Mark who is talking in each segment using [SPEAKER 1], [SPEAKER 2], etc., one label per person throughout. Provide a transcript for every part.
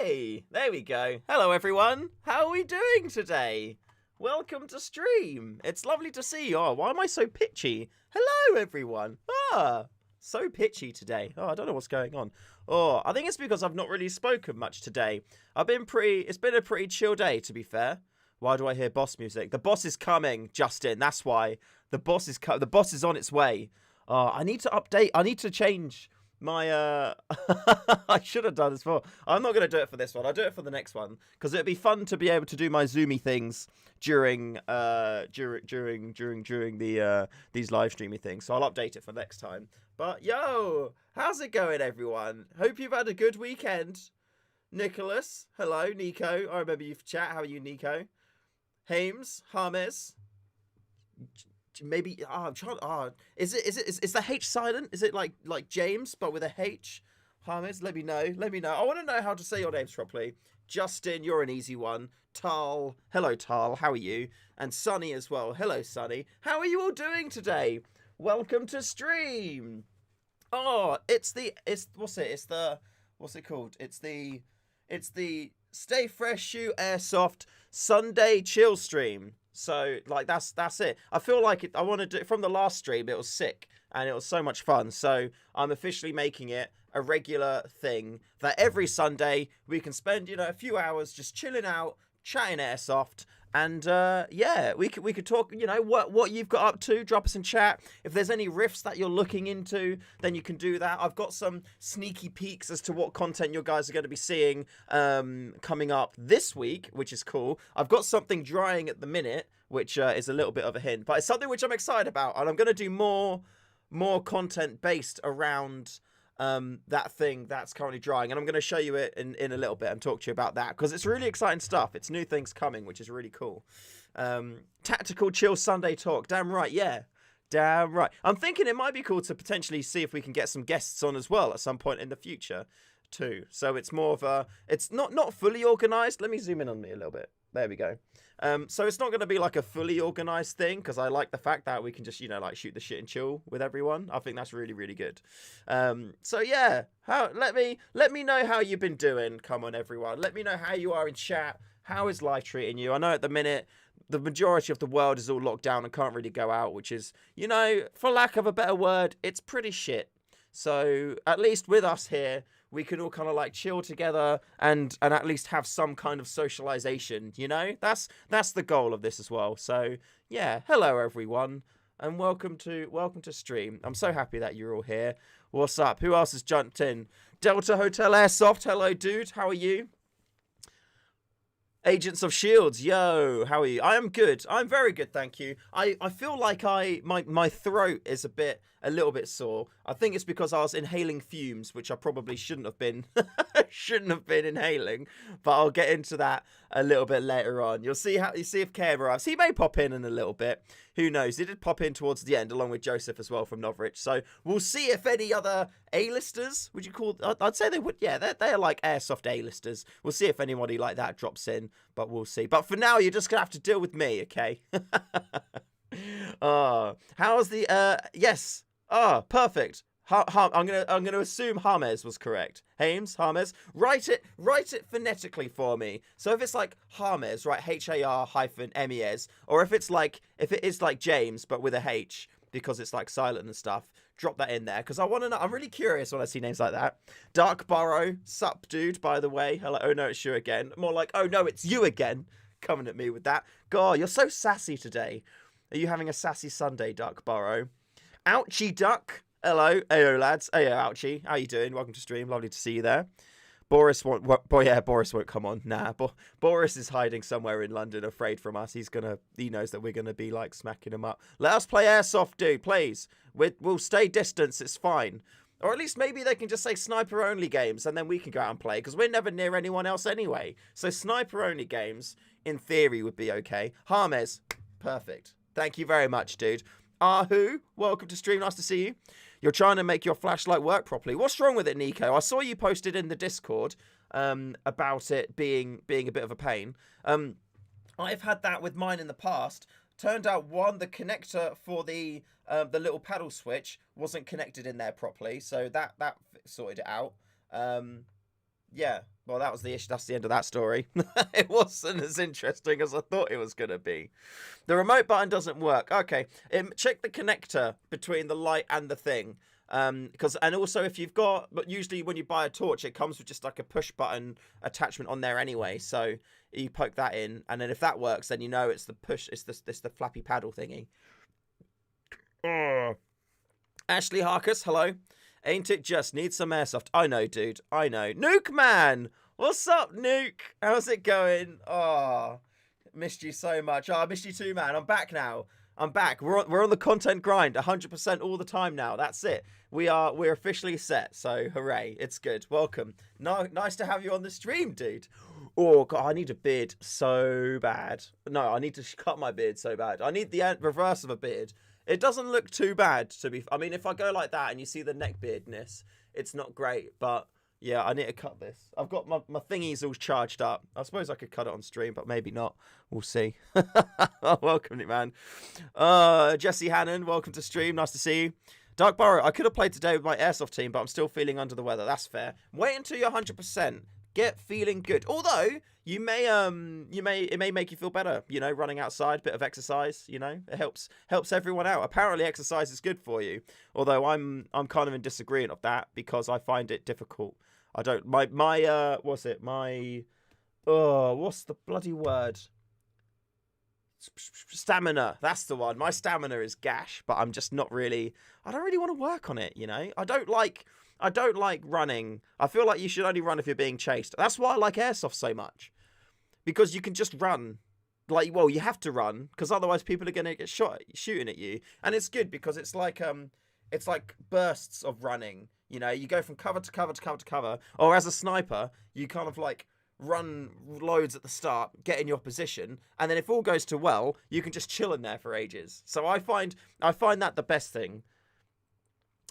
[SPEAKER 1] Hey, there we go. Hello, everyone. How are we doing today? Welcome to stream. It's lovely to see you. Oh, why am I so pitchy? Hello, everyone. So pitchy today. I don't know what's going on. I think it's because I've not really spoken much today. It's been a pretty chill day, to be fair. Why do I hear boss music? The boss is coming, Justin. That's why. The boss is on its way. I need to update. I need to change my I should have done this for. I'm not going to do it for this one. I'll do it for the next one because it'd be fun to be able to do my zoomy things during the these live streamy things. So I'll update it for next time. But yo, how's it going, everyone? Hope you've had a good weekend. Nicholas, hello. Nico, I remember you for chat. How are you, Nico? Hames, Harmes. Maybe I'm trying. Is the H silent? Is it like James but with a H? Harmes, let me know. I want to know how to say your names properly. Justin, you're an easy one. Tal, hello Tal, how are you? And Sunny as well. Hello Sunny. How are you all doing today? Welcome to stream. What's it called? It's the StayFreshShoe Airsoft Sunday chill stream. So, like, that's it. I feel like I want to do it from the last stream. It was sick and it was so much fun. So, I'm officially making it a regular thing that every Sunday we can spend, a few hours just chilling out, chatting Airsoft. And, yeah, we could talk, what you've got up to. Drop us in chat. If there's any riffs that you're looking into, then you can do that. I've got some sneaky peeks as to what content you guys are going to be seeing coming up this week, which is cool. I've got something drying at the minute, which is a little bit of a hint. But it's something which I'm excited about. And I'm going to do more content based around that thing that's currently drying, and I'm going to show you it in a little bit and talk to you about that because it's really exciting stuff. It's new things coming, which is really cool. Tactical chill Sunday talk. Damn right, yeah. Damn right. I'm thinking it might be cool to potentially see if we can get some guests on as well at some point in the future too. So it's more of it's not fully organized. Let me zoom in on me a little bit. There we go. So it's not going to be like a fully organized thing because I like the fact that we can just, like shoot the shit and chill with everyone. I think that's really, really good. So yeah, let me know how you've been doing. Come on, everyone. Let me know how you are in chat. How is life treating you? I know at the minute, the majority of the world is all locked down and can't really go out, which is, for lack of a better word, it's pretty shit. So at least with us here, we can all kind of like chill together and at least have some kind of socialization, That's the goal of this as well. So yeah, hello everyone and welcome to stream. I'm so happy that you're all here. What's up? Who else has jumped in? Delta Hotel Airsoft, hello dude, how are you? Agents of Shields, yo, how are you? I am good. I'm very good, thank you. I feel like my throat is a little bit sore. I think it's because I was inhaling fumes, which I probably shouldn't have been inhaling. But I'll get into that a little bit later on. You'll see if Cam arrives. He may pop in a little bit. Who knows? He did pop in towards the end, along with Joseph as well from Novrich. So we'll see if any other A-listers, would you call? I'd say they would. Yeah, they're like Airsoft A-listers. We'll see if anybody like that drops in, but we'll see. But for now, you're just gonna have to deal with me, okay? How's the yes? Perfect. I'm gonna assume Harmes was correct. Harmes. Write it phonetically for me. So if it's like Harmes, right? HAR-MES, or if it is like James but with a H because it's like silent and stuff, drop that in there because I want to know. I'm really curious when I see names like that. Dark Burrow, sup dude, by the way. Hello. Oh no, it's you again. More like, oh no, it's you again. Coming at me with that. God, you're so sassy today. Are you having a sassy Sunday, Dark Burrow? Ouchie Duck. Hello, ayo lads, ayo Ouchie, how you doing? Welcome to stream, lovely to see you there. Boris won't come on. Nah, Boris is hiding somewhere in London, afraid from us. He knows that we're gonna be like smacking him up. Let us play Airsoft, dude, please. We'll stay distance, it's fine. Or at least maybe they can just say sniper only games, and then we can go out and play because we're never near anyone else anyway. So sniper only games, in theory, would be okay. Harmes, perfect. Thank you very much, dude. Ahu, welcome to stream. Nice to see you. You're trying to make your flashlight work properly. What's wrong with it, Nico? I saw you posted in the Discord about it being a bit of a pain. I've had that with mine in the past. Turned out the connector for the little paddle switch wasn't connected in there properly, so that sorted it out. Yeah. Well, that was the issue. That's the end of that story. It wasn't as interesting as I thought it was going to be. The remote button doesn't work. Okay. Check the connector between the light and the thing. And also if you've got, but usually when you buy a torch, it comes with just like a push button attachment on there anyway. So you poke that in, and then if that works, then you know it's the push, it's the flappy paddle thingy. Ashley Harkus, hello. Ain't it just need some airsoft? I know, dude. I know. Nuke Man! What's up, Nuke? How's it going? Oh, missed you so much. Oh, I missed you too, man. I'm back now. I'm back. We're on the content grind 100% all the time now. That's it. We're officially set. So hooray. It's good. Welcome. No, nice to have you on the stream, dude. Oh, God, I need a beard so bad. No, I need to cut my beard so bad. I need the reverse of a beard. It doesn't look too bad, to be... I mean, if I go like that and you see the neck beardness, it's not great. But, yeah, I need to cut this. I've got my thingies all charged up. I suppose I could cut it on stream, but maybe not. We'll see. Oh, welcome, man. Jesse Hannon, welcome to stream. Nice to see you. Dark Burrow, I could have played today with my Airsoft team, but I'm still feeling under the weather. That's fair. Wait until you're 100%. Get feeling good. Although it may make you feel better, you know, running outside, bit of exercise, you know, it helps everyone out. Apparently exercise is good for you. Although I'm kind of in disagreement of that because I find it difficult. I don't what's the bloody word? Stamina. That's the one. My stamina is gash, but I'm just not really, I don't really want to work on it, you know. I don't like running. I feel like you should only run if you're being chased. That's why I like Airsoft so much. Because you can just run. Like, well, you have to run, because otherwise people are going to get shooting at you. And it's good because it's like bursts of running. You know, you go from cover to cover to cover to cover. Or as a sniper, you kind of like run loads at the start, get in your position, and then if all goes to well, you can just chill in there for ages. So I find that the best thing.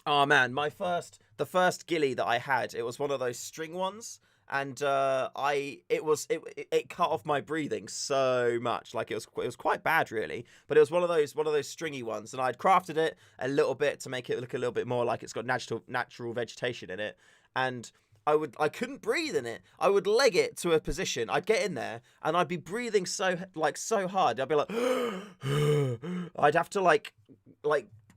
[SPEAKER 1] Oh man, the first ghillie that I had, it was one of those string ones, and it cut off my breathing so much. Like it was quite bad really, but it was one of those stringy ones, and I'd crafted it a little bit to make it look a little bit more like it's got natural vegetation in it, and I couldn't breathe in it. I would leg it to a position. I'd get in there and I'd be breathing so hard. I'd be like, I'd have to like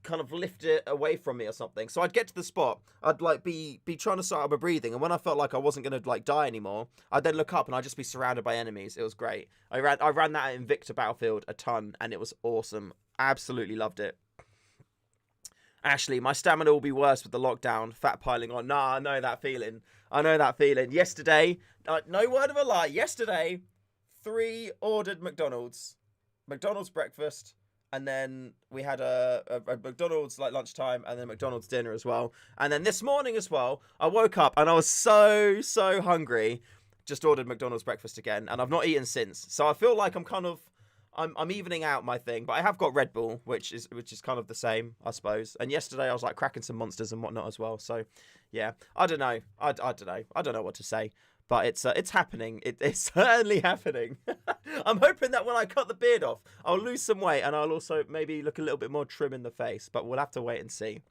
[SPEAKER 1] kind of lift it away from me or something. So I'd get to the spot. I'd like be trying to start up my breathing, and when I felt like I wasn't gonna like die anymore, I'd then look up and I'd just be surrounded by enemies. It was great. I ran that at Invicta Battlefield a ton, and it was awesome. Absolutely loved it. Ashley, my stamina will be worse with the lockdown. Fat piling on. Nah, I know that feeling. Yesterday, no word of a lie. Yesterday, 3 ordered McDonald's breakfast. And then we had a McDonald's like lunchtime, and then McDonald's dinner as well. And then this morning as well, I woke up and I was so hungry. Just ordered McDonald's breakfast again, and I've not eaten since. So I feel like I'm evening out my thing. But I have got Red Bull, which is kind of the same, I suppose. And yesterday I was like cracking some monsters and whatnot as well. So yeah, I don't know. I don't know. I don't know what to say. But it's happening. It's certainly happening. I'm hoping that when I cut the beard off, I'll lose some weight, and I'll also maybe look a little bit more trim in the face. But we'll have to wait and see.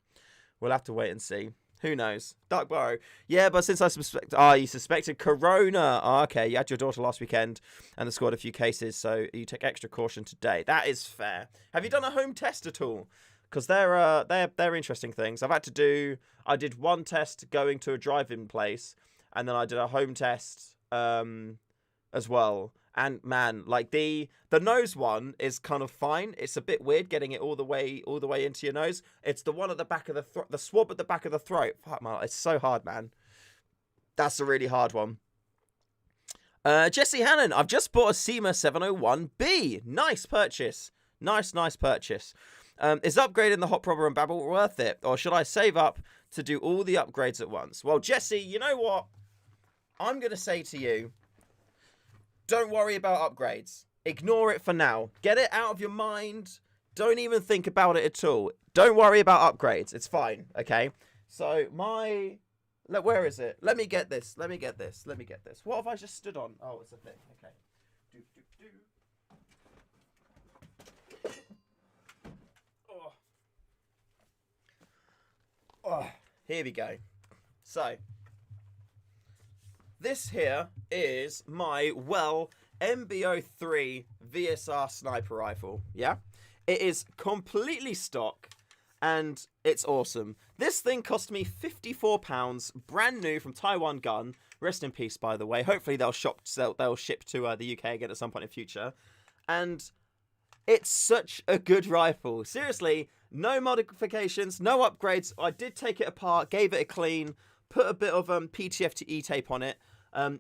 [SPEAKER 1] Who knows? Dark Burrow. Yeah, but since I you suspected corona. Oh, okay, you had your daughter last weekend and they scored a few cases, so you take extra caution today. That is fair. Have you done a home test at all? Because they're interesting things. I did one test going to a drive-in place, and then I did a home test as well. And man, like the nose one is kind of fine. It's a bit weird getting it all the way into your nose. It's the one at the back of the swab at the back of the throat. Fuck man, it's so hard, man. That's a really hard one. Jesse Hannon, I've just bought a SEMA 701B. Nice purchase. Nice purchase. Is upgrading the Hot Probber and Babble worth it? Or should I save up to do all the upgrades at once? Well, Jesse, you know what? I'm going to say to you, don't worry about upgrades. Ignore it for now. Get it out of your mind. Don't even think about it at all. Don't worry about upgrades. It's fine, okay? So, where is it? Let me get this. What have I just stood on? Oh, it's a thing. Okay. Oh, here we go. So, This here is my MBO3 VSR sniper rifle. Yeah, it is completely stock, and it's awesome. This thing cost me £54, brand new from Taiwan Gun. Rest in peace, by the way. Hopefully they'll ship to the UK again at some point in the future. And it's such a good rifle. Seriously, no modifications, no upgrades. I did take it apart, gave it a clean, put a bit of PTFE tape on it.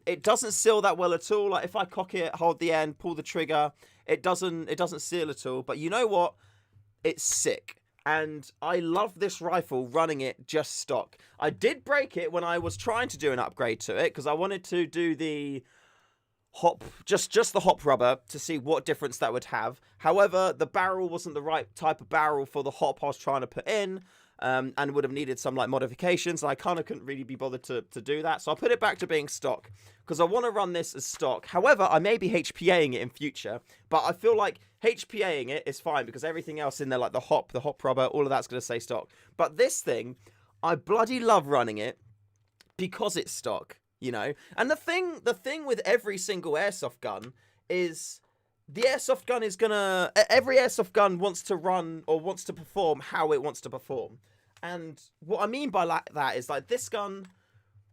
[SPEAKER 1] It doesn't seal that well at all. Like if I cock it, hold the end, pull the trigger, it doesn't seal at all. But you know what? It's sick. And I love this rifle running it just stock. I did break it when I was trying to do an upgrade to it because I wanted to do the hop, just the hop rubber to see what difference that would have. However, the barrel wasn't the right type of barrel for the hop I was trying to put in. And would have needed some like modifications. I kind of couldn't really be bothered to do that. So I put it back to being stock because I want to run this as stock. However, I may be HPAing it in future, but I feel like HPAing it is fine because everything else in there, like the hop rubber, all of that's going to stay stock. But this thing, I bloody love running it because it's stock, you know? And the thing with every single airsoft gun is the airsoft gun is gonna... Every airsoft gun wants to run or wants to perform how it wants to perform. And what I mean by that is like this gun,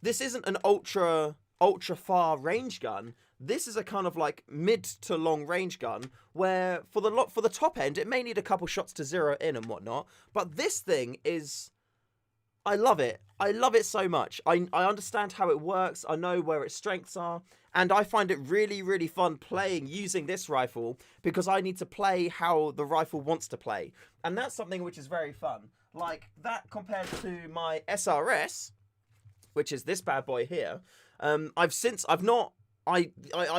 [SPEAKER 1] this isn't an ultra far range gun. This is a kind of like mid to long range gun where for the top end, it may need a couple shots to zero in and whatnot. But this thing is... I love it. I love it so much. I understand how it works. I know where its strengths are. And I find it really, really fun using this rifle because I need to play how the rifle wants to play. And that's something which is very fun. Like that compared to my SRS, which is this bad boy here. I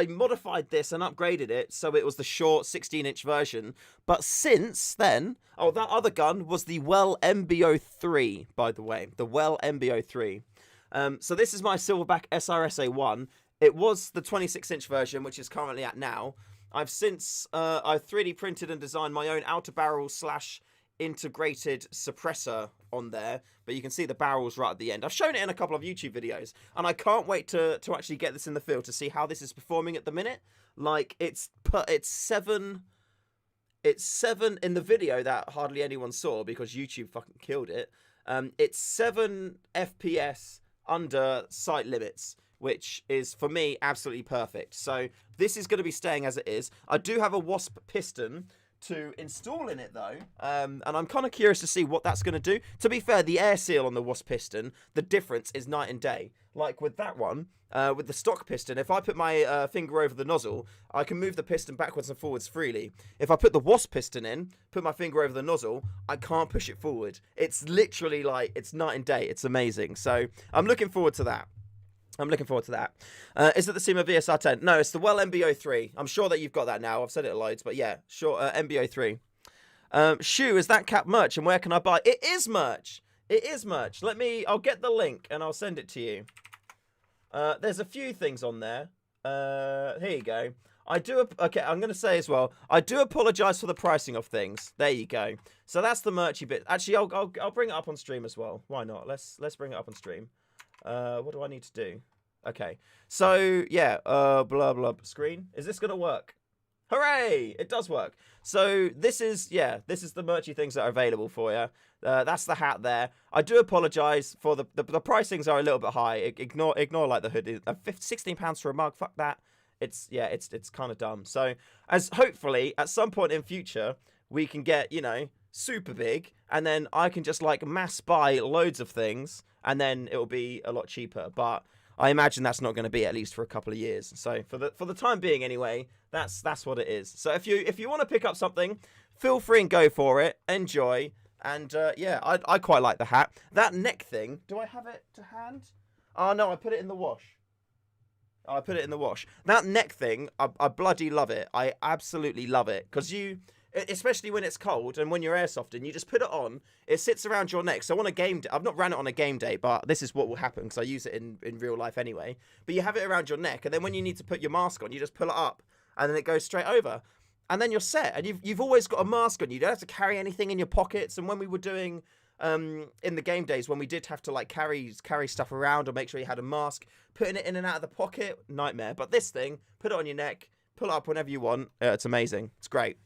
[SPEAKER 1] modified this and upgraded it so it was the short 16-inch version. But since then, that other gun was the MBO3, by the way. The MBO3. So this is my Silverback SRSA1. It was the 26-inch version, which is currently at now. I've since I've 3D printed and designed my own outer barrel / integrated suppressor on there, but you can see the barrels right at the end. I've shown it in a couple of YouTube videos, and I can't wait to actually get this in the field to see how this is performing at the minute. Like it's 7 in the video that hardly anyone saw because YouTube fucking killed it. It's 7 FPS under sight limits, which is, for me, absolutely perfect. So this is going to be staying as it is. I do have a Wasp piston to install in it, though, and I'm kind of curious to see what that's going to do. To be fair, the air seal on the Wasp piston, the difference is night and day. Like with that one, with the stock piston, if I put my finger over the nozzle, I can move the piston backwards and forwards freely. If I put the Wasp piston in, put my finger over the nozzle, I can't push it forward. It's literally like, it's night and day. It's amazing. So I'm looking forward to that. Is it the SEMA VSR10? No, it's the MBO3. I'm sure that you've got that now. I've said it loads, but yeah, sure, MBO3. Shoe, is that cap merch, and where can I buy? It is merch. It is merch. I'll get the link and I'll send it to you. There's a few things on there. Here you go. Okay, I'm going to say as well, I do apologize for the pricing of things. There you go. So that's the merchy bit. Actually, I'll bring it up on stream as well. Why not? Let's bring it up on stream. What do I need to do? Okay, so yeah, blah blah screen. Is this gonna work? Hooray! It does work. So this is the merchy things that are available for you. That's the hat there. I do apologize for the pricings are a little bit high. Ignore like the hoodie. £16 for a mug. Fuck that. It's kind of dumb. So as hopefully at some point in future we can get, you know, super big, and then I can just like mass buy loads of things, and then it'll be a lot cheaper. But I imagine that's not going to be at least for a couple of years. So for the time being, anyway, that's what it is. So if you want to pick up something, feel free and go for it. Enjoy, and yeah, I quite like the hat. That neck thing. Do I have it to hand? Oh no, I put it in the wash. That neck thing, I bloody love it. I absolutely love it because especially when it's cold and when you're airsofting, you just put it on, it sits around your neck. So on a game day, I've not ran it on a game day, but this is what will happen because I use it in real life anyway. But you have it around your neck, and then when you need to put your mask on, you just pull it up, and then it goes straight over. And then you're set, and you've always got a mask on. You don't have to carry anything in your pockets. And when we were doing in the game days when we did have to like carry stuff around or make sure you had a mask. Putting it in and out of the pocket, nightmare. But this thing, put it on your neck, pull it up whenever you want. It's amazing. It's great.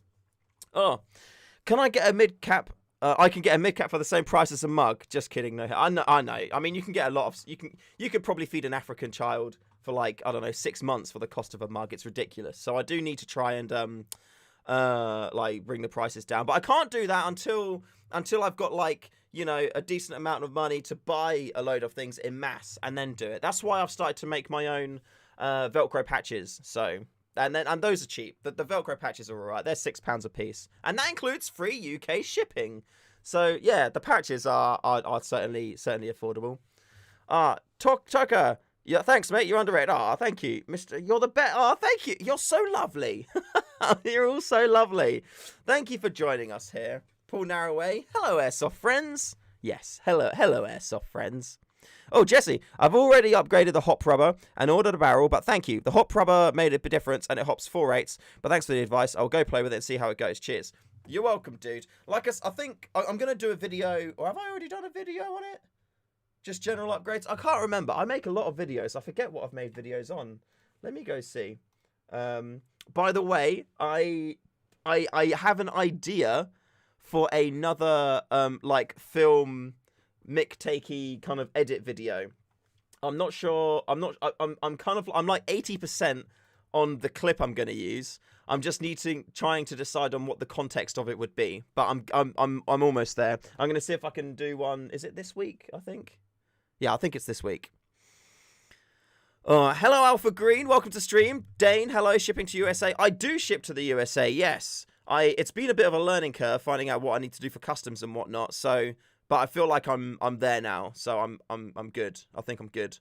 [SPEAKER 1] Oh, can I get a mid cap? I can get a mid cap for the same price as a mug. Just kidding. No, I know. I mean, you can get a lot of. You could probably feed an African child for like, I don't know, 6 months for the cost of a mug. It's ridiculous. So I do need to try and like bring the prices down. But I can't do that until I've got like, you know, a decent amount of money to buy a load of things in mass and then do it. That's why I've started to make my own Velcro patches. So, and those are cheap. The Velcro patches are all right. They're £6 a piece. And that includes free UK shipping. So, yeah, the patches are certainly affordable. Tucker, yeah, thanks, mate. You're underrated. Oh, thank you, Mister. You're the best. Oh, thank you. You're so lovely. You're all so lovely. Thank you for joining us here. Paul Narrowway. Hello, Airsoft friends. Yes, hello, Airsoft friends. Oh, Jesse, I've already upgraded the hop rubber and ordered a barrel, but thank you. The hop rubber made a big difference, and it hops 4/8. But thanks for the advice. I'll go play with it and see how it goes. Cheers. You're welcome, dude. Like I think I'm gonna do a video, or have I already done a video on it? Just general upgrades. I can't remember. I make a lot of videos. I forget what I've made videos on. Let me go see. By the way, I have an idea for another like film mick takey kind of edit video. I'm not sure. I'm like 80% on the clip I'm going to use. I'm just trying to decide on what the context of it would be. But I'm almost there. I'm going to see if I can do one. Is it this week? I think. Yeah, I think it's this week. Hello, Alpha Green. Welcome to stream. Dane, hello. Shipping to USA. I do ship to the USA. Yes. It's been a bit of a learning curve finding out what I need to do for customs and whatnot. So, but I feel like I'm there now. So I'm good. I think I'm good.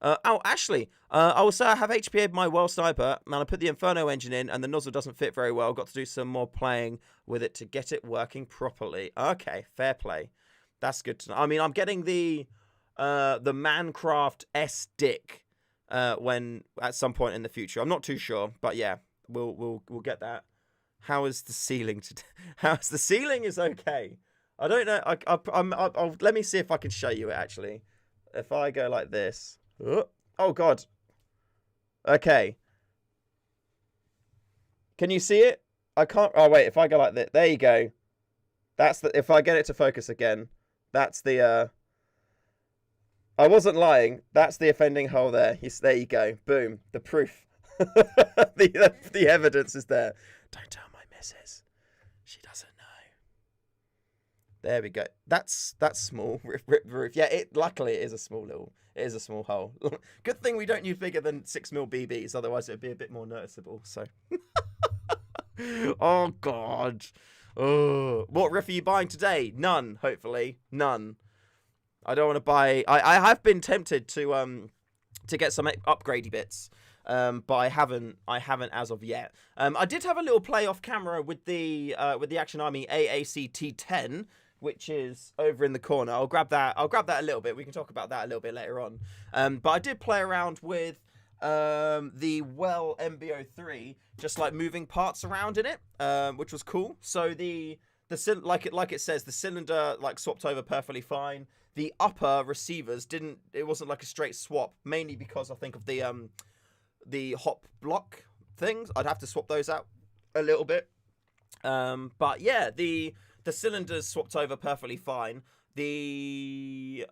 [SPEAKER 1] Ashley. I will say I have HPA'd my Well Sniper, and I put the Inferno engine in, and the nozzle doesn't fit very well. Got to do some more playing with it to get it working properly. Okay, fair play. That's good to know. I mean, I'm getting the Mancraft S Dick when at some point in the future. I'm not too sure, but yeah, we'll get that. How is the ceiling today? How's the ceiling is okay. I don't know. I'll let me see if I can show you it actually. If I go like this. Oh God. Okay. Can you see it? I can't. Oh wait. If I go like this, there you go. That's the. If I get it to focus again, that's the. I wasn't lying. That's the offending hole there. There you go. Boom. The proof. the evidence is there. Don't tell my missus. She doesn't know. There we go. That's small. Roof. Yeah. Luckily it is a small hole. Good thing we don't use bigger than 6mm BBs. Otherwise it'd be a bit more noticeable. So. Oh God. Oh. What riff are you buying today? None. Hopefully none. I don't want to buy. I have been tempted to get some upgradey bits, but I haven't as of yet. I did have a little play off camera with the Action Army AAC T10, which is over in the corner. I'll grab that a little bit. We can talk about that a little bit later on. But I did play around with the Well MBO3, just like moving parts around in it, which was cool. So like it says, the cylinder like swapped over perfectly fine. The upper receivers didn't. It wasn't like a straight swap, mainly because I think of the hop block things. I'd have to swap those out a little bit. But yeah, the cylinders swapped over perfectly fine. You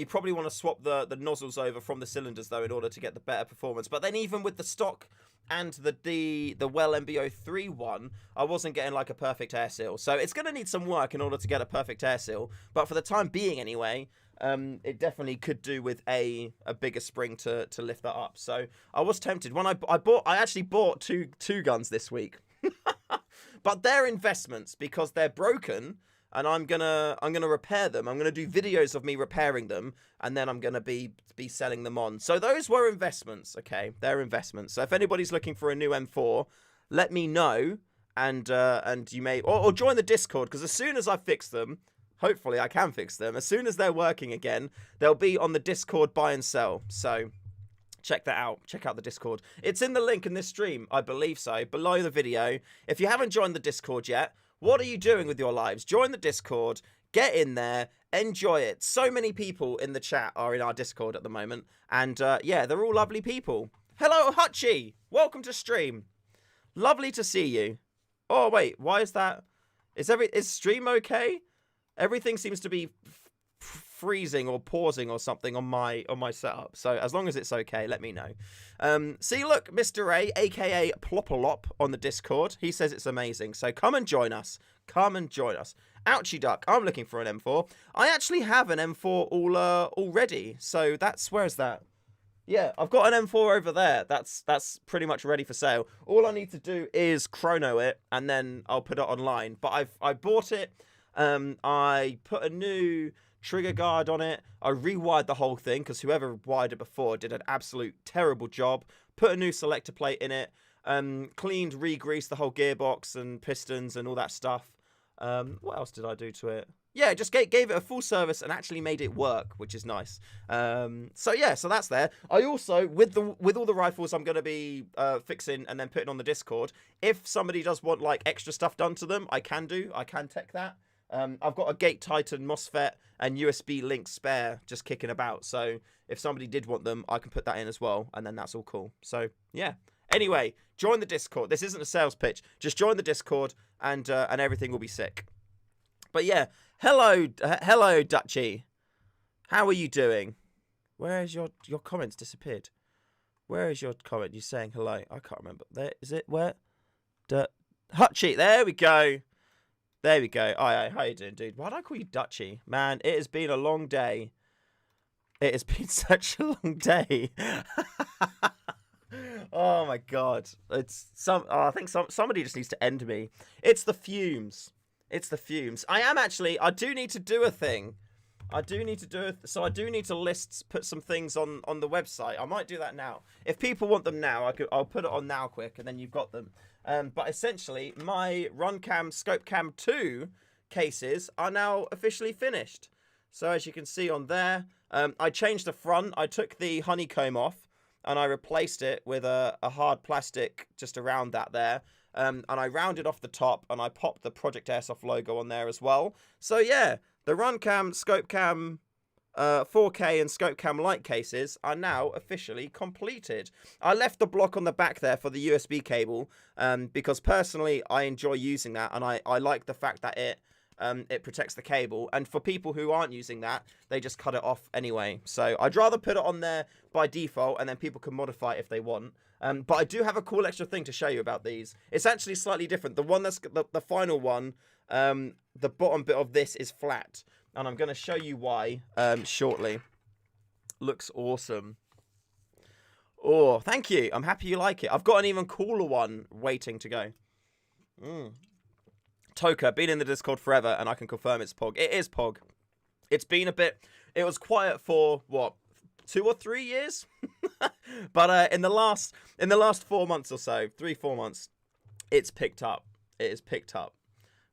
[SPEAKER 1] probably want to swap the nozzles over from the cylinders though in order to get the better performance. But then even with the stock and the Well MBO3 one, I wasn't getting like a perfect air seal. So it's going to need some work in order to get a perfect air seal. But for the time being anyway, it definitely could do with a bigger spring to lift that up. So I was tempted. When I actually bought two guns this week. But they're investments because they're broken. And I'm gonna repair them. I'm gonna do videos of me repairing them, and then I'm gonna be selling them on. So those were investments, okay? They're investments. So if anybody's looking for a new M4, let me know, and you may or join the Discord, because as soon as I fix them, hopefully I can fix them. As soon as they're working again, they'll be on the Discord buy and sell. So check that out. Check out the Discord. It's in the link in this stream, I believe so, below the video. If you haven't joined the Discord yet, what are you doing with your lives? Join the Discord, Get in there, enjoy it. So many people in the chat are in our Discord at the moment, and yeah, they're all lovely people. Hello, Hutchie. Welcome to stream. Lovely to see you. Oh wait, why is that? Is stream okay? Everything seems to be freezing or pausing or something on my setup. So as long as it's okay, let me know. See, look, Mr. A, aka Plopalop, on the Discord. He says it's amazing. So come and join us. Come and join us. Ouchie duck. I'm looking for an M4. I actually have an M4 already. So where's that? Yeah, I've got an M4 over there. That's pretty much ready for sale. All I need to do is chrono it, and then I'll put it online. But I bought it. I put a new trigger guard on it. I rewired the whole thing because whoever wired it before did an absolute terrible job. Put a new selector plate in it. Cleaned, re-greased the whole gearbox and pistons and all that stuff. What else did I do to it? Yeah, just gave it a full service and actually made it work, which is nice. So yeah, so that's there. I also, with all the rifles I'm going to be fixing and then putting on the Discord, if somebody does want like extra stuff done to them, I can tech that. I've got a Gate Titan MOSFET and USB link spare just kicking about. So if somebody did want them, I can put that in as well, and then that's all cool. So yeah. Anyway, join the Discord. This isn't a sales pitch. Just join the Discord, and everything will be sick. But yeah, hello, Dutchy. How are you doing? Where is your comments disappeared? Where is your comment? You're saying hello. I can't remember. There is it. Where? Hutchy. There we go. There we go. Aye, how you doing, dude? Why do I call you Dutchy? Man, it has been a long day. It has been such a long day. Oh my god. I think somebody just needs to end me. It's the fumes. It's the fumes. I do need to do a thing. So I do need to put some things on the website. I might do that now. If people want them now, I'll put it on now quick, and then you've got them. But essentially, my RunCam Scope Cam 2 cases are now officially finished. So as you can see on there, I changed the front. I took the honeycomb off, and I replaced it with a hard plastic just around that there. And I rounded off the top, and I popped the Project Airsoft logo on there as well. So yeah, the RunCam, Scope Cam 4K and Scope Cam Lite cases are now officially completed. I left the block on the back there for the USB cable because personally I enjoy using that, and I like the fact that it protects the cable, and for people who aren't using that, they just cut it off anyway. So I'd rather put it on there by default, and then people can modify it if they want. But I do have a cool extra thing to show you about these. It's actually slightly different. The one that's the final one, the bottom bit of this is flat, and I'm going to show you why shortly. Looks awesome. Oh, thank you. I'm happy you like it. I've got an even cooler one waiting to go. Toka, been in the Discord forever, and I can confirm it's Pog. It is Pog. It's been a bit... It was quiet for, what, 2 or 3 years? But in the last 4 months or so, 3-4 months, it's picked up. It is picked up,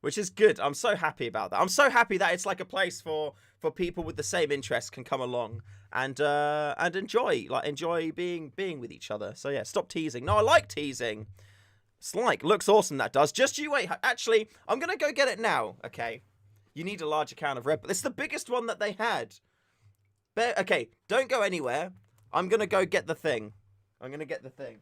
[SPEAKER 1] which is good. I'm so happy about that. I'm so happy that it's like a place for people with the same interests can come along and enjoy being with each other. So yeah, stop teasing. No, I like teasing. It's like, looks awesome, that does. Just you wait. Actually, I'm going to go get it now, okay? You need a larger can of Red Bull. It's the biggest one that they had. Okay, don't go anywhere. I'm going to go get the thing. I'm going to get the thing.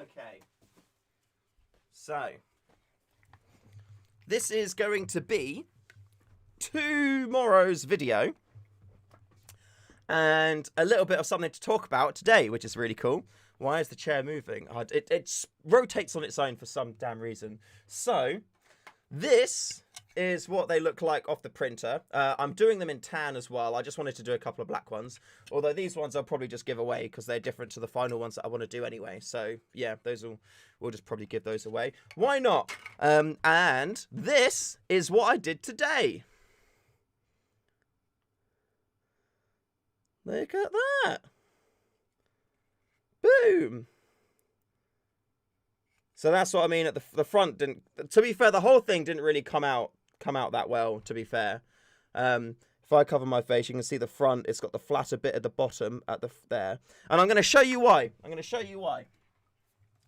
[SPEAKER 1] Okay, so this is going to be tomorrow's video and a little bit of something to talk about today, which is really cool. Why is the chair moving? It rotates on its own for some damn reason. So this is what they look like off the printer. I'm doing them in tan as well. I just wanted to do a couple of black ones. Although these ones I'll probably just give away because they're different to the final ones that I want to do anyway. So yeah, we'll just probably give those away. Why not? And this is what I did today. Look at that. Boom. So that's what I mean. At the front didn't. To be fair, the whole thing didn't really come out that well. To be fair, if I cover my face, you can see the front. It's got the flatter bit at the bottom at there, and I'm going to show you why.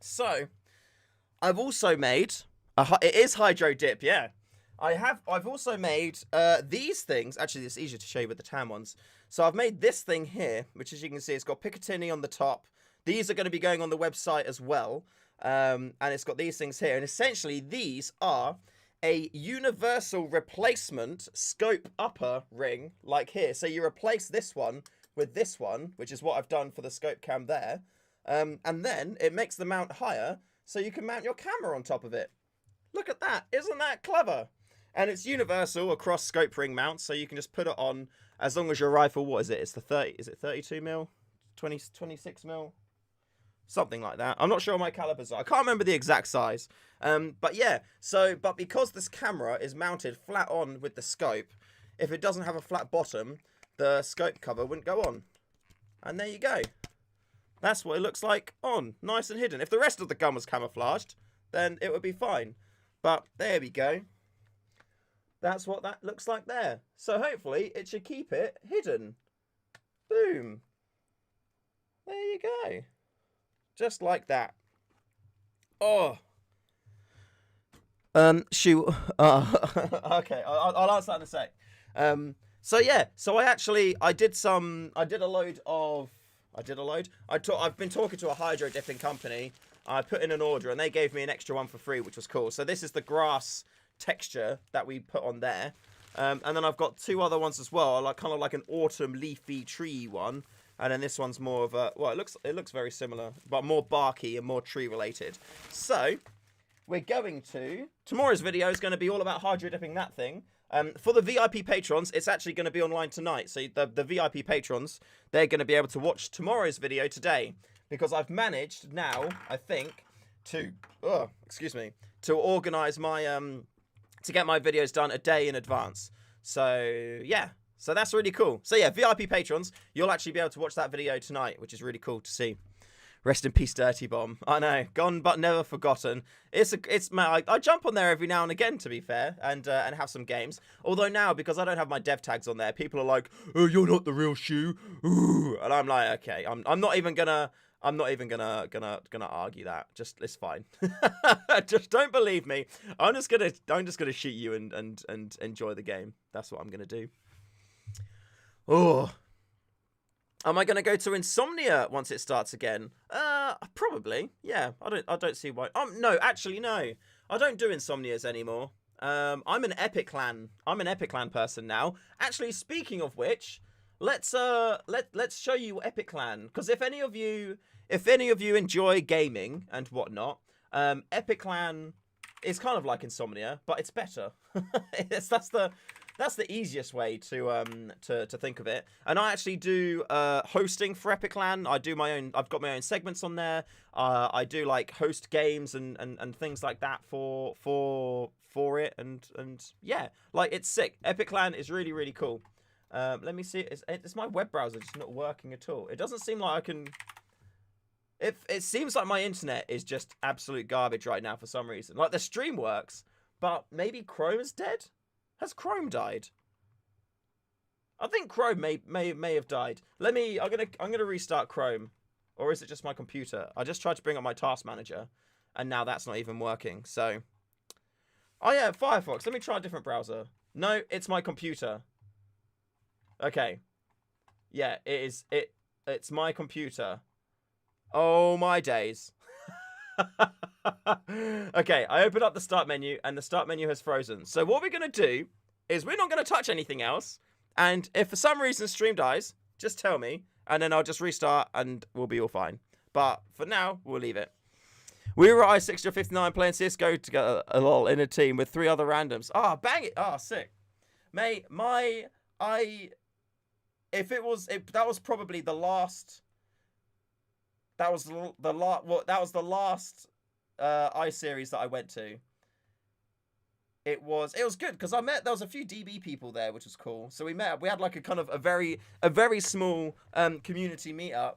[SPEAKER 1] So, I've also made it is hydro dip. Yeah, I've also made these things. Actually, it's easier to show you with the tan ones. So I've made this thing here, which as you can see, it's got Picatinny on the top. These are going to be going on the website as well. And it's got these things here. And essentially, these are a universal replacement scope upper ring, like here. So you replace this one with this one, which is what I've done for the scope cam there. And then it makes the mount higher, so you can mount your camera on top of it. Look at that. Isn't that clever? And it's universal across scope ring mounts, so you can just put it on as long as your rifle, what is it? It's the 30, is it 32 mil? 26 mil? Something like that. I'm not sure what my calibers are. I can't remember the exact size. But yeah, but because this camera is mounted flat on with the scope, if it doesn't have a flat bottom, the scope cover wouldn't go on. And there you go. That's what it looks like on. Nice and hidden. If the rest of the gun was camouflaged, then it would be fine. But there we go. That's what that looks like there. So hopefully it should keep it hidden. Boom. There you go. Just like that. Oh. Shoot. Okay, I'll answer that in a sec. So yeah, so I did a load. I've been talking to a hydro dipping company. I put in an order and they gave me an extra one for free, which was cool. So this is the grass texture that we put on there. And then I've got two other ones as well, like kind of like an autumn leafy tree one. And then this one's more of a, well, it looks very similar, but more barky and more tree related. So we're going to, tomorrow's video is going to be all about hydro dipping that thing. For the VIP patrons, it's actually going to be online tonight. So the VIP patrons, they're going to be able to watch tomorrow's video today, because I've managed now, I think, to organize my, to get my videos done a day in advance. So yeah. So that's really cool. So yeah, VIP patrons, you'll actually be able to watch that video tonight, which is really cool to see. Rest in peace, Dirty Bomb. I know, gone but never forgotten. I jump on there every now and again, to be fair, and have some games. Although now, because I don't have my dev tags on there, people are like, "Oh, you're not the real Shoe." Ooh. And I'm like, okay, I'm not even gonna argue that. Just, it's fine. Just don't believe me. I'm just gonna shoot you and enjoy the game. That's what I'm gonna do. Oh, am I going to go to Insomnia once it starts again? Probably. Yeah, I don't see why. No, actually, no. I don't do Insomnias anymore. I'm an Epic Clan. I'm an Epic Clan person now. Actually, speaking of which, let's show you Epic Clan, because if any of you enjoy gaming and whatnot, Epic Clan is kind of like Insomnia, but it's better. That's the easiest way to think of it. And I actually do hosting for Epic Clan. I do my own. I've got my own segments on there. I do like host games and things like that for it. And yeah, like, it's sick. Epic Clan is really, really cool. Let me see. It's my web browser just not working at all. It doesn't seem like I can. It seems like my internet is just absolute garbage right now for some reason. Like, the stream works, but maybe Chrome is dead. Has Chrome died? I think Chrome may have died. I'm gonna restart Chrome, or is it just my computer? I just tried to bring up my task manager, and now that's not even working. So, oh yeah, Firefox. Let me try a different browser. No, it's my computer. Okay, yeah, it is. It's my computer. Oh my days. Okay, I opened up the start menu and the start menu has frozen. So what we're going to do is we're not going to touch anything else. And if for some reason stream dies, just tell me and then I'll just restart and we'll be all fine. But for now, we'll leave it. We were at I-6059 playing CSGO together in a team with 3 other randoms. Ah, bang it. Ah, sick. Mate, that was probably the last. That was the last. I-series that I went to. It was good because there was a few DB people there, which was cool. So we had like a kind of a very small community meetup.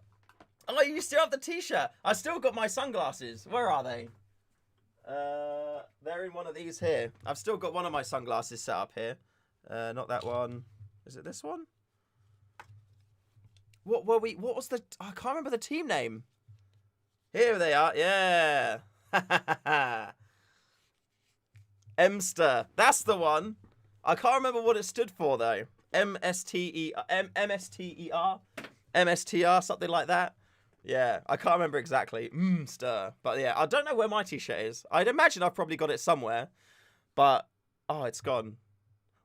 [SPEAKER 1] Oh, you still have the t-shirt. I still got my sunglasses. Where are they? They're in one of these here. I've still got one of my sunglasses set up here. Not that one. Is it this one? What was the... I can't remember the team name. Here they are. Yeah. Emster. That's the one. I can't remember what it stood for, though. MSTER? MSTR, something like that. Yeah, I can't remember exactly. Mster. But yeah, I don't know where my t-shirt is. I'd imagine I've probably got it somewhere. But, oh, it's gone.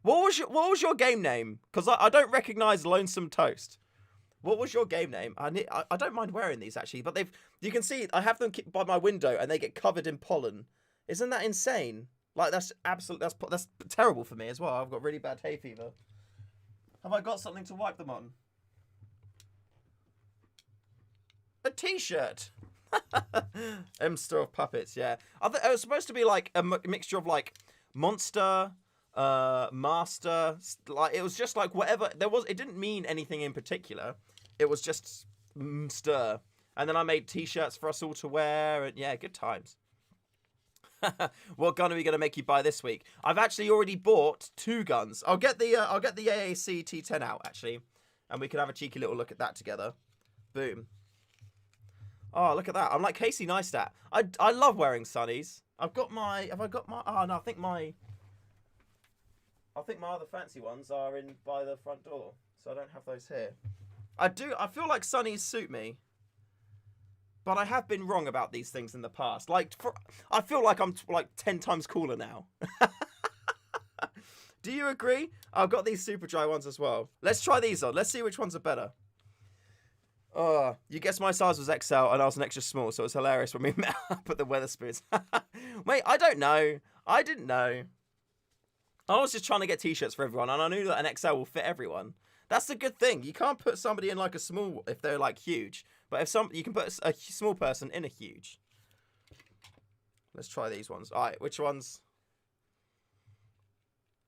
[SPEAKER 1] What was your game name? Because I don't recognise Lonesome Toast. What was your game name? I don't mind wearing these, actually. But you can see, I have them by my window and they get covered in pollen. Isn't that insane? Like, that's terrible for me as well. I've got really bad hay fever. Have I got something to wipe them on? A t-shirt. Emster of Puppets, yeah. It was supposed to be like a mixture of like Monster, Master. Like, it was just like whatever. It didn't mean anything in particular. It was just Mster. And then I made t-shirts for us all to wear. And yeah, good times. What gun are we going to make you buy this week? I've actually already bought 2 guns. I'll get the AAC T10 out, actually. And we can have a cheeky little look at that together. Boom. Oh, look at that. I'm like Casey Neistat. I love wearing sunnies. Have I got my... Oh, no, I think my other fancy ones are in by the front door. So I don't have those here. I feel like sunnies suit me. But I have been wrong about these things in the past. I feel like I'm like 10 times cooler now. Do you agree? I've got these super dry ones as well. Let's try these on. Let's see which ones are better. Oh, you guessed my size was XL and I was an extra small, so it was hilarious when we met up at the Weatherspoons. Wait, I don't know. I didn't know. I was just trying to get t-shirts for everyone, and I knew that an XL will fit everyone. That's the good thing. You can't put somebody in like a small if they're like huge, but you can put a small person in a huge. Let's try these ones. All right, which ones?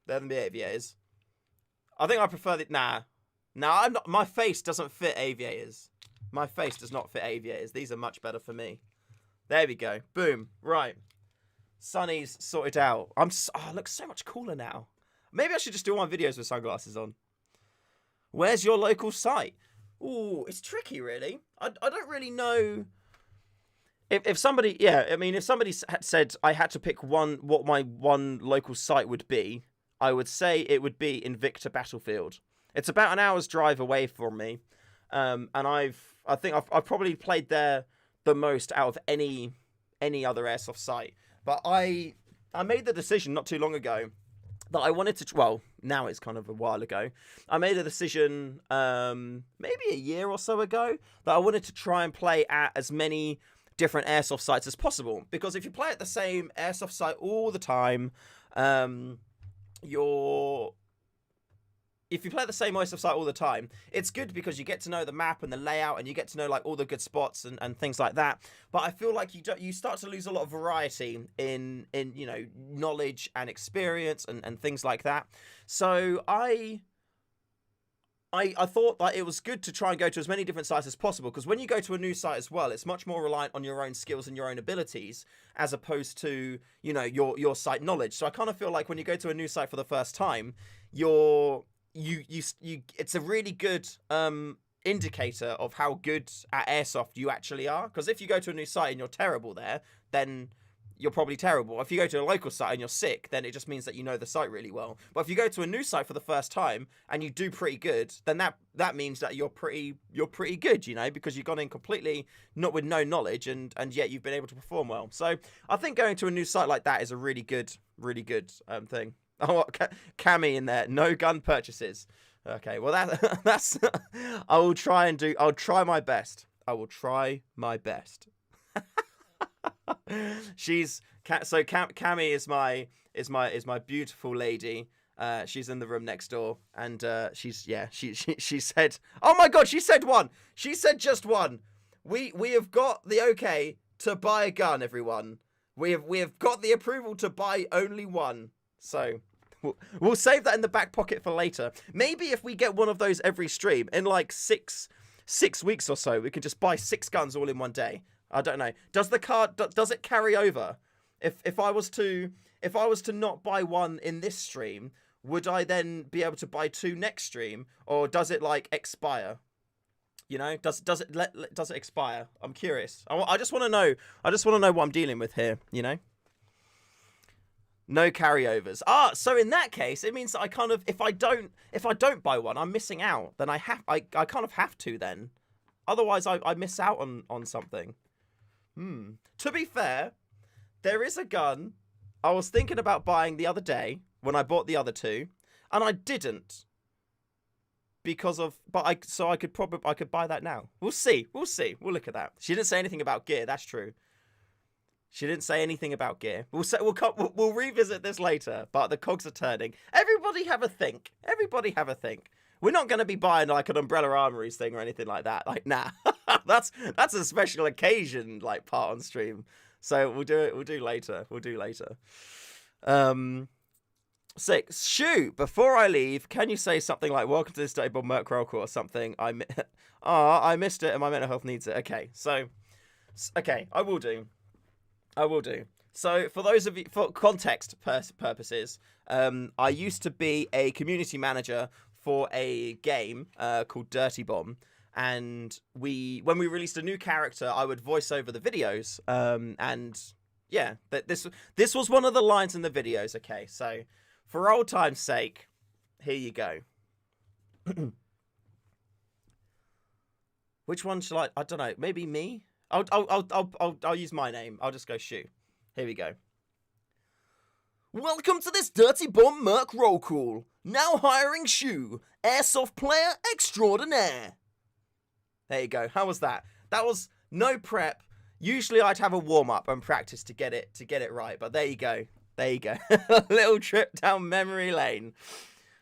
[SPEAKER 1] They're the aviators. I think I prefer the... Nah, I'm not... My face doesn't fit aviators. My face does not fit aviators. These are much better for me. There we go. Boom. Right. Sunny's sorted out. I look so much cooler now. Maybe I should just do all my videos with sunglasses on. Where's your local site? Ooh, it's tricky, really. I don't really know... If somebody... Yeah, I mean, if somebody said I had to pick what my one local site would be, I would say it would be Invicta Battlefield. It's about an hour's drive away from me. And I think I've probably played there the most out of any other airsoft site. But I made the decision not too long ago that I wanted to... Well, now it's kind of a while ago. I made a decision maybe a year or so ago that I wanted to try and play at as many different airsoft sites as possible. Because if you play at the same airsoft site all the time, if you play the same airsoft site all the time, it's good because you get to know the map and the layout, and you get to know like all the good spots and things like that. But I feel like you start to lose a lot of variety in you know, knowledge and experience and things like that. So I thought that it was good to try and go to as many different sites as possible, because when you go to a new site as well, it's much more reliant on your own skills and your own abilities as opposed to, you know, your site knowledge. So I kind of feel like when you go to a new site for the first time, it's a really good indicator of how good at airsoft you actually are. Because if you go to a new site and you're terrible there, then you're probably terrible. If you go to a local site and you're sick, then it just means that you know the site really well. But if you go to a new site for the first time and you do pretty good, then that means that you're pretty good, you know, because you've gone in completely not with no knowledge and yet you've been able to perform well. So I think going to a new site like that is a really good thing. Oh, Cammy in there. No gun purchases. Okay, well that's. I'll try my best. I will try my best. Cammy is my beautiful lady. She's in the room next door, and she said, oh my god, she said one. She said just one. We have got the okay to buy a gun, everyone. We have got the approval to buy only one. So we'll save that in the back pocket for later. Maybe if we get one of those every stream in like six weeks or so, we can just buy 6 guns all in one day. I don't know. Does the card does it carry over? If I was to not buy one in this stream, would I then be able to buy 2 next stream, or does it like expire? You know, does it expire? I'm curious. I just want to know. I just want to know what I'm dealing with here. You know. No carryovers. So in that case, it means that I kind of, if I don't buy one, I'm missing out. Then I kind of have to then. Otherwise, I miss out on something. To be fair, there is a gun I was thinking about buying the other day when I bought the other 2, and I didn't so I could buy that now. We'll see. We'll look at that. She didn't say anything about gear. That's true. She didn't say anything about gear. We'll revisit this later, but the cogs are turning. Everybody have a think. We're not going to be buying like an Umbrella Armories thing or anything like that. Like, nah. that's a special occasion like part on stream. So we'll do later. 6. Shoot, before I leave, can you say something like "Welcome to this day, Bob Merc Roll Call" or something? I missed it and my mental health needs it. Okay, I will do. So for those of you, for context purposes, I used to be a community manager for a game called Dirty Bomb, and when we released a new character, I would voice over the videos, and yeah, this was one of the lines in the videos. Okay, so for old time's sake, here you go. Which one shall I don't know, maybe me? I'll use my name. I'll just go Shoe. Here we go. Welcome to this Dirty Bomb Merc roll call. Now hiring Shoe, Airsoft player extraordinaire. There you go. How was that? That was no prep. Usually I'd have a warm up and practice to get it right, but there you go. A little trip down memory lane.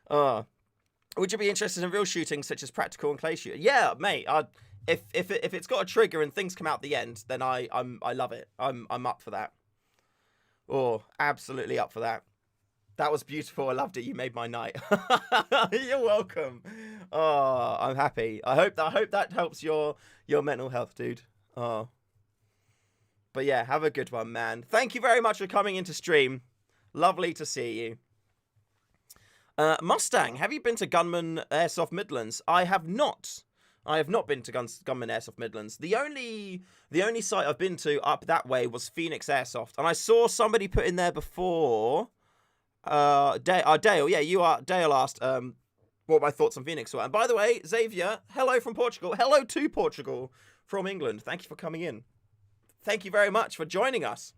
[SPEAKER 1] Would you be interested in real shooting such as practical and clay shooting? Yeah, mate. If it's got a trigger and things come out the end, then I love it. I'm up for that. Absolutely up for that. That was beautiful. I loved it. You made my night. You're welcome. I'm happy. I hope that helps your mental health, dude. But yeah, have a good one, man. Thank you very much for coming into stream. Lovely to see you. Mustang, have you been to Gunman Airsoft Midlands? I have not. I have not been to Gunman Airsoft Midlands. The only site I've been to up that way was Phoenix Airsoft, and I saw somebody put in there before. Dale, yeah, you are. Dale asked what my thoughts on Phoenix were. And by the way, Xavier, hello from Portugal. Hello to Portugal from England. Thank you for coming in. Thank you very much for joining us.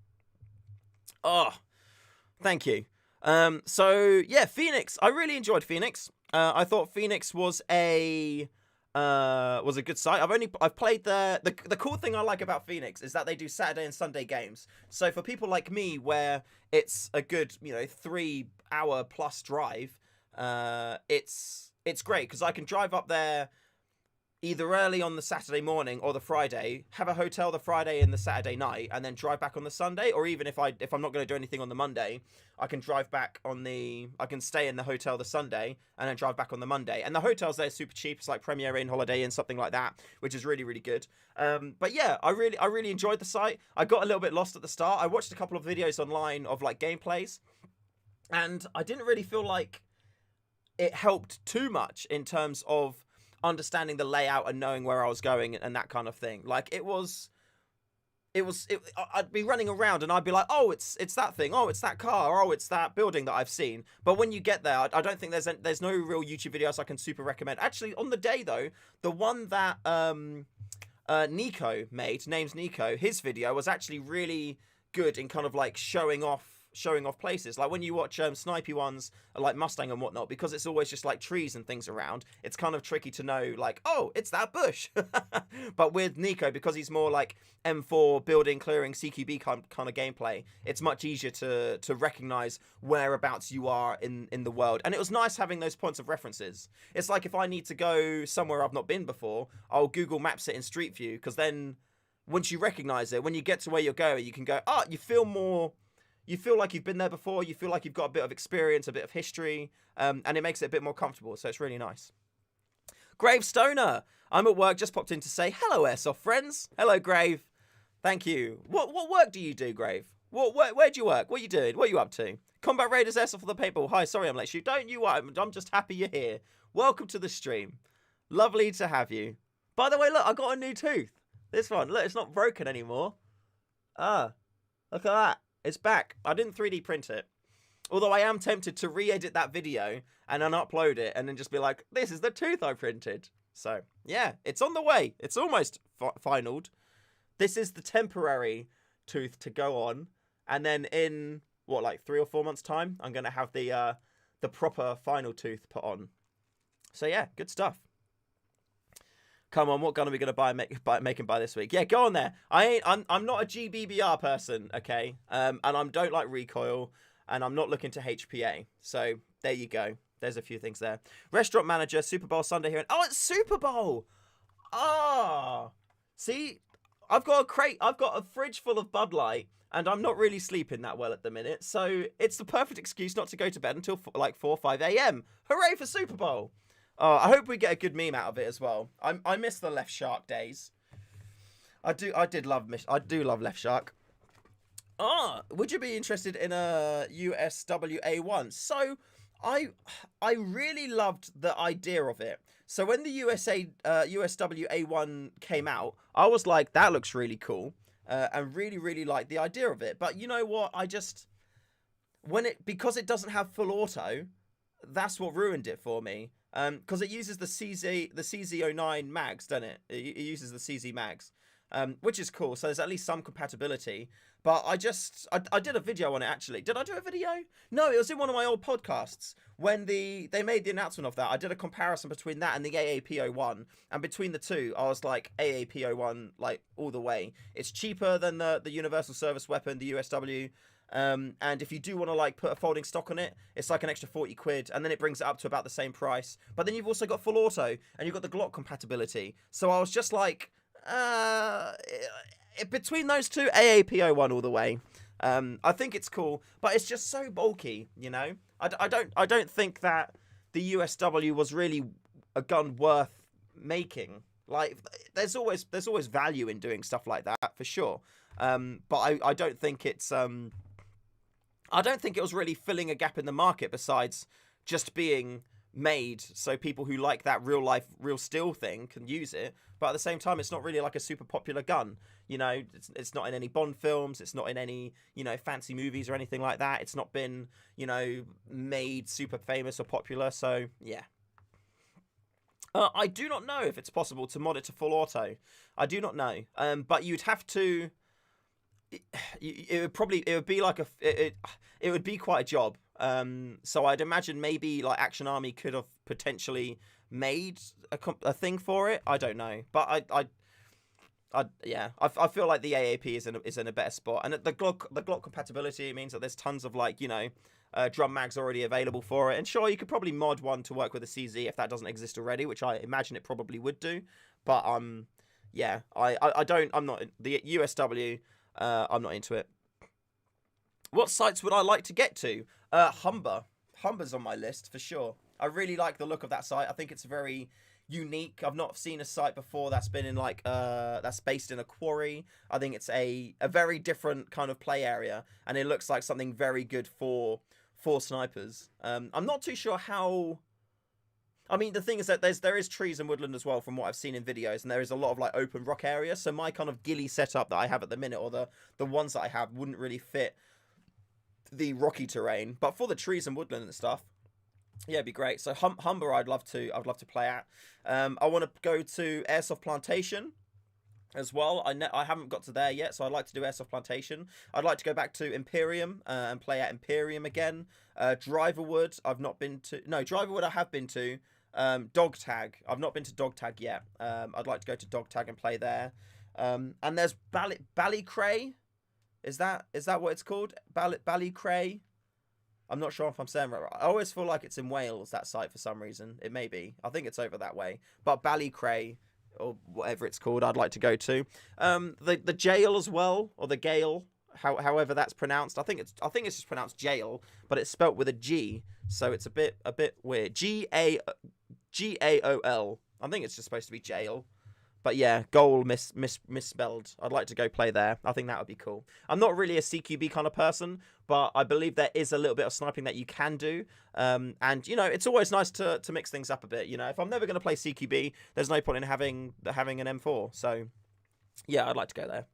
[SPEAKER 1] Thank you. So yeah, Phoenix. I really enjoyed Phoenix. I thought Phoenix was a good site. I've played there. The cool thing I like about Phoenix is that they do Saturday and Sunday games. So for people like me, where it's a good 3-hour plus drive, it's great because I can drive up there either early on the Saturday morning or the Friday, have a hotel the Friday and the Saturday night, and then drive back on the Sunday. Or even if I'm not going to do anything on the Monday, I can drive back I can stay in the hotel the Sunday and then drive back on the Monday. And the hotels there are super cheap. It's like Premier Inn, Holiday Inn, something like that, which is really, really good. But yeah, I really enjoyed the site. I got a little bit lost at the start. I watched a couple of videos online of like gameplays, and I didn't really feel like it helped too much in terms of understanding the layout and knowing where I was going and that kind of thing. Like I'd be running around and I'd be like, oh, it's that thing, oh, it's that car, oh, it's that building that I've seen. But when you get there, I don't think there's no real YouTube videos I can super recommend. Actually, on the day though, the one that Nico made, name's Nico, his video was actually really good in kind of like showing off places. Like when you watch snipey ones like Mustang and whatnot, because it's always just like trees and things around, it's kind of tricky to know like, oh, it's that bush. But with Nico, because he's more like M4 building, clearing, CQB kind of gameplay, it's much easier to recognize whereabouts you are in the world. And it was nice having those points of references. It's like if I need to go somewhere I've not been before, I'll Google Maps it in Street View, because then once you recognize it, when you get to where you're going, you can go, you you feel like you've been there before. You feel like you've got a bit of experience, a bit of history, and it makes it a bit more comfortable. So it's really nice. Grave Stoner, I'm at work. Just popped in to say hello, Airsoft friends. Hello, Grave. Thank you. What work do you do, Grave? Where do you work? What are you doing? What are you up to? Combat Raiders Airsoft for the people. Hi, sorry I'm late. Shoot. Don't you worry. I'm just happy you're here. Welcome to the stream. Lovely to have you. By the way, look, I got a new tooth. This one. Look, it's not broken anymore. Ah, look at that. It's back. I didn't 3D print it. Although I am tempted to re-edit that video and then upload it and then just be like, this is the tooth I printed. So, yeah, it's on the way. It's almost finaled. This is the temporary tooth to go on. And then in, what, like 3 or 4 months' time, I'm going to have the proper final tooth put on. So, yeah, good stuff. Come on, what gun are we going to make and buy this week? Yeah, go on there. I'm not a GBBR person, okay? And I don't like recoil. And I'm not looking to HPA. So, there you go. There's a few things there. Restaurant manager, Super Bowl Sunday here. Oh, it's Super Bowl! Ah! See? I've got a crate. I've got a fridge full of Bud Light. And I'm not really sleeping that well at the minute. So, it's the perfect excuse not to go to bed until like 4 or 5 a.m. Hooray for Super Bowl! Oh, I hope we get a good meme out of it as well. I miss the Left Shark days. I do love Left Shark. Would you be interested in a USWA1? So, I really loved the idea of it. So when the USWA1 came out, I was like, that looks really cool, and really, really liked the idea of it. But you know what? Because it doesn't have full auto, that's what ruined it for me. Because it uses the CZ09 mags, doesn't it? It uses the CZ mags. Which is cool, so there's at least some compatibility. But I did a video on it, actually. Did I do a video? No, it was in one of my old podcasts. When they made the announcement of that, I did a comparison between that and the AAP01. And between the two, I was like, AAP01, like, all the way. It's cheaper than the Universal Service Weapon, the USW. And if you do want to, like, put a folding stock on it, it's like an extra 40 quid. And then it brings it up to about the same price. But then you've also got full auto, and you've got the Glock compatibility. So I was just like... between those two, AAP01 all the way. I think it's cool, but it's just so bulky, you know. I don't think that the USW was really a gun worth making. Like, there's always value in doing stuff like that for sure. But I don't think it's I don't think it was really filling a gap in the market besides just being made so people who like that real life, real steel thing can use it. But at the same time, it's not really like a super popular gun. You know, it's not in any Bond films. It's not in any, you know, fancy movies or anything like that. It's not been, you know, made super famous or popular. So, yeah. I do not know if it's possible to mod it to full auto. I do not know. But you'd have to... It would be quite a job. So I'd imagine maybe like Action Army could have potentially made a thing for it. I don't know, but I feel like the AAP is in a better spot, and the Glock compatibility means that there's tons of, like, you know, drum mags already available for it. And sure, you could probably mod one to work with a CZ if that doesn't exist already, which I imagine it probably would do. But yeah, I'm not the USW. I'm not into it. What sites would I like to get to? Humber. Humber's on my list for sure. I really like the look of that site. I think it's very unique. I've not seen a site before that's been in like that's based in a quarry. I think it's a very different kind of play area, and it looks like something very good for snipers. I'm not too sure how. I mean, the thing is that there is trees and woodland as well from what I've seen in videos, and there is a lot of like open rock area. So my kind of ghillie setup that I have at the minute, or the ones that I have, wouldn't really fit the rocky terrain. But for the trees and woodland and stuff, yeah, it'd be great. So Humber, I'd love to play at. I want to go to Airsoft Plantation as well. I haven't got to there yet, so I'd like to do Airsoft Plantation. I'd like to go back to Imperium and play at Imperium again. Driverwood, I've not been to. No, Driverwood I have been to. Dog Tag, I've not been to Dog Tag yet. I'd like to go to Dog Tag and play there. And there's Ballycray. Is that what it's called? Ballycray? I'm not sure if I'm saying it right. I always feel like it's in Wales, that site, for some reason. It may be. I think it's over that way. But Ballycray, or whatever it's called, I'd like to go to. The jail as well, or the Gale. however that's pronounced. I think it's just pronounced jail, but it's spelt with a G, so it's a bit weird. Gaol. I think it's just supposed to be jail. But yeah, goal misspelled. I'd like to go play there. I think that would be cool. I'm not really a CQB kind of person, but I believe there is a little bit of sniping that you can do. And, you know, it's always nice to mix things up a bit. You know, if I'm never going to play CQB, there's no point in having an M4. So, yeah, I'd like to go there.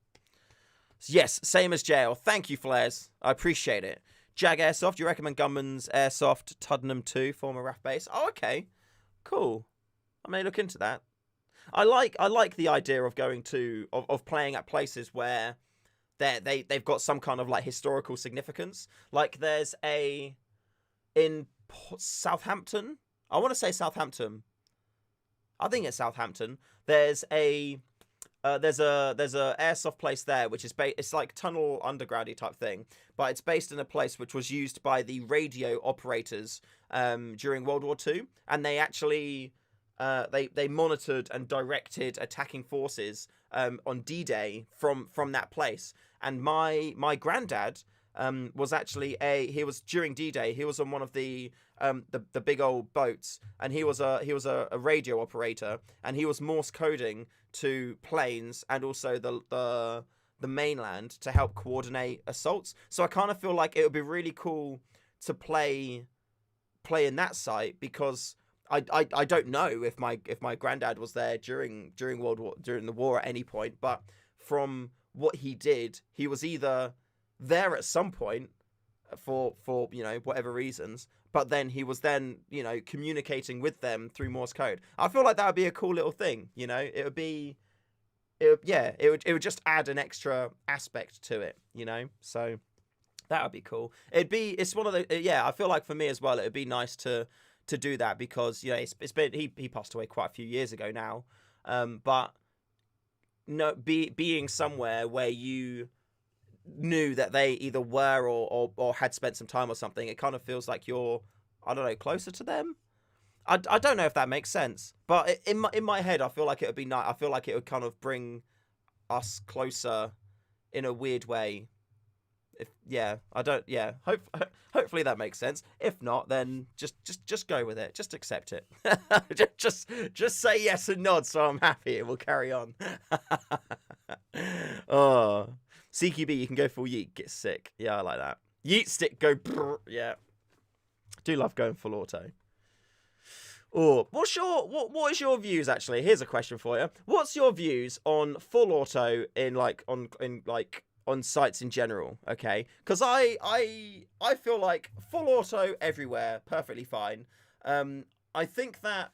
[SPEAKER 1] Yes, same as jail. Thank you, Flares. I appreciate it. Jag Airsoft, do you recommend Gunman's Airsoft Tuddenham 2, former RAF base? Oh, okay. Cool. I may look into that. I like the idea of going to of playing at places where they've got some kind of like historical significance. Like there's in Southampton. I want to say Southampton. I think it's Southampton. There's a airsoft place there, which is it's like tunnel undergroundy type thing, but it's based in a place which was used by the radio operators during World War II, and they actually. They monitored and directed attacking forces on D-Day from that place. And my granddad was actually he was during D-Day. He was on one of the big old boats, and he was a radio operator, and he was Morse coding to planes and also the mainland to help coordinate assaults. So I kind of feel like it would be really cool to play in that site, because I don't know if my granddad was there during the war at any point, but from what he did, he was either there at some point for you know whatever reasons, but then he was you know communicating with them through Morse code. I feel like that would be a cool little thing, you know. It would just add an extra aspect to it, you know. So that would be cool. It's one of the I feel like for me as well, it would be nice to do that, because you know it's been he passed away quite a few years ago now, but no, being somewhere where you knew that they either were or had spent some time or something, it kind of feels like you're, I don't know, closer to them. I don't know if that makes sense, but in my head I feel like it would be nice. I feel like it would kind of bring us closer in a weird way. Hopefully that makes sense. If not, then just go with it. Just accept it. just say yes and nod, so I'm happy, and we'll carry on. Oh, CQB, you can go full yeet, get sick. Yeah, I like that. Yeet stick, go brr, yeah. Do love going full auto. Oh, what is your views actually? Here's a question for you. What's your views on full auto on sites in general? Okay, because I feel like full auto everywhere, perfectly fine. I think that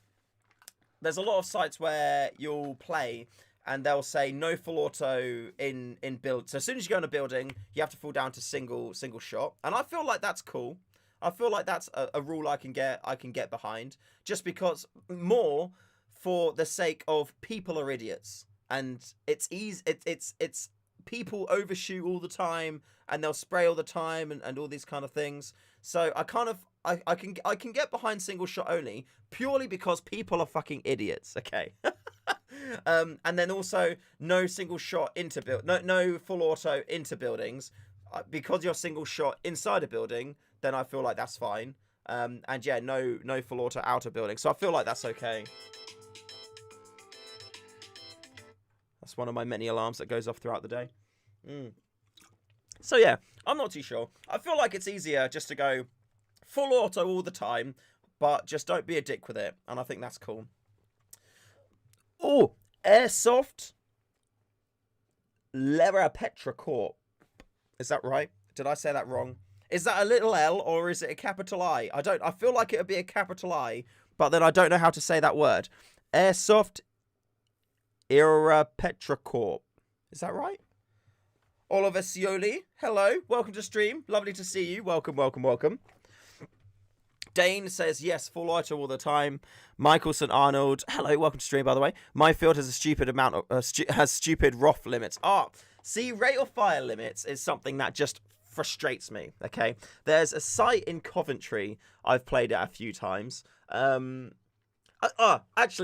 [SPEAKER 1] there's a lot of sites where you'll play and they'll say no full auto in build. So as soon as you go in a building, you have to fall down to single shot, and I feel like that's cool. I feel like that's a rule I can get behind, just because more for the sake of people are idiots, and it's easy. It's people overshoot all the time, and they'll spray all the time, and all these kind of things. So I can get behind single shot only, purely because people are fucking idiots. Okay. And then also no single shot into no full auto into buildings, because you're single shot inside a building. Then I feel like that's fine. And yeah, no full auto out of building. So I feel like that's okay. That's one of my many alarms that goes off throughout the day. So yeah, I'm not too sure. I feel like it's easier just to go full auto all the time, but just don't be a dick with it. And I think that's cool. Oh, Airsoft Lera Petra Corp. Is that right? Did I say that wrong? Is that a little L or is it a capital I? I feel like it would be a capital I, but then I don't know how to say that word. Airsoft Era Petra Corp. Is that right? Oliver Scioli, hello. Welcome to stream. Lovely to see you. Welcome, welcome, welcome. Dane says, yes, full auto all the time. Michael St. Arnold, hello, welcome to stream, by the way. My field has a stupid amount of, has stupid ROF limits. See, rate of fire limits is something that just frustrates me, okay? There's a site in Coventry I've played at a few times. Actually,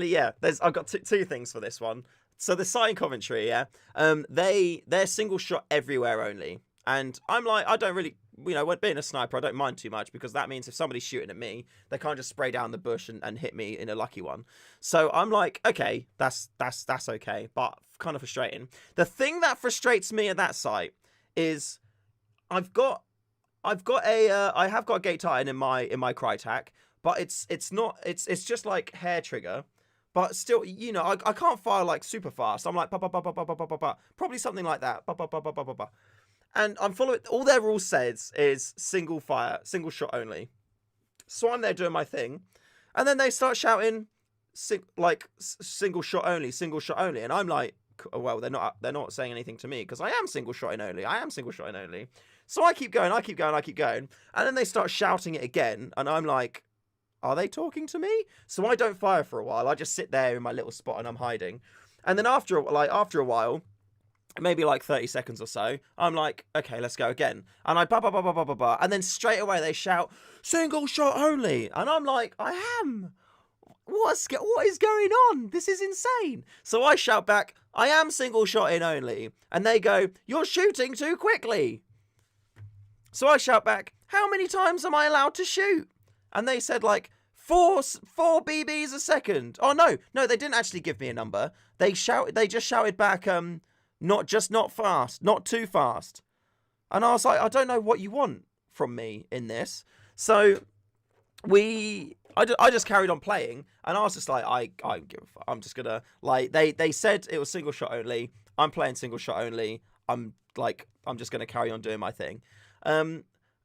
[SPEAKER 1] yeah, I've got two things for this one. So the site in Coventry, yeah, they're single shot everywhere only. And I'm like, I don't really, when being a sniper, I don't mind too much, because that means if somebody's shooting at me, they can't just spray down the bush and hit me in a lucky one. So I'm like, okay, that's okay, but kind of frustrating. The thing that frustrates me at that site is I have got a Gate Titan in my Crytac, but it's just like hair trigger. But still, I can't fire like super fast. I'm like, probably something like that. And I'm following, all their rule says is single fire, single shot only. So I'm there doing my thing, and then they start shouting, single shot only, single shot only. And I'm like, well, they're not saying anything to me, because I am single shotting only. So I keep going. And then they start shouting it again, and I'm like, are they talking to me? So I don't fire for a while. I just sit there in my little spot and I'm hiding. And then after a while, maybe like 30 seconds or so, I'm like, okay, let's go again. And I and then straight away they shout, single shot only. And I'm like, I am. What is going on? This is insane. So I shout back, I am single shotting only. And they go, you're shooting too quickly. So I shout back, how many times am I allowed to shoot? And they said like four BBs a second. Oh no, they didn't actually give me a number. They just shouted back, not fast, not too fast. And I was like, I don't know what you want from me in this. So I just carried on playing, and I was just like, I don't give a fuck. I'm just gonna, like, they said it was single shot only. I'm playing single shot only. I'm just gonna carry on doing my thing.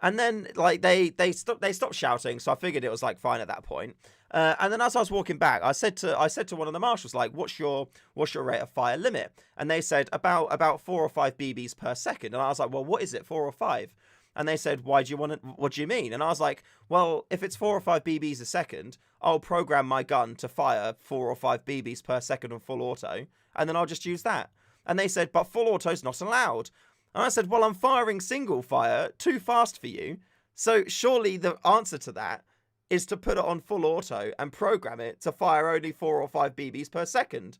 [SPEAKER 1] And then like they stopped shouting, so I figured it was like fine at that point. And then as I was walking back, I said to one of the marshals, like, what's your rate of fire limit? And they said about 4 or 5 BBs per second. And I was like, well, what is it, 4 or 5? And they said, what do you mean? And I was like, well, if it's 4 or 5 BBs a second, I'll program my gun to fire 4 or 5 BBs per second on full auto, and then I'll just use that. And they said, but full auto's not allowed. And I said, well, I'm firing single fire too fast for you. So surely the answer to that is to put it on full auto and program it to fire only 4 or 5 BBs per second.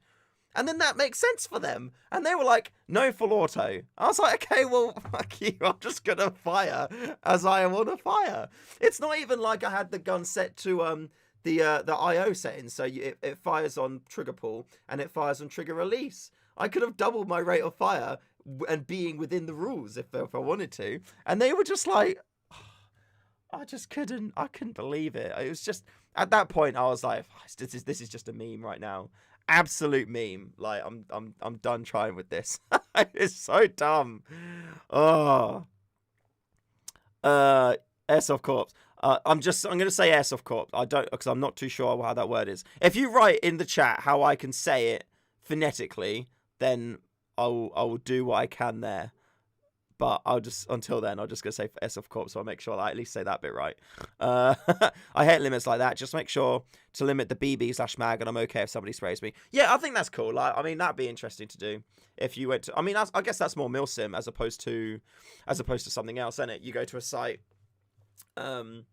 [SPEAKER 1] And then that makes sense for them. And they were like, no full auto. I was like, okay, well, fuck you. I'm just going to fire as I want to fire. It's not even like I had the gun set to the IO settings. So it fires on trigger pull and it fires on trigger release. I could have doubled my rate of fire and being within the rules if I wanted to. And they were just like, I couldn't believe it. It was just, at that point, I was like, this is just a meme right now. Absolute meme. Like, I'm done trying with this. It's so dumb. Oh. Airsoft Corps. I'm going to say Airsoft Corps. Because I'm not too sure how that word is. If you write in the chat how I can say it phonetically, then I will do what I can there. But until then, I'm just going to say Airsoft Corps, so I'll make sure I at least say that bit right. I hate limits like that. Just make sure to limit the BB/mag, and I'm okay if somebody sprays me. Yeah, I think that's cool. Like, I mean, that'd be interesting to do if you went to. I mean, I guess that's more milsim as opposed to something else, isn't it? You go to a site, and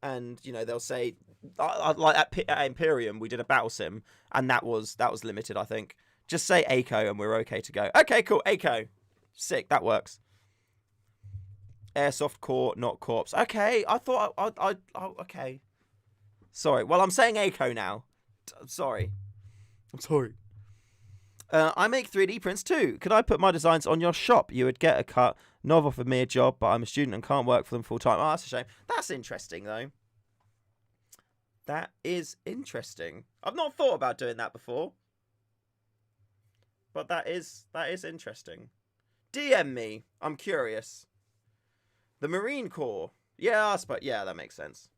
[SPEAKER 1] they'll say, like at Imperium, we did a battle sim, and that was limited. I think just say ACO, and we're okay to go. Okay, cool, ACO. Sick, that works. Airsoft core, not corpse. Okay, I thought okay. Sorry. Well, I'm saying ACO now. I'm sorry. I make 3D prints too. Could I put my designs on your shop? You would get a cut. Nov offered me a job, but I'm a student and can't work for them full time. Oh, that's a shame. That's interesting though. That is interesting. I've not thought about doing that before. But that is interesting. DM me. I'm curious. The Marine Corps. Yeah, that makes sense.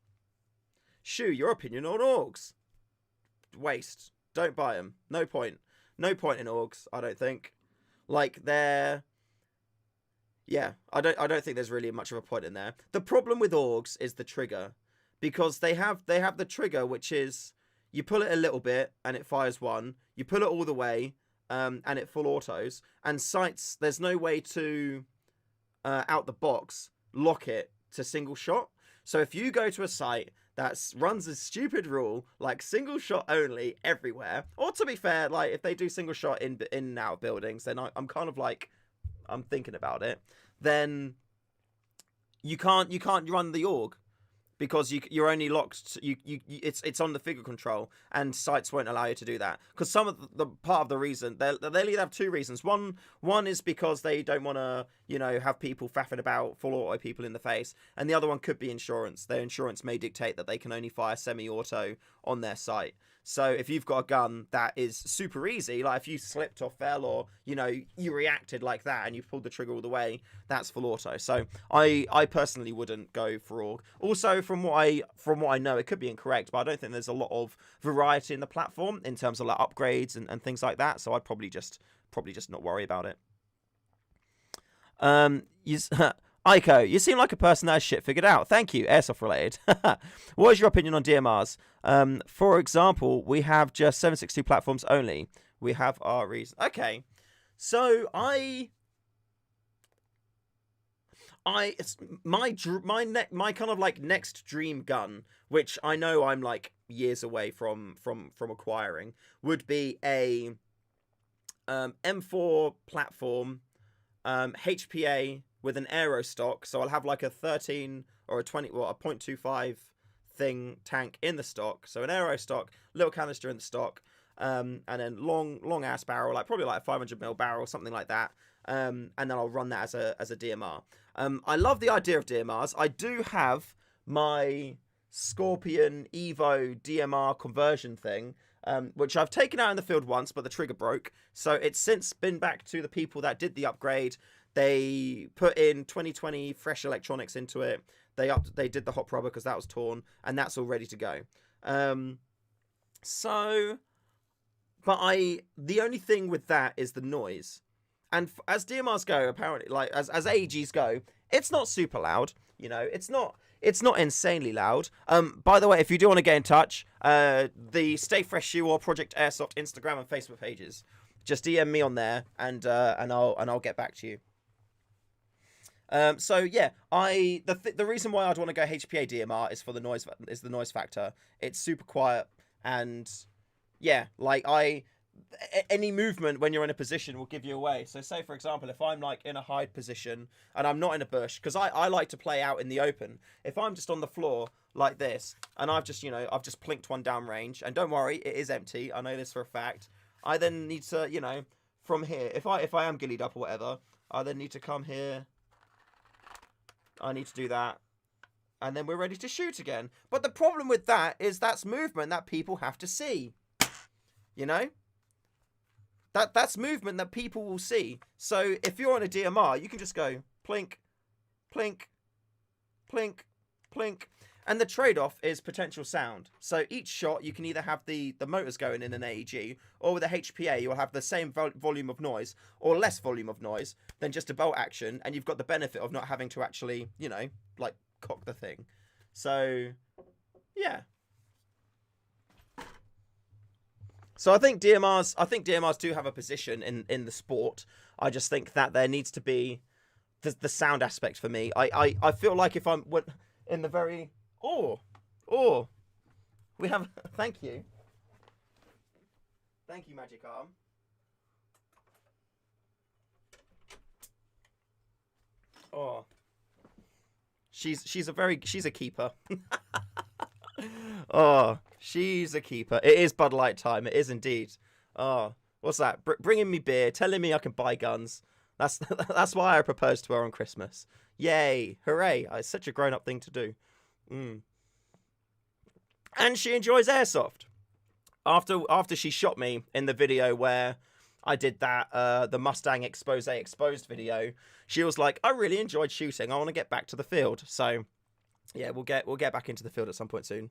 [SPEAKER 1] Shoe, your opinion on orgs? Waste. Don't buy them. No point. No point in orgs, I don't think. Like, they're... Yeah, I don't think there's really much of a point in there. The problem with orgs is the trigger. Because they have the trigger, which is... You pull it a little bit, and it fires one. You pull it all the way... and it full autos, and sights, there's no way to out the box lock it to single shot. So if you go to a site that runs a stupid rule like single shot only everywhere, or to be fair, like if they do single shot in and out of buildings, then I'm kind of like, I'm thinking about it, then you can't run the org. Because you're only locked. It's on the figure control, and sites won't allow you to do that. Because some of the part of the reason they'll either have two reasons. One is because they don't want to have people faffing about full auto people in the face, and the other one could be insurance. Their insurance may dictate that they can only fire semi-auto on their site. So if you've got a gun that is super easy, like if you slipped or fell or you reacted like that and you pulled the trigger all the way, that's full auto. So I personally wouldn't go for org. Also, from what I know, it could be incorrect, but I don't think there's a lot of variety in the platform in terms of like upgrades and things like that. So I'd probably just not worry about it. Aiko, you seem like a person that has shit figured out. Thank you, Airsoft related. What is your opinion on DMRs? For example, we have just 762 platforms only. We have our reason. Okay, so it's my kind of like next dream gun, which I know I'm like years away from acquiring, would be a M4 platform, HPA with an aero stock. So I'll have like a 13 or a 20 or a 0.25 thing tank in the stock. So an aero stock, little canister in the stock, and then long ass barrel, like probably like a 500mm barrel, something like that. And then I'll run that as a DMR. I love the idea of DMRs. I do have my Scorpion Evo DMR conversion thing, which I've taken out in the field once, but the trigger broke. So it's since been back to the people that did the upgrade. They put in 2020 fresh electronics into it. They did the hot rubber because that was torn, and that's all ready to go. The only thing with that is the noise. And as DMRs go, apparently, like as AEGs go, it's not super loud. It's not insanely loud. By the way, if you do want to get in touch, the StayFreshShoe or Project Airsoft Instagram and Facebook pages, just DM me on there, and I'll get back to you. So yeah, the reason why I'd want to go HPA DMR is for the noise factor. It's super quiet, and yeah, like any movement when you're in a position will give you away. So say for example, if I'm like in a hide position and I'm not in a bush, because I like to play out in the open. If I'm just on the floor like this and I've just plinked one down range, and don't worry, it is empty. I know this for a fact. I then need to from here, if I am gillied up or whatever, I then need to come here. I need to do that, and then we're ready to shoot again. But the problem with that is that's movement that people have to see. That's movement that people will see. So if you're on a DMR, you can just go plink, plink, plink, plink. And the trade-off is potential sound. So each shot, you can either have the motors going in an AEG, or with a HPA, you'll have the same volume of noise, or less volume of noise, than just a bolt action, and you've got the benefit of not having to actually, like, cock the thing. So, yeah. So I think DMRs do have a position in the sport. I just think that there needs to be the sound aspect for me. I feel like if I'm in the very... Oh, we have... Thank you. Thank you, Magic Arm. Oh. She's a keeper. Oh, she's a keeper. It is Bud Light time. It is indeed. Oh, what's that? Bringing me beer, telling me I can buy guns. That's why I proposed to her on Christmas. Yay. Hooray. It's such a grown-up thing to do. And she enjoys Airsoft. After she shot me in the video where I did that, the Mustang exposed video, she was like, I really enjoyed shooting. I want to get back to the field. So, yeah, we'll get back into the field at some point soon.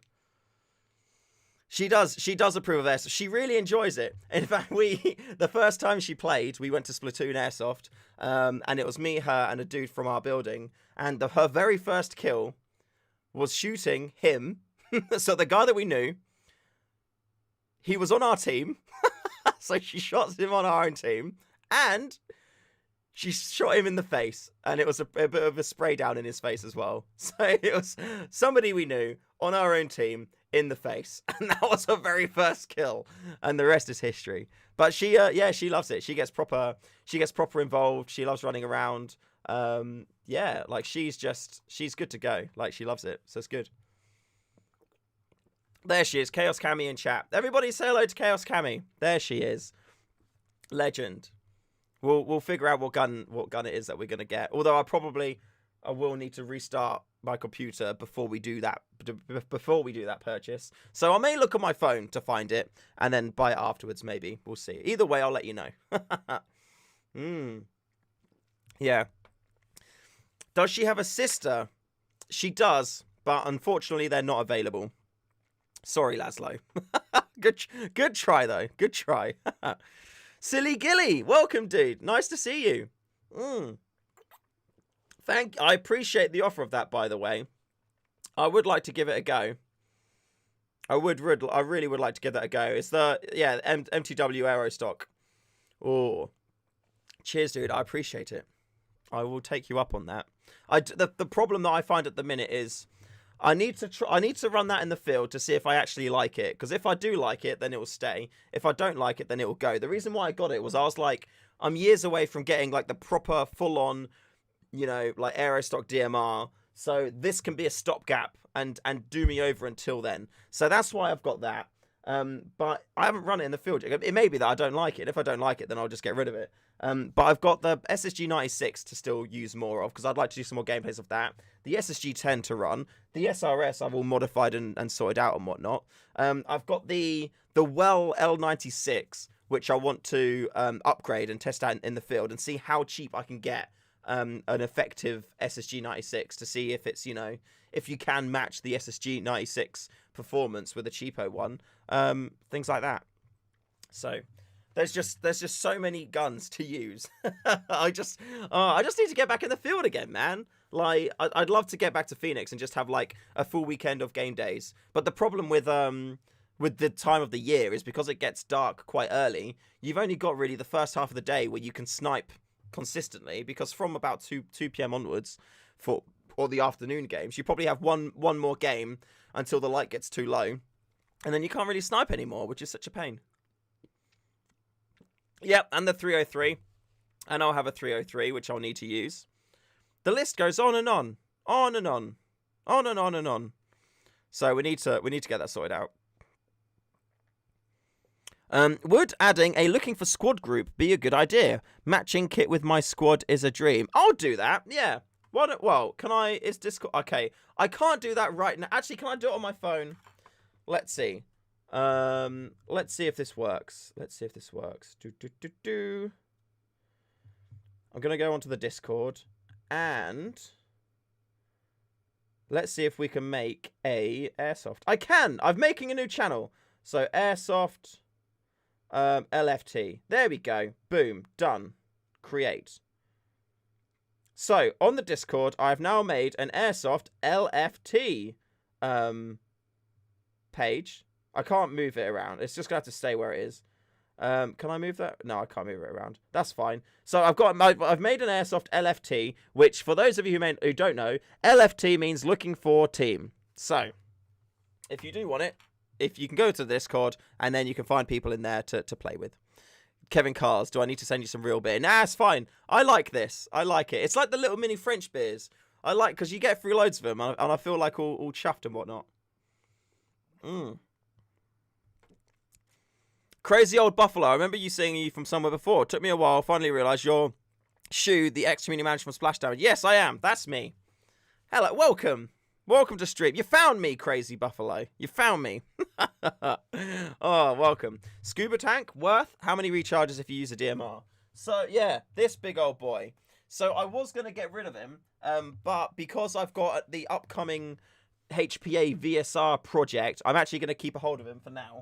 [SPEAKER 1] She does approve of Airsoft. She really enjoys it. In fact, the first time she played, we went to Splatoon Airsoft, and it was me, her, and a dude from our building. And her very first kill was shooting him. So the guy that we knew, he was on our team. So she shot him on our own team, and she shot him in the face, and it was a bit of a spray down in his face as well. So it was somebody we knew on our own team in the face. And that was her very first kill. And the rest is history. But she loves it. She gets proper involved. She loves running around. Yeah, like she's good to go. Like she loves it. So it's good. There she is, Chaos Cammy in chat. Everybody say hello to Chaos Cammy. There she is. Legend. We'll figure out what gun it is that we're gonna get. Although I will need to restart my computer before we do that purchase. So I may look on my phone to find it and then buy it afterwards. Maybe we'll see. Either way, I'll let you know. Yeah. Does she have a sister? She does, but unfortunately they're not available. Sorry, Laszlo. Good try though. Good try. Silly Gilly, welcome, dude. Nice to see you. I appreciate the offer of that, by the way. I would like to give it a go. I really would like to give that a go. It's the MTW Aero stock. Oh, cheers, dude. I appreciate it. I will take you up on that. The problem that I find at the minute is I need to run that in the field to see if I actually like it. Because if I do like it, then it will stay. If I don't like it, then it will go. The reason why I got it was I was like, I'm years away from getting like the proper full-on, like Aerostock DMR. So this can be a stopgap and do me over until then. So that's why I've got that. But I haven't run it in the field. It may be that I don't like it. If I don't like it, then I'll just get rid of it. But I've got the SSG 96 to still use more of because I'd like to do some more gameplays of that. The SSG 10 to run. The SRS I've all modified and sorted out and whatnot. I've got the Well L96, which I want to upgrade and test out in the field and see how cheap I can get an effective SSG 96 to see if it's, if you can match the SSG 96 performance with a cheapo one. Things like that. So there's just so many guns to use. I just need to get back in the field again, man. Like I'd love to get back to Phoenix and just have like a full weekend of game days. But the problem with the time of the year is because it gets dark quite early. You've only got really the first half of the day where you can snipe consistently, because from about 2 p.m. onwards for all the afternoon games, you probably have one more game until the light gets too low, and then you can't really snipe anymore, which is such a pain. Yep, and the 303, and I'll have a 303 which I'll need to use. The list goes on and on, on and on, on and on and on. So we need to get that sorted out. Would adding a looking for squad group be a good idea? Matching kit with my squad is a dream. I'll do that. Yeah. Can I? Is Discord okay? I can't do that right now. Actually, can I do it on my phone? Let's see. Let's see if this works. I'm gonna go onto the Discord and let's see if we can make a Airsoft. I can. I'm making a new channel. So Airsoft. LFT. There we go. Boom. Done. Create. So, on the Discord, I've now made an Airsoft LFT page. I can't move it around. It's just going to have to stay where it is. Can I move that? No, I can't move it around. That's fine. So, I've made an Airsoft LFT, which, for those of you who don't know, LFT means looking for team. So, if you do want it, if you can go to the Discord, and then you can find people in there to play with. Kevin Cars, do I need to send you some real beer? Nah, it's fine. I like this. I like it. It's like the little mini French beers. I like, because you get through loads of them, and I feel like all chuffed and whatnot. Crazy old Buffalo. I remember you seeing you from somewhere before. It took me a while. Finally realised you're Shoe, the ex-community manager from Splashdown. Yes, I am. That's me. Hello. Welcome. Welcome to stream. You found me, Crazy Buffalo. You found me. Oh, welcome. Scuba tank, worth how many recharges if you use a DMR? So, yeah, this big old boy. So, I was going to get rid of him, but because I've got the upcoming HPA VSR project, I'm actually going to keep a hold of him for now,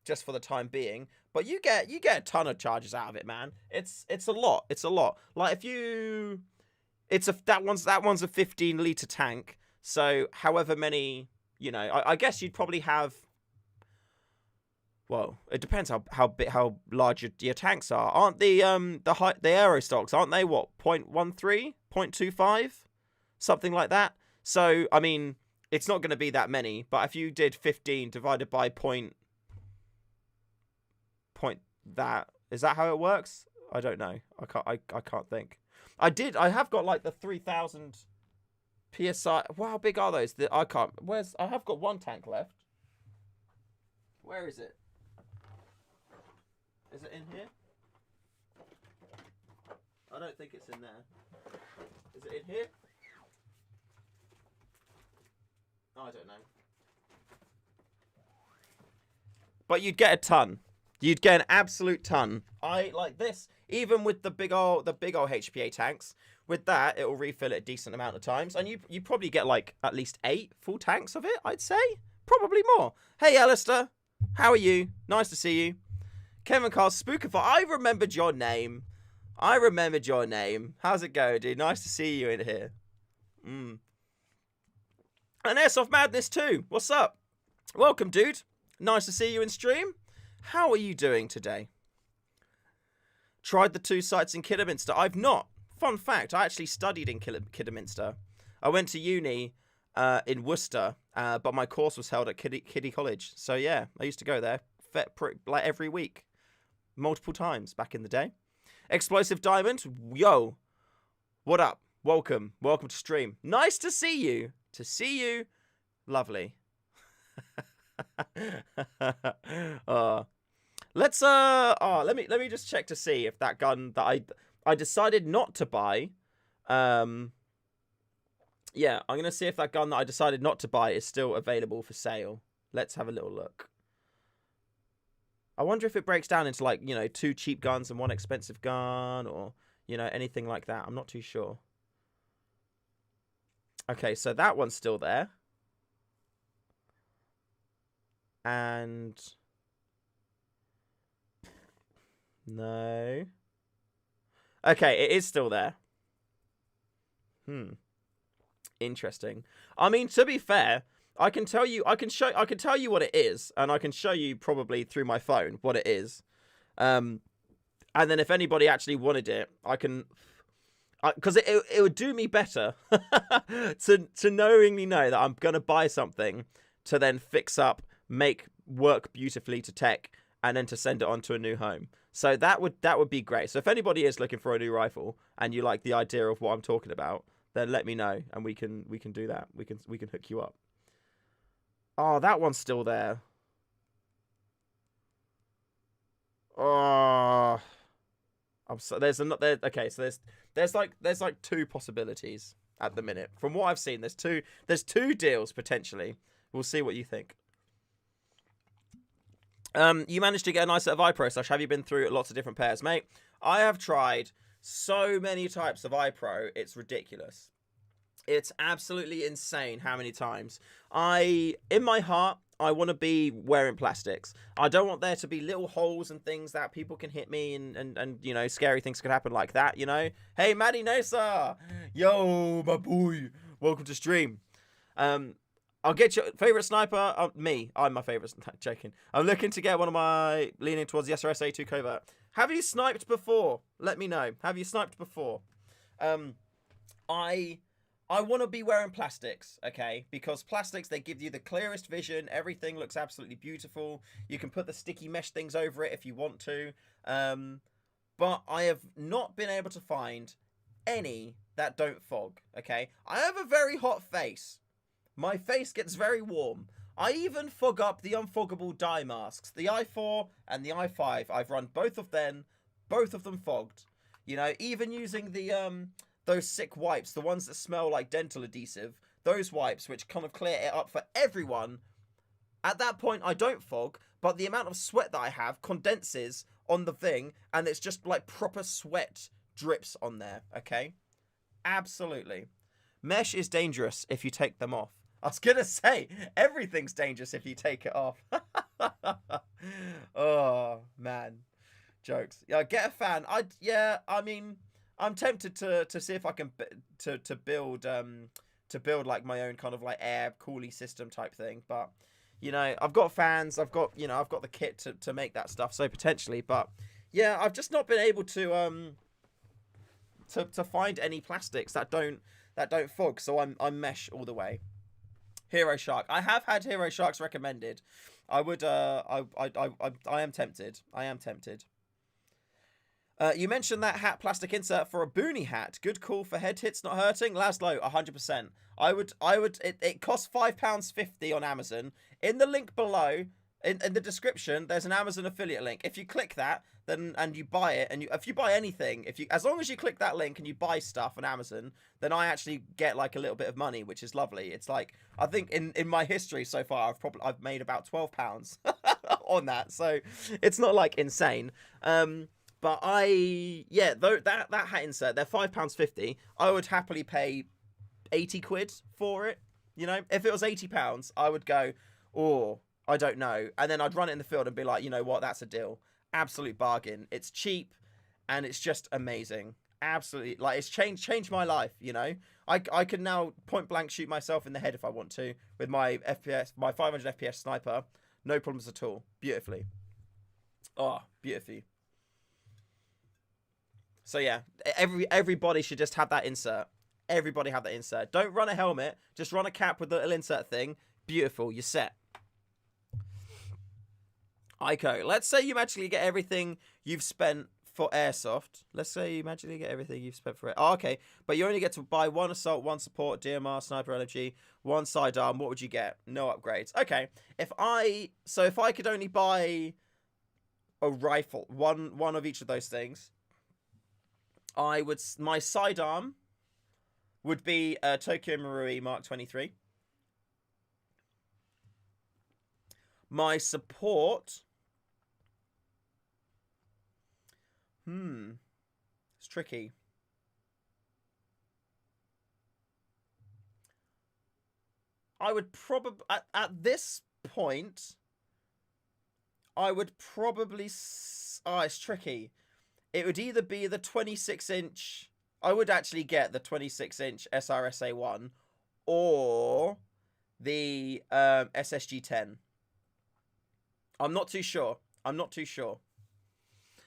[SPEAKER 1] just for the time being. But you get a ton of charges out of it, man. It's a lot. It's a lot. Like, if you... that one's a 15-litre tank. So, however many, I guess you'd probably have. Well, it depends how large your tanks are. Aren't the aero stocks? Aren't they what 0.13, 0.25, something like that? So, I mean, it's not going to be that many. But if you did 15 divided by point that, is that how it works? I don't know. I can't think. I have got like the 3,000 PSI. Wow, how big are those? I can't. I have got one tank left. Where is it? Is it in here? I don't think it's in there. Is it in here? I don't know. But you'd get a ton. You'd get an absolute ton. I like this. Even with the big old HPA tanks, with that it will refill it a decent amount of times, and you probably get like at least 8 full tanks of it. I'd say probably more. Hey, Alistair, how are you? Nice to see you. Kevin Carl Spookify. I remembered your name. How's it going, dude? Nice to see you in here. And Airsoft Madness too. What's up? Welcome, dude. Nice to see you in stream. How are you doing today? Tried the 2 sites in Kidderminster. I've not. Fun fact, I actually studied in Kidderminster. I went to uni in Worcester, but my course was held at Kiddie College. So yeah, I used to go there like every week. Multiple times back in the day. Explosive Diamond, yo. What up? Welcome to stream. Nice to see you. Lovely. Let me just check to see if that gun that I decided not to buy, yeah, I'm gonna see if that gun that I decided not to buy is still available for sale. Let's have a little look. I wonder if it breaks down into, like, 2 cheap guns and 1 expensive gun, or anything like that. I'm not too sure. Okay, so that one's still there. And no. Okay, it is still there. Interesting. I mean, to be fair, I can tell you what it is, and I can show you probably through my phone what it is. And then if anybody actually wanted it, I can, because it would do me better to knowingly know that I'm gonna buy something to then fix up, make work beautifully to tech, and then to send it on to a new home. So that would be great. So if anybody is looking for a new rifle and you like the idea of what I'm talking about, then let me know and we can do that. We can hook you up. Oh, that one's still there. Oh, there's like 2 possibilities at the minute. From what I've seen, there's two deals potentially. We'll see what you think. You managed to get a nice set of iPro Slash. Have you been through lots of different pairs, mate? I have tried so many types of iPro. It's ridiculous. It's absolutely insane how many times. In my heart, I want to be wearing plastics. I don't want there to be little holes and things that people can hit me and scary things could happen like that, Hey, Maddie Nosa! Yo, my boy! Welcome to stream. I'll get your favorite sniper. Me. I'm my favorite. Joking. I'm looking to get one of my leaning towards the SFSA 2 covert. Have you sniped before? Let me know. Have you sniped before? I want to be wearing plastics, okay? Because plastics, they give you the clearest vision. Everything looks absolutely beautiful. You can put the sticky mesh things over it if you want to. But I have not been able to find any that don't fog, okay? I have a very hot face. My face gets very warm. I even fog up the unfoggable dye masks. The i4 and the i5. I've run both of them fogged. Even using the those sick wipes, the ones that smell like dental adhesive, those wipes which kind of clear it up for everyone. At that point, I don't fog, but the amount of sweat that I have condenses on the thing, and it's just like proper sweat drips on there, okay? Absolutely. Mesh is dangerous if you take them off. I was going to say, everything's dangerous if you take it off. Oh, man. Jokes. Yeah, get a fan. I'm tempted to see if I can to build like my own kind of like air coolie system type thing, but I've got fans, I've got the kit to make that stuff, so potentially, but yeah, I've just not been able to find any plastics that don't fog, so I'm mesh all the way. Hero Shark. I have had Hero Sharks recommended. I would. I am tempted. I am tempted. You mentioned that hat plastic insert for a boonie hat. Good call for head hits not hurting. Laszlo, 100%. I would. It costs £5.50 on Amazon. In the link below, in the description, there's an Amazon affiliate link. If you click that, then and you buy it, and if you buy anything, as long as you click that link and you buy stuff on Amazon, then I actually get like a little bit of money, which is lovely. It's like, I think in my history so far, I've made about £12 on that, so it's not like insane. But that hat insert, they're £5.50. I would happily pay 80 quid for it. You know, if it was £80, I would go, oh, I don't know. And then I'd run it in the field and be like, you know what, that's a deal. Absolute bargain. It's cheap and it's just amazing. Absolutely. Like, it's changed my life, you know. I can now point blank shoot myself in the head if I want to with my FPS, my 500 FPS sniper. No problems at all. Beautifully. Oh, beautifully. So yeah, everybody should just have that insert. Everybody have that insert. Don't run a helmet. Just run a cap with the little insert thing. Beautiful. You're set. Ico, let's say you magically get everything you've spent for Airsoft. Let's say you magically get everything you've spent for it. Oh, okay. But you only get to buy one assault, one support, DMR, sniper LMG, one sidearm. What would you get? No upgrades. Okay. If I could only buy a rifle, one of each of those things, my sidearm would be a Tokyo Marui Mark 23. My support, it's tricky. I would probably, at this point, I would probably, it's tricky. It would either be the 26-inch, I would actually get the 26-inch SRSA 1, or the SSG-10. I'm not too sure.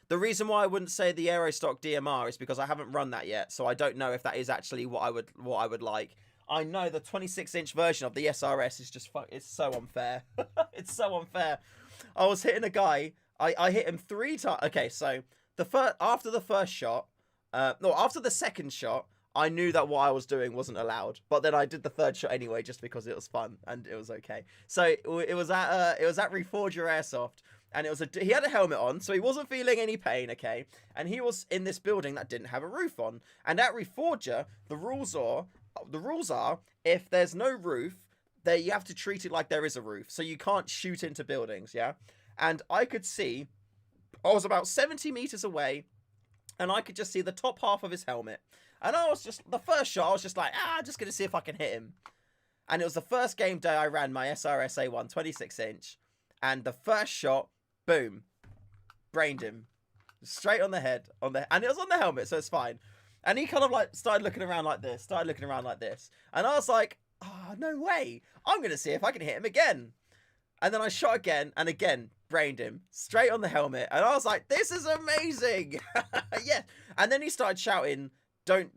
[SPEAKER 1] The reason why I wouldn't say the Aerostock DMR is because I haven't run that yet, so I don't know if that is actually what I would like. I know the 26-inch version of the SRS is just it's so unfair. It's so unfair. I was hitting a guy. I hit him 3 times. Okay, so after the first shot, after the second shot, I knew that what I was doing wasn't allowed. But then I did the third shot anyway, just because it was fun and it was okay. So it was at Reforger Airsoft, and he had a helmet on, so he wasn't feeling any pain. Okay, and he was in this building that didn't have a roof on. And at Reforger, the rules are if there's no roof, you have to treat it like there is a roof, so you can't shoot into buildings. Yeah, and I could see, I was about 70 meters away, and I could just see the top half of his helmet. And the first shot, I was just like, just going to see if I can hit him. And it was the first game day I ran my SRSA-1 26-inch. And the first shot, boom, brained him. Straight on the head. And it was on the helmet, so it's fine. And he kind of like started looking around like this. And I was like, no way. I'm going to see if I can hit him again. And then I shot again, and again, brained him. Straight on the helmet. And I was like, this is amazing. Yeah. And then he started shouting, don't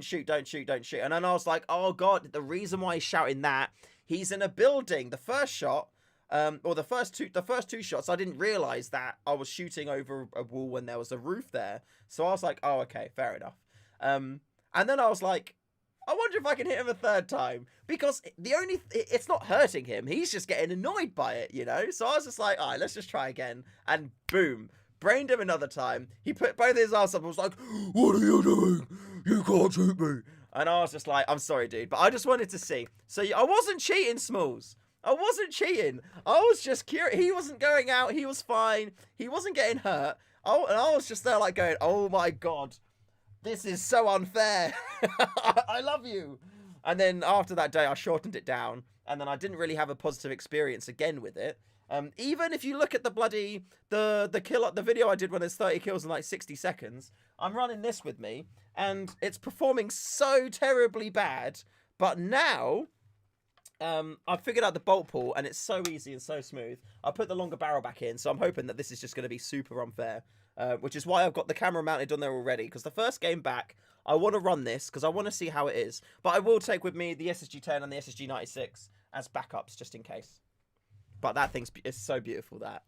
[SPEAKER 1] shoot. And then I was like, oh God, the reason why he's shouting that, he's in a building. The first shot, or the first two shots, I didn't realize that I was shooting over a wall when there was a roof there. So I was like, oh, okay, fair enough. And then I was like, I wonder if I can hit him a third time, because it's not hurting him. He's just getting annoyed by it, you know? So I was just like, all right, let's just try again. And boom, brained him another time. He put both his arms up and was like, what are you doing? You can't shoot me. And I was just like, I'm sorry, dude, but I just wanted to see. So I wasn't cheating, Smalls. I wasn't cheating. I was just curious. He wasn't going out. He was fine. He wasn't getting hurt. Oh, and I was just there like going, oh my God, this is so unfair. I love you. And then after that day, I shortened it down. And then I didn't really have a positive experience again with it. Even if you look at the video I did when there's 30 kills in like 60 seconds, I'm running this with me, and it's performing so terribly bad. But now, I've figured out the bolt pull, and it's so easy and so smooth. I put the longer barrel back in, so I'm hoping that this is just going to be super unfair. Which is why I've got the camera mounted on there already, because the first game back, I want to run this, because I want to see how it is. But I will take with me the SSG-10 and the SSG-96, as backups just in case. But that thing is so beautiful, that.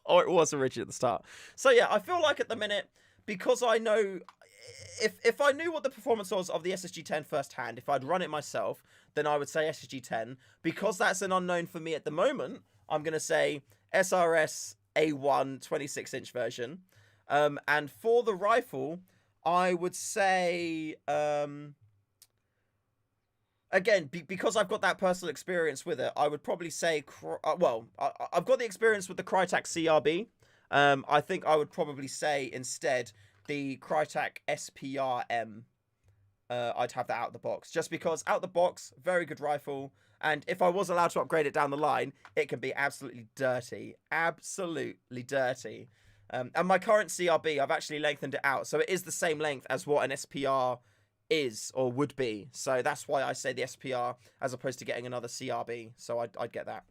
[SPEAKER 1] Or it was originally at the start. So yeah, I feel like at the minute, because I know, if I knew what the performance was of the SSG-10 firsthand, if I'd run it myself, then I would say SSG-10. Because that's an unknown for me at the moment, I'm going to say SRS A1 26-inch version. And for the rifle, I would say... Again, because I've got that personal experience with it, I would probably say... I've got the experience with the Crytek CRB. I think I would probably say instead the Crytek SPRM. I'd have that out of the box. Just because out of the box, very good rifle. And if I was allowed to upgrade it down the line, it can be absolutely dirty. Absolutely dirty. And my current CRB, I've actually lengthened it out. So it is the same length as what an SPR is or would be. So that's why I say the SPR as opposed to getting another CRB. So I'd get that.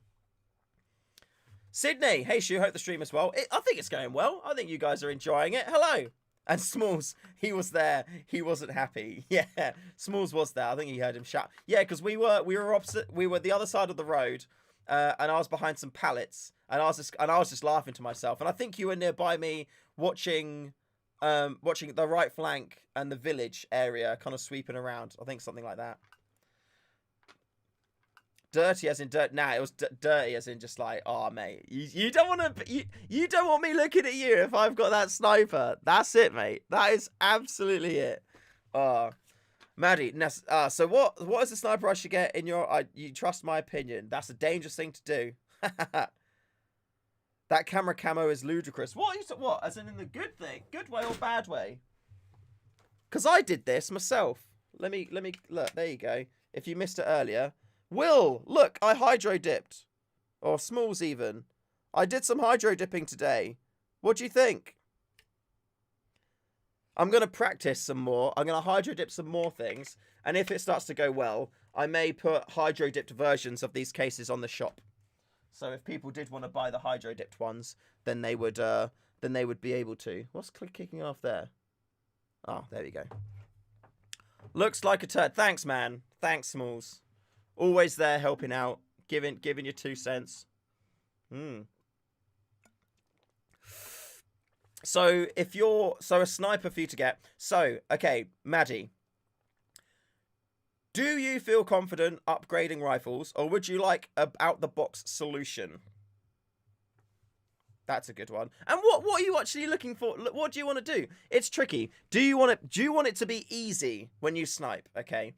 [SPEAKER 1] Sydney, hey Shoe, hope the stream is well. I think it's going well. I think you guys are enjoying it. Hello. And Smalls, he was there. He wasn't happy. Yeah, Smalls was there. I think he heard him shout. Yeah, because we were opposite. We were the other side of the road, and I was behind some pallets, and I was just laughing to myself. And I think you were nearby me watching the right flank and the village area kind of sweeping around. I think something like that. Dirty as in dirt. Nah, it was dirty as in just like, oh mate, you don't want to, you don't want me looking at you if I've got that sniper. That's it, mate. That is absolutely it. Maddie, so what is the sniper I should get in your? You trust my opinion? That's a dangerous thing to do. That camera camo is ludicrous. What? As in the good thing, good way or bad way? Because I did this myself. Let me look. There you go. If you missed it earlier. Will, look, I hydro dipped. Or Smalls even. I did some hydro dipping today. What do you think? I'm going to practice some more. I'm going to hydro dip some more things. And if it starts to go well, I may put hydro dipped versions of these cases on the shop. So if people did want to buy the hydro dipped ones, then they would be able to. What's kicking off there? Oh, there we go. Looks like a turd. Thanks, man. Thanks, Smalls. Always there helping out, giving your 2 cents. So a sniper for you to get. So, okay, Maddie. Do you feel confident upgrading rifles, or would you like a out-the-box solution? That's a good one. And what are you actually looking for? What do you want to do? It's tricky. Do you want it to be easy when you snipe? Okay.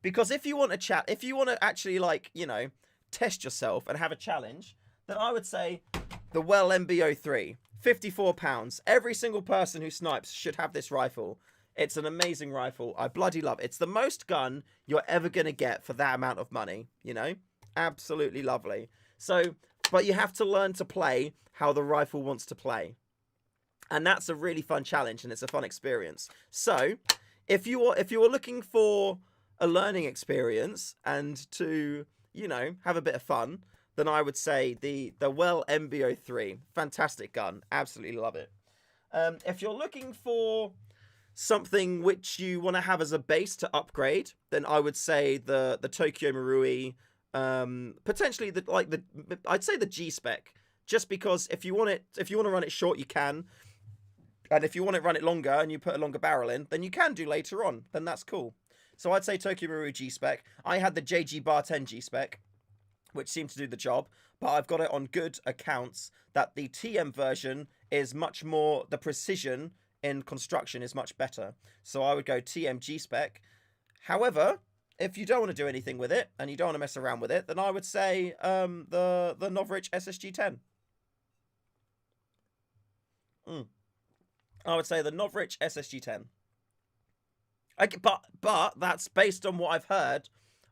[SPEAKER 1] Because if you want to actually, like, you know, test yourself and have a challenge, then I would say the Well MBO3, £54. Every single person who snipes should have this rifle. It's an amazing rifle. I bloody love it. It's the most gun you're ever going to get for that amount of money, you know? Absolutely lovely. So, but you have to learn to play how the rifle wants to play. And that's a really fun challenge, and it's a fun experience. So, if you were looking for a learning experience and to, you know, have a bit of fun, then I would say the Well MBO3. Fantastic gun. Absolutely love it. If you're looking for something which you want to have as a base to upgrade, then I would say the Tokyo Marui, potentially I'd say the G-Spec, just because if you want to run it short, you can. And if you want to run it longer and you put a longer barrel in, then you can do later on. Then that's cool. So I'd say Tokyo Marui G-Spec. I had the JG Bar 10 G-Spec, which seemed to do the job, but I've got it on good accounts that the TM version is much more, the precision in construction is much better. So I would go TM G-Spec. However, if you don't want to do anything with it and you don't want to mess around with it, then I would say the Novrich SSG-10. I would say the Novrich SSG-10. But that's based on what I've heard.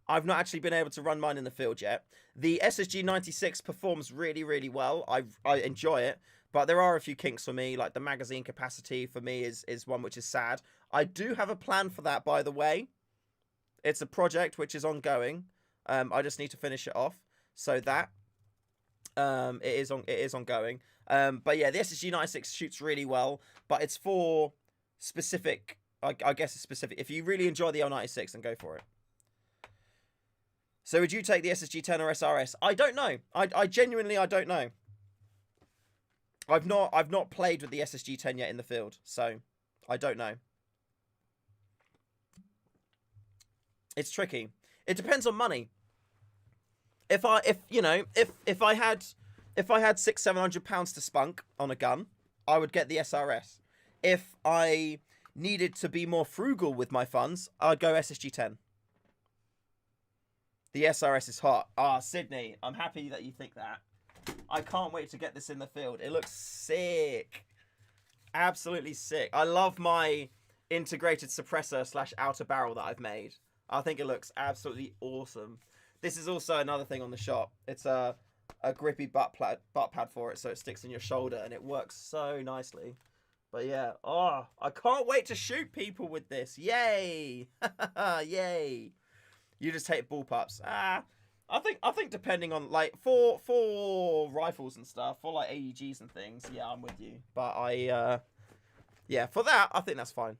[SPEAKER 1] I've not actually been able to run mine in the field yet. The SSG-96 performs really, really well. I enjoy it, but there are a few kinks for me, like the magazine capacity for me is one which is sad. I do have a plan for that, by the way. It's a project which is ongoing. I just need to finish it off. So that it is ongoing. But yeah, the SSG-96 shoots really well, but it's for specific. I guess it's specific. If you really enjoy the L96, then go for it. So would you take the SSG-10 or SRS? I don't know. I genuinely, I don't know. I've not played with the SSG-10 yet in the field, so I don't know. It's tricky. It depends on money. If I had £600-700 to spunk on a gun, I would get the SRS. If I needed to be more frugal with my funds, I'd go SSG-10. The SRS is hot. Sydney, I'm happy that you think that. I can't wait to get this in the field. It looks sick. Absolutely sick. I love my integrated suppressor / outer barrel that I've made. I think it looks absolutely awesome. This is also another thing on the shop. It's a grippy butt pad for it, so it sticks in your shoulder, and it works so nicely. But yeah, I can't wait to shoot people with this. Yay! Yay! You just take ball pups. I think depending on, like, for rifles and stuff, for like AEGs and things, yeah, I'm with you. But yeah, for that, I think that's fine.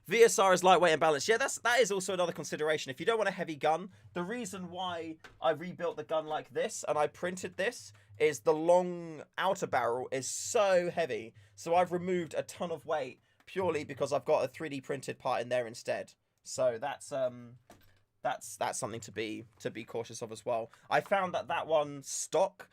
[SPEAKER 1] VSR is lightweight and balanced. Yeah, that is also another consideration. If you don't want a heavy gun, the reason why I rebuilt the gun like this and I printed this is the long outer barrel is so heavy. So I've removed a ton of weight purely because I've got a 3D printed part in there instead. So that's something to be cautious of as well. I found that one stock,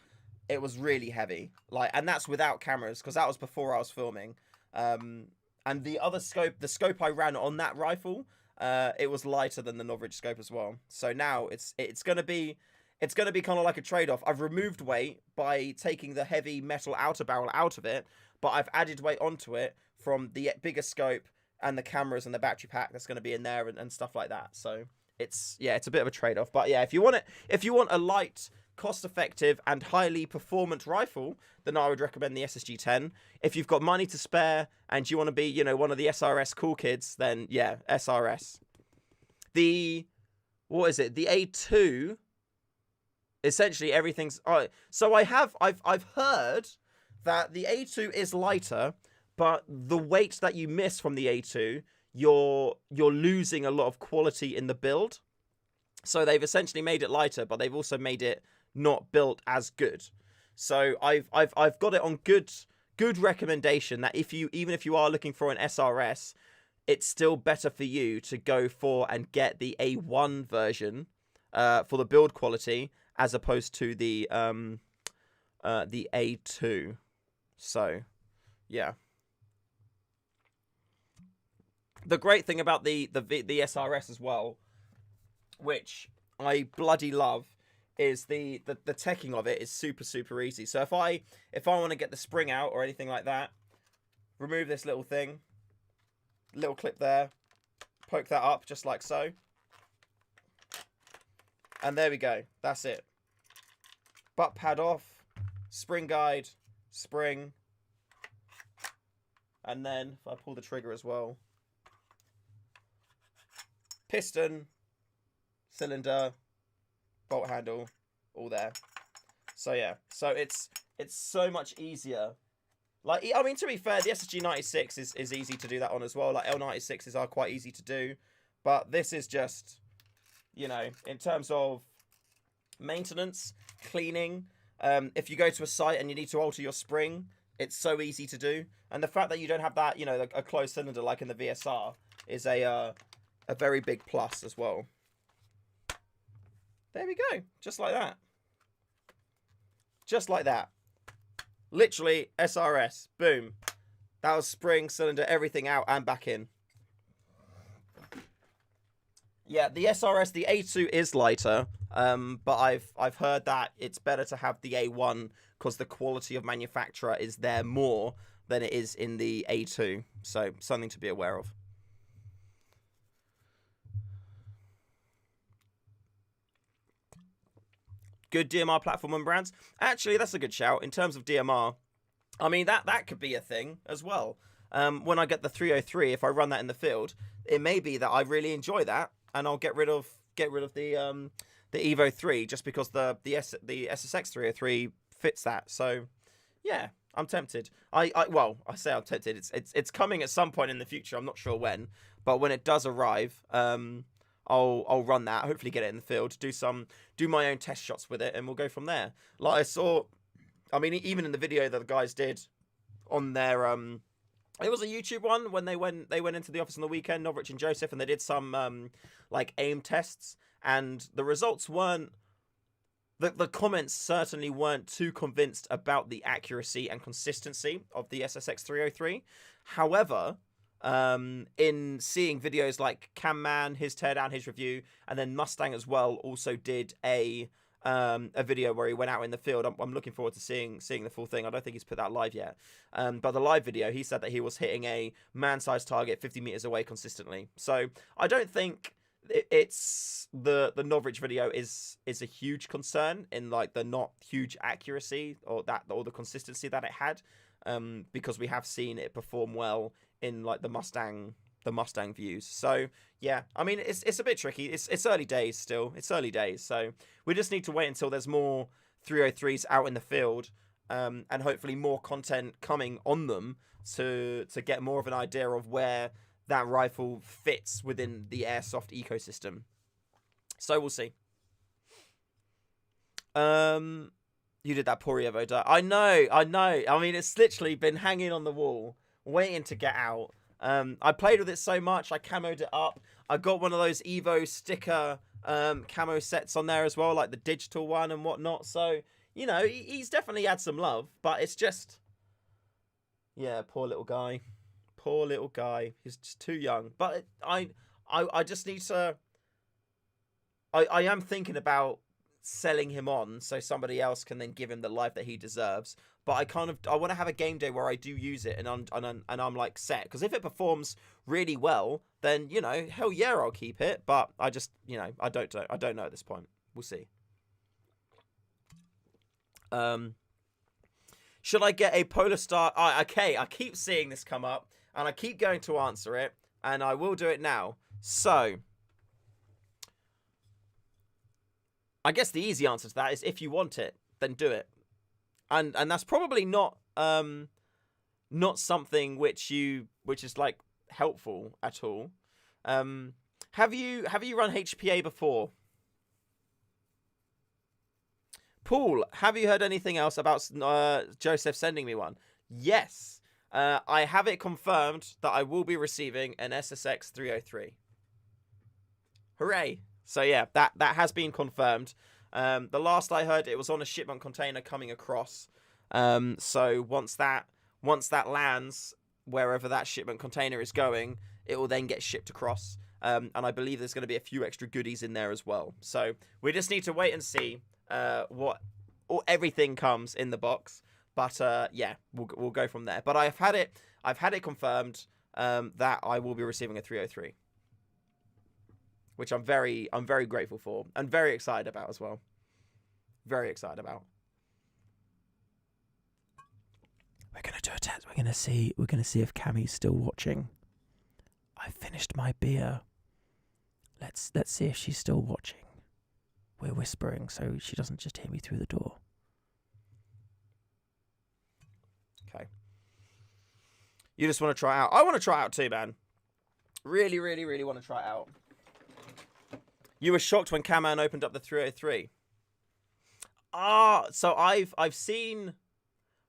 [SPEAKER 1] it was really heavy, like, and that's without cameras because that was before I was filming. And the other scope, the scope I ran on that rifle, it was lighter than the Norwich scope as well. So now it's gonna be kind of like a trade-off. I've removed weight by taking the heavy metal outer barrel out of it, but I've added weight onto it from the bigger scope and the cameras and the battery pack that's going to be in there and stuff like that. So it's a bit of a trade-off. But yeah, if you want a light, cost-effective and highly performant rifle, then I would recommend the SSG-10. If you've got money to spare and you want to be, you know, one of the SRS cool kids, then yeah, SRS. What is it? The A2, essentially everything's so I've heard that the A2 is lighter, but the weight that you miss from the A2, you're losing a lot of quality in the build. So they've essentially made it lighter, but they've also made it not built as good. So I've got it on good recommendation that even if you are looking for an SRS, it's still better for you to go for and get the A1 version for the build quality as opposed to the A2. So yeah. The great thing about the SRS as well, which I bloody love, is the teching of it is super easy. So if I want to get the spring out or anything like that, remove this little thing, little clip there, poke that up just like so, and there we go. That's it. Butt pad off, spring guide, spring, and then if I pull the trigger as well, piston, cylinder, bolt handle, all there. So yeah, so it's so much easier. Like, I mean, to be fair, the SSG-96 is easy to do that on as well. Like, L96s are quite easy to do, but this is just, you know, in terms of maintenance, cleaning, if you go to a site and you need to alter your spring, it's so easy to do. And the fact that you don't have that, you know, a closed cylinder like in the VSR is a very big plus as well. There we go. Just like that. Just like that. Literally, SRS. Boom. That was spring, cylinder, everything out and back in. Yeah, the SRS, the A2 is lighter, but I've heard that it's better to have the A1 because the quality of manufacturer is there more than it is in the A2. So, something to be aware of. Good DMR platform and brands. Actually, that's a good shout. In terms of DMR, I mean, that could be a thing as well. When I get the 303, if I run that in the field, it may be that I really enjoy that, and I'll get rid of the Evo 3 just because the SSX 303 fits that. So, yeah, I'm tempted. Well, I say I'm tempted. It's coming at some point in the future. I'm not sure when, but when it does arrive, I'll run that. Hopefully get it in the field. Do my own test shots with it, and we'll go from there. Like I saw, I mean, even in the video that the guys did on their it was a YouTube one when they went into the office on the weekend, Novrich and Joseph, and they did some like aim tests, and the results weren't. The comments certainly weren't too convinced about the accuracy and consistency of the SSX 303. However, in seeing videos like Cam Man, his teardown, his review, and then Mustang as well also did a video where he went out in the field. I'm looking forward to seeing the full thing. I don't think he's put that live yet. But the live video, he said that he was hitting a man-sized target 50 meters away consistently. So I don't think it's the Novrich video is a huge concern in like the not huge accuracy or the consistency that it had, because we have seen it perform well in like the Mustang views. So yeah, I mean it's a bit tricky. It's early days still. It's early days, so we just need to wait until there's more 303s out in the field, and hopefully more content coming on them to get more of an idea of where that rifle fits within the Airsoft ecosystem. So we'll see. You did that poor Evo dart. I know. I mean, it's literally been hanging on the wall, waiting to get out. I played with it so much, I camoed it up. I got one of those Evo sticker camo sets on there as well, like the digital one and whatnot. So, you know, he's definitely had some love, but it's just... Yeah, poor little guy. Poor little guy. He's just too young. But I just need to... I am thinking about selling him on so somebody else can then give him the life that he deserves. But I want to have a game day where I do use it and I'm like set. Because if it performs really well, then, you know, hell yeah, I'll keep it. But I just, you know, I don't know at this point. We'll see. Should I get a Polar Star? Okay, I keep seeing this come up and I keep going to answer it, and I will do it now. So I guess the easy answer to that is if you want it, then do it. And that's probably not something which is like helpful at all. Have you run HPA before? Paul, have you heard anything else about Joseph sending me one? Yes. I have it confirmed that I will be receiving an SSX 303. Hooray. So yeah, that has been confirmed. The last I heard, it was on a shipment container coming across. So once that lands wherever that shipment container is going, it will then get shipped across. And I believe there's going to be a few extra goodies in there as well. So we just need to wait and see what everything comes in the box. But yeah, we'll go from there. But I've had it confirmed that I will be receiving a 303. Which I'm very grateful for and very excited about as well. Very excited about. We're gonna do a test. We're gonna see if Cammy's still watching. I finished my beer. Let's see if she's still watching. We're whispering so she doesn't just hear me through the door. Okay. You just want to try it out. I want to try it out too, man. Really, really, really want to try it out. You were shocked when Caman opened up the 303. So I've seen.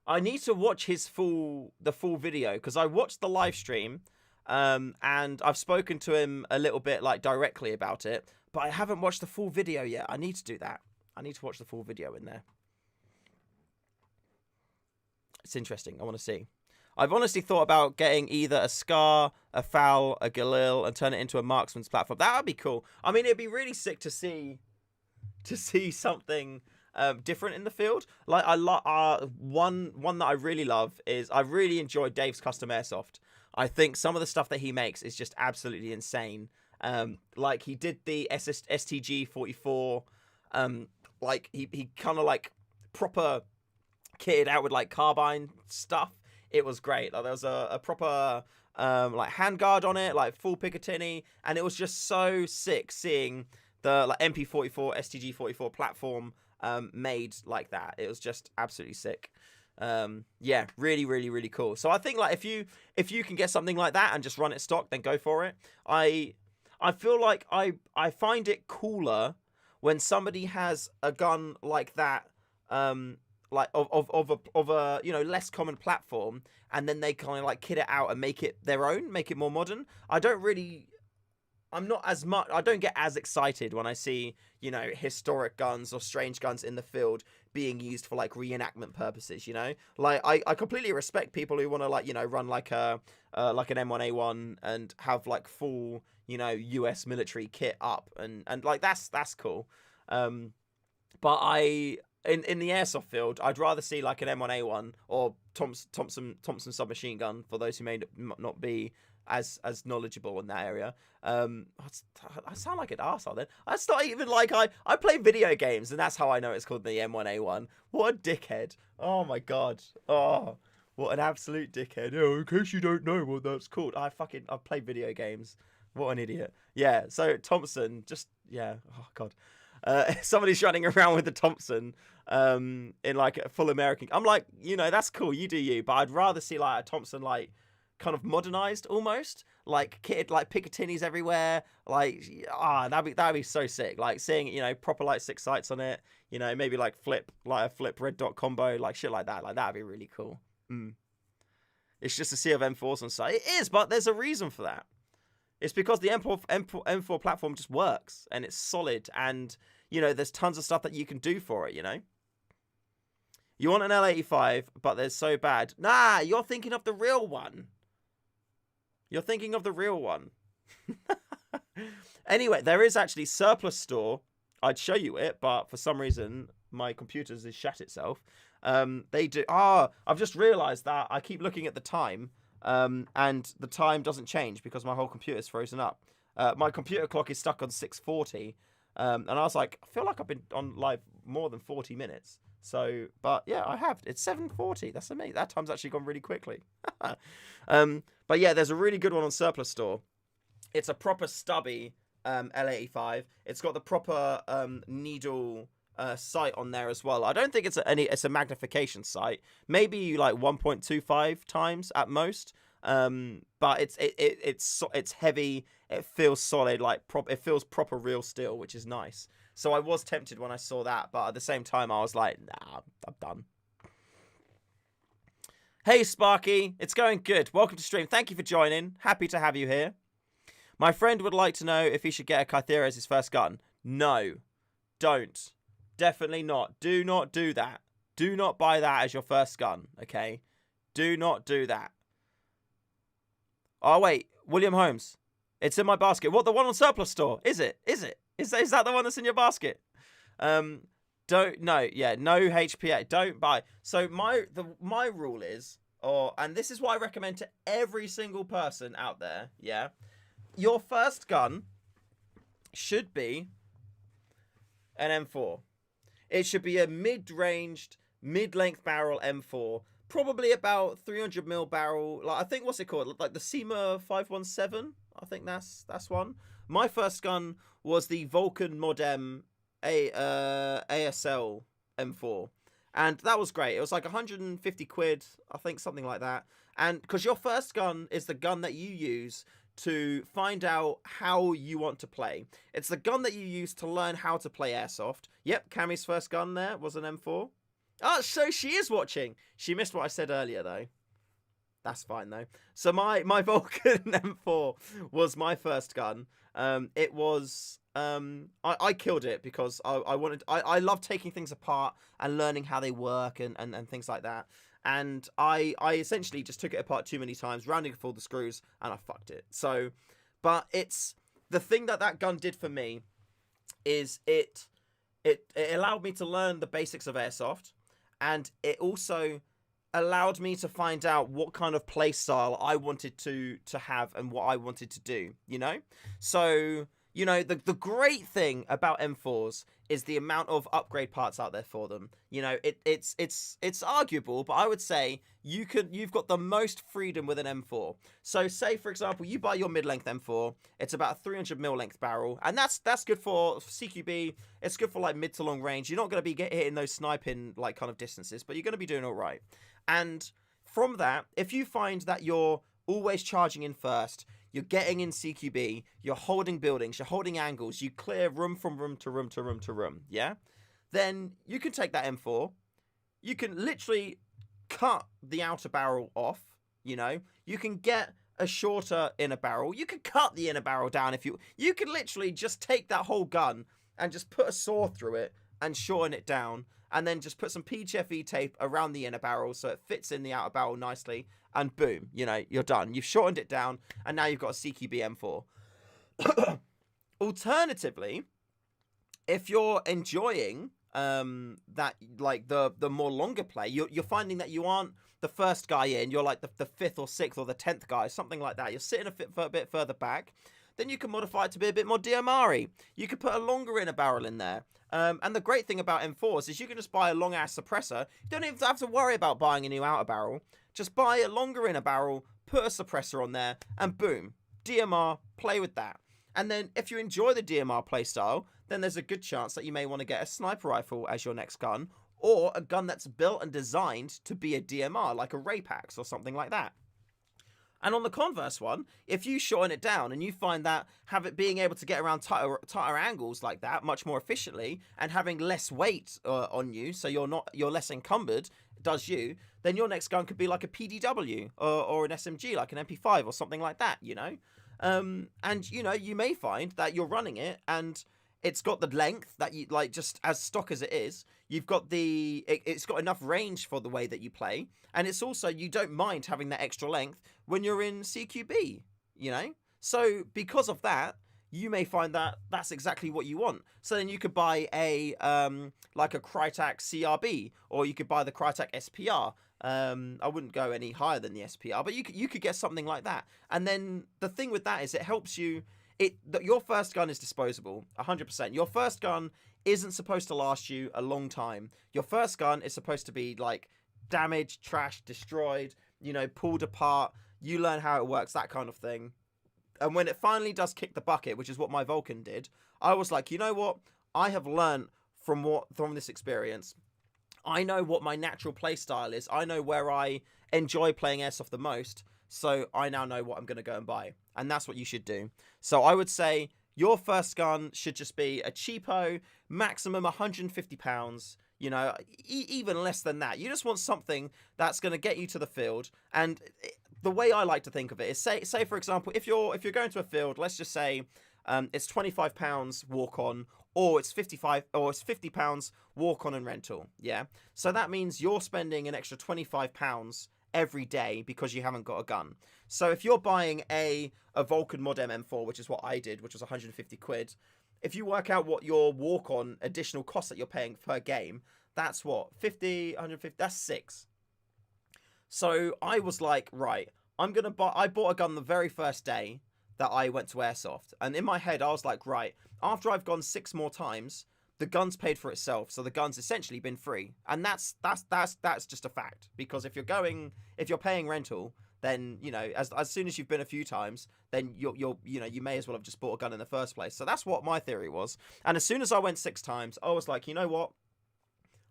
[SPEAKER 1] I need to watch the full video because I watched the live stream, and I've spoken to him a little bit like directly about it, but I haven't watched the full video yet. I need to do that. I need to watch the full video in there. It's interesting. I want to see. I've honestly thought about getting either a Scar, a Foul, a Galil, and turn it into a marksman's platform. That would be cool. I mean, it'd be really sick to see something different in the field. Like one that I really love is I really enjoy Dave's Custom Airsoft. I think some of the stuff that he makes is just absolutely insane. Like he did the STG 44. Like he kind of like proper kitted out with like carbine stuff. It was great. Like, there was a proper like handguard on it, like full Picatinny, and it was just so sick seeing the like MP44 STG 44 platform made like that. It was just absolutely sick. Yeah, really, really, really cool. So I think like if you can get something like that and just run it stock, then go for it. I I feel like I find it cooler when somebody has a gun like that, like of a less common platform, and then they kind of like kit it out and make it their own, make it more modern. I'm not as much. I don't get as excited when I see historic guns or strange guns in the field being used for like reenactment purposes. Like I completely respect people who want to like run like like an M1A1 and have like full US military kit up and like that's cool. But in the airsoft field, I'd rather see like an M1A1 or Thompson submachine gun, for those who may not be as knowledgeable in that area. I sound like an arsehole then. That's not even like I play video games, and that's how I know it's called the M1A1. What a dickhead. Oh my god. Oh, what an absolute dickhead. Oh, in case you don't know what that's called. I play video games. What an idiot. Yeah, so Thompson, oh god. Somebody's running around with a Thompson in like a full American. I'm like, that's cool, you do you, but I'd rather see like a Thompson like kind of modernized almost, like kitted like Picatinis everywhere, like that'd be so sick. Like seeing proper like 6 sights on it, maybe like a flip red dot combo, like shit like that'd be really cool. It's just a sea of M4s on site. It is, but there's a reason for that. It's because the M4 platform just works and it's solid, and there's tons of stuff that you can do for it. You want an L85, but they're so bad. Nah, you're thinking of the real one. Anyway, there is actually Surplus Store. I'd show you it, but for some reason my computer's has shat itself. They do. I've just realised that I keep looking at the time, and the time doesn't change because my whole computer's frozen up. My computer clock is stuck on 6:40, and I was like, I feel like I've been on live more than 40 minutes. So, but yeah, I have. It's 7:40. That's amazing. That time's actually gone really quickly. But yeah, there's a really good one on Surplus Store. It's a proper stubby L85. It's got the proper needle sight on there as well. I don't think it's a magnification sight. Maybe like 1.25 times at most. But it's heavy. It feels solid. Like it feels proper real steel, which is nice. So I was tempted when I saw that, but at the same time I was like, nah, I'm done. Hey Sparky, it's going good. Welcome to stream. Thank you for joining. Happy to have you here. My friend would like to know if he should get a Kythera as his first gun. No, don't. Definitely not. Do not do that. Do not buy that as your first gun, okay? Do not do that. Oh, wait. William Holmes. It's in my basket. What, the one on Surplus Store? Is it? Is that the one that's in your basket? No HPA. Don't buy. So my rule is, and this is what I recommend to every single person out there, yeah? Your first gun should be an M4. It should be a mid-ranged, mid-length barrel M4, probably about 300mm barrel. Like I think, what's it called? Like the SEMA 517. I think that's one. My first gun was the Vulcan Modem ASL M4, and that was great. It was like 150 quid, I think, something like that. And because your first gun is the gun that you use to find out how you want to play. It's the gun that you use to learn how to play Airsoft. Yep, Cammy's first gun there was an M4. Oh, so she is watching. She missed what I said earlier, though. That's fine, though. So my Vulcan M4 was my first gun. It was... I killed it because I love taking things apart and learning how they work and things like that. And I essentially just took it apart too many times, rounding full the screws, and I fucked it. So, but it's the thing that gun did for me is it allowed me to learn the basics of Airsoft, and it also allowed me to find out what kind of play style I wanted to have and what I wanted to do, So, the great thing about M4s is the amount of upgrade parts out there for them. It's arguable, but I would say you've got the most freedom with an M4. So say, for example, you buy your mid-length M4, it's about a 300mm length barrel, and that's good for CQB. It's good for like mid to long range. You're not going to be hitting those sniping like kind of distances, but you're going to be doing all right. And from that, if you find that you're always charging in first, you're getting in CQB, you're holding buildings, you're holding angles, you clear room from room to room to room to room, yeah? Then you can take that M4, you can literally cut the outer barrel off, you know? You can get a shorter inner barrel, you can cut the inner barrel down if you can literally just take that whole gun and just put a saw through it and shorten it down, and then just put some PTFE tape around the inner barrel so it fits in the outer barrel nicely, and boom, you know, you're done. You've shortened it down, and now you've got a CQB M4. Alternatively, if you're enjoying that, like the more longer play, you're finding that you aren't the first guy in, you're like the 5th or 6th or the 10th guy, something like that. You're sitting a bit further back. Then you can modify it to be a bit more DMR-y. You could put a longer inner barrel in there. And the great thing about M4s is you can just buy a long-ass suppressor. You don't even have to worry about buying a new outer barrel. Just buy a longer inner barrel, put a suppressor on there, and boom, DMR, play with that. And then if you enjoy the DMR playstyle, then there's a good chance that you may want to get a sniper rifle as your next gun, or a gun that's built and designed to be a DMR, like a Rapax or something like that. And on the converse one, if you shorten it down and you find that being able to get around tighter angles like that much more efficiently, and having less weight on you, so you're less encumbered, does you, then your next gun could be like a PDW or an SMG, like an MP5 or something like that, you know? And you know, you may find that you're running it and it's got the length that you like, just as stock as it is. You've got it's got enough range for the way that you play, and it's also, you don't mind having that extra length when you're in CQB, you know? So because of that, you may find that that's exactly what you want. So then you could buy a like a Crytek CRB, or you could buy the Crytek SPR. I wouldn't go any higher than the SPR, but you could get something like that. And then the thing with that is it helps you. Your first gun is disposable, 100%. Your first gun isn't supposed to last you a long time. Your first gun is supposed to be like damaged, trashed, destroyed, you know, pulled apart. You learn how it works, that kind of thing. And when it finally does kick the bucket, which is what my Vulcan did, I was like, you know what? I have learned from this experience. I know what my natural play style is. I know where I enjoy playing Airsoft the most. So I now know what I'm going to go and buy. And that's what you should do. So I would say your first gun should just be a cheapo, maximum £150. You know, even less than that. You just want something that's going to get you to the field. And the way I like to think of it is, say for example, if you're going to a field, let's just say it's £25 walk on, or it's £50 walk on and rental. Yeah. So that means you're spending an extra £25 every day because you haven't got a gun. So if you're buying a Vulcan Mod M4, which is what I did, which was 150 quid, if you work out what your walk on additional cost that you're paying per game, that's what, 50, 150, that's 6. So I was like, right, I bought a gun the very first day that I went to Airsoft. And in my head, I was like, right, after I've gone 6 more times, the gun's paid for itself. So the gun's essentially been free. And that's just a fact. Because if you're paying rental, then, you know, as soon as you've been a few times, then you may as well have just bought a gun in the first place. So that's what my theory was. And as soon as I went 6 times, I was like, you know what?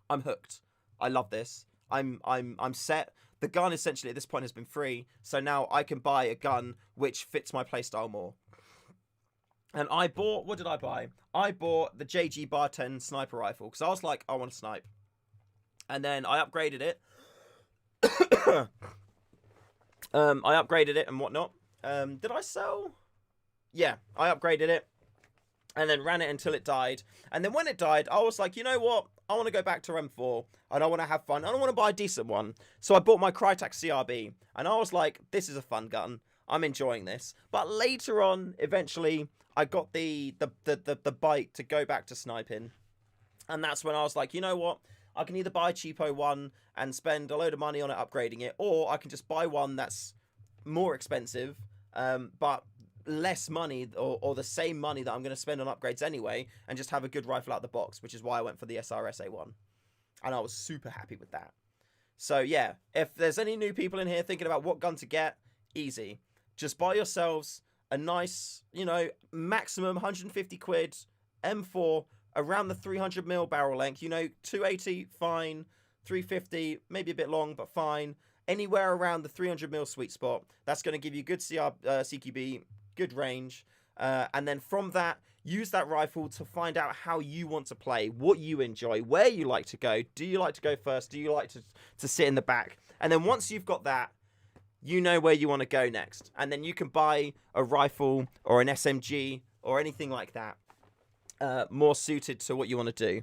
[SPEAKER 1] I'm hooked. I love this. I'm set. The gun essentially at this point has been free, so now I can buy a gun which fits my playstyle more. And I bought, what did I buy? I bought the JG Bar 10 sniper rifle, because I was like, I want to snipe. And then I upgraded it. I upgraded it and whatnot. Did I sell? Yeah, I upgraded it. And then ran it until it died. And then when it died, I was like, you know what? I want to go back to M4. And I want to have fun. I don't want to buy a decent one. So I bought my Crytek CRB. And I was like, this is a fun gun. I'm enjoying this. But later on, eventually, I got the bite to go back to sniping. And that's when I was like, you know what? I can either buy a cheapo one and spend a load of money on it upgrading it. Or I can just buy one that's more expensive. But less money or the same money that I'm going to spend on upgrades anyway, and just have a good rifle out the box, which is why I went for the SFSA one. And I was super happy with that. So yeah, if there's any new people in here thinking about what gun to get, easy. Just buy yourselves a nice, you know, maximum 150 quid M4 around the 300mm barrel length. You know, 280, fine. 350, maybe a bit long, but fine. anywhere around the 300mm sweet spot. That's going to give you good CQB, good range. And then from that, use that rifle to find out how you want to play, what you enjoy, where you like to go. Do you like to go first? Do you like to sit in the back? And then once you've got that, you know where you want to go next. And then you can buy a rifle or an SMG or anything like that, more suited to what you want to do.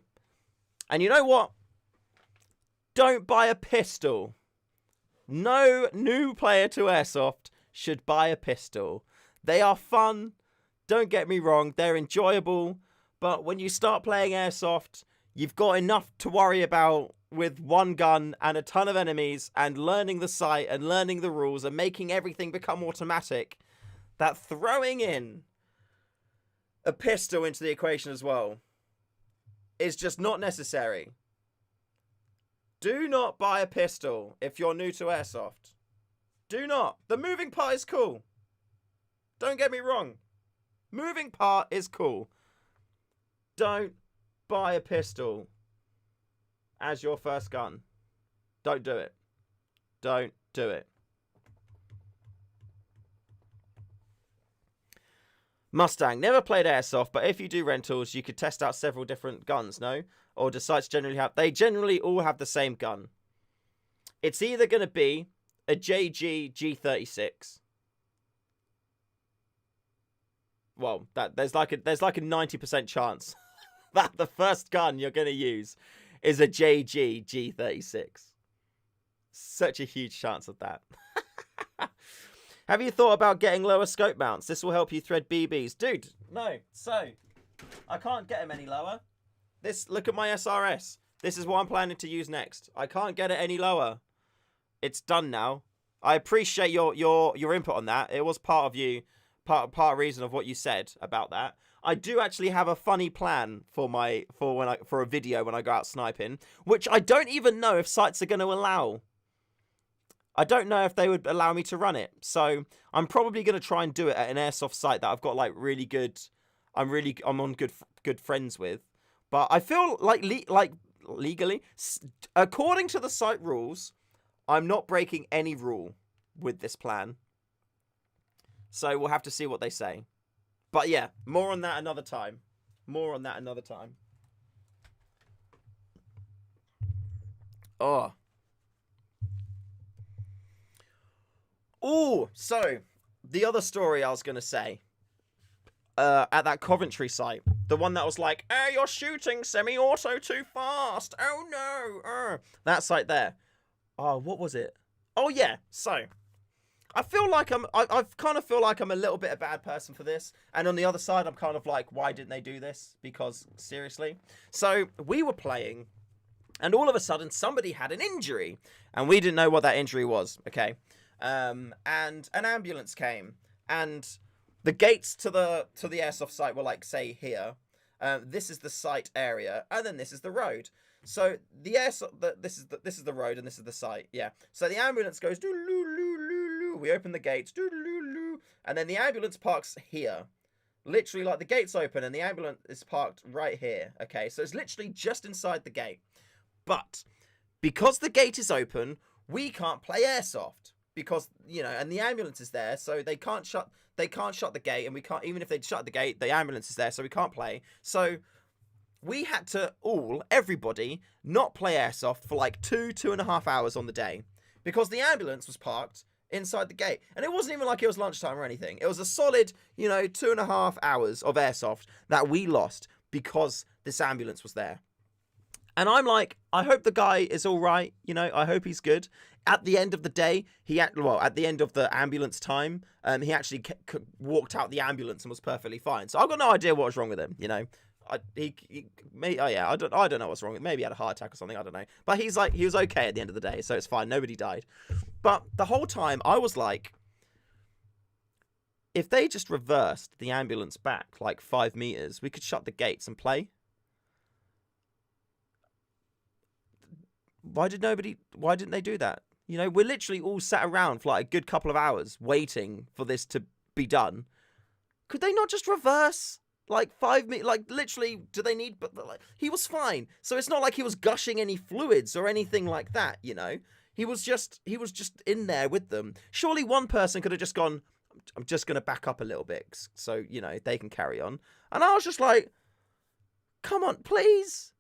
[SPEAKER 1] And you know what? Don't buy a pistol. No new player to Airsoft should buy a pistol. They are fun. Don't get me wrong. They're enjoyable. But when you start playing Airsoft, you've got enough to worry about with one gun and a ton of enemies and learning the sight and learning the rules and making everything become automatic, that throwing in a pistol into the equation as well is just not necessary. Do not buy a pistol if you're new to Airsoft. Do not. The moving part is cool. Don't get me wrong. Moving part is cool. Don't buy a pistol as your first gun. Don't do it. Don't do it. Mustang. Never played Airsoft, but if you do rentals, you could test out several different guns, no? Or do sites generally have... They generally all have the same gun. It's either going to be a JG G36. Well, there's like a 90% chance that the first gun you're going to use is a JG G36. Such a huge chance of that. Have you thought about getting lower scope mounts? This will help you thread BBs. Dude, no. So, I can't get them any lower. Look at my SRS. This is what I'm planning to use next. I can't get it any lower. It's done now. I appreciate your input on that. It was part of reason of what you said about that. I do actually have a funny plan for a video when I go out sniping, which I don't even know if sites are going to allow. I don't know if they would allow me to run it. So I'm probably going to try and do it at an Airsoft site that I've got like really good. I'm on good friends with. But I feel like legally, according to the site rules, I'm not breaking any rule with this plan. So we'll have to see what they say. But yeah, more on that another time. Oh. Oh, so the other story I was going to say, at that Coventry site, the one that was like, "Hey, you're shooting semi-auto too fast. Oh no." That site there. Oh, what was it? Oh yeah. So I feel like I kind of feel like I'm a little bit a bad person for this. And on the other side, I'm kind of like, why didn't they do this? Because seriously. So we were playing and all of a sudden somebody had an injury and we didn't know what that injury was. Okay. And an ambulance came and the gates to the Airsoft site were like, say here, this is the site area and then this is the road. So the Airsoft, this is the road and this is the site. Yeah. So the ambulance goes doo-loo-loo-loo-loo. We open the gates doo-loo-loo, and then the ambulance parks here. Literally, like the gates open and the ambulance is parked right here. Okay, so it's literally just inside the gate. But because the gate is open, we can't play Airsoft because and the ambulance is there, so they can't shut the gate, and we can't even if they shut the gate, the ambulance is there, so we can't play. So we had to everybody not play Airsoft for like 2.5 hours on the day because the ambulance was parked inside the gate. And it wasn't even like it was lunchtime or anything. It was a solid, 2.5 hours of Airsoft that we lost because this ambulance was there. And I'm like, I hope the guy is all right. I hope he's good. At the end of the day, at the end of the ambulance time, he actually walked out the ambulance and was perfectly fine. So I've got no idea what was wrong with him, I don't know what's wrong. Maybe he had a heart attack or something. I don't know. But he was okay at the end of the day, so it's fine. Nobody died. But the whole time I was like, if they just reversed the ambulance back like 5 meters, we could shut the gates and play. Why didn't they do that? We're literally all sat around for like a good couple of hours waiting for this to be done. Could they not just reverse? Like 5 minutes, like literally, do they need, but like, he was fine. So it's not like he was gushing any fluids or anything like that, He was just in there with them. Surely one person could have just gone, I'm just going to back up a little bit so, you know, they can carry on. And I was just like, come on, please.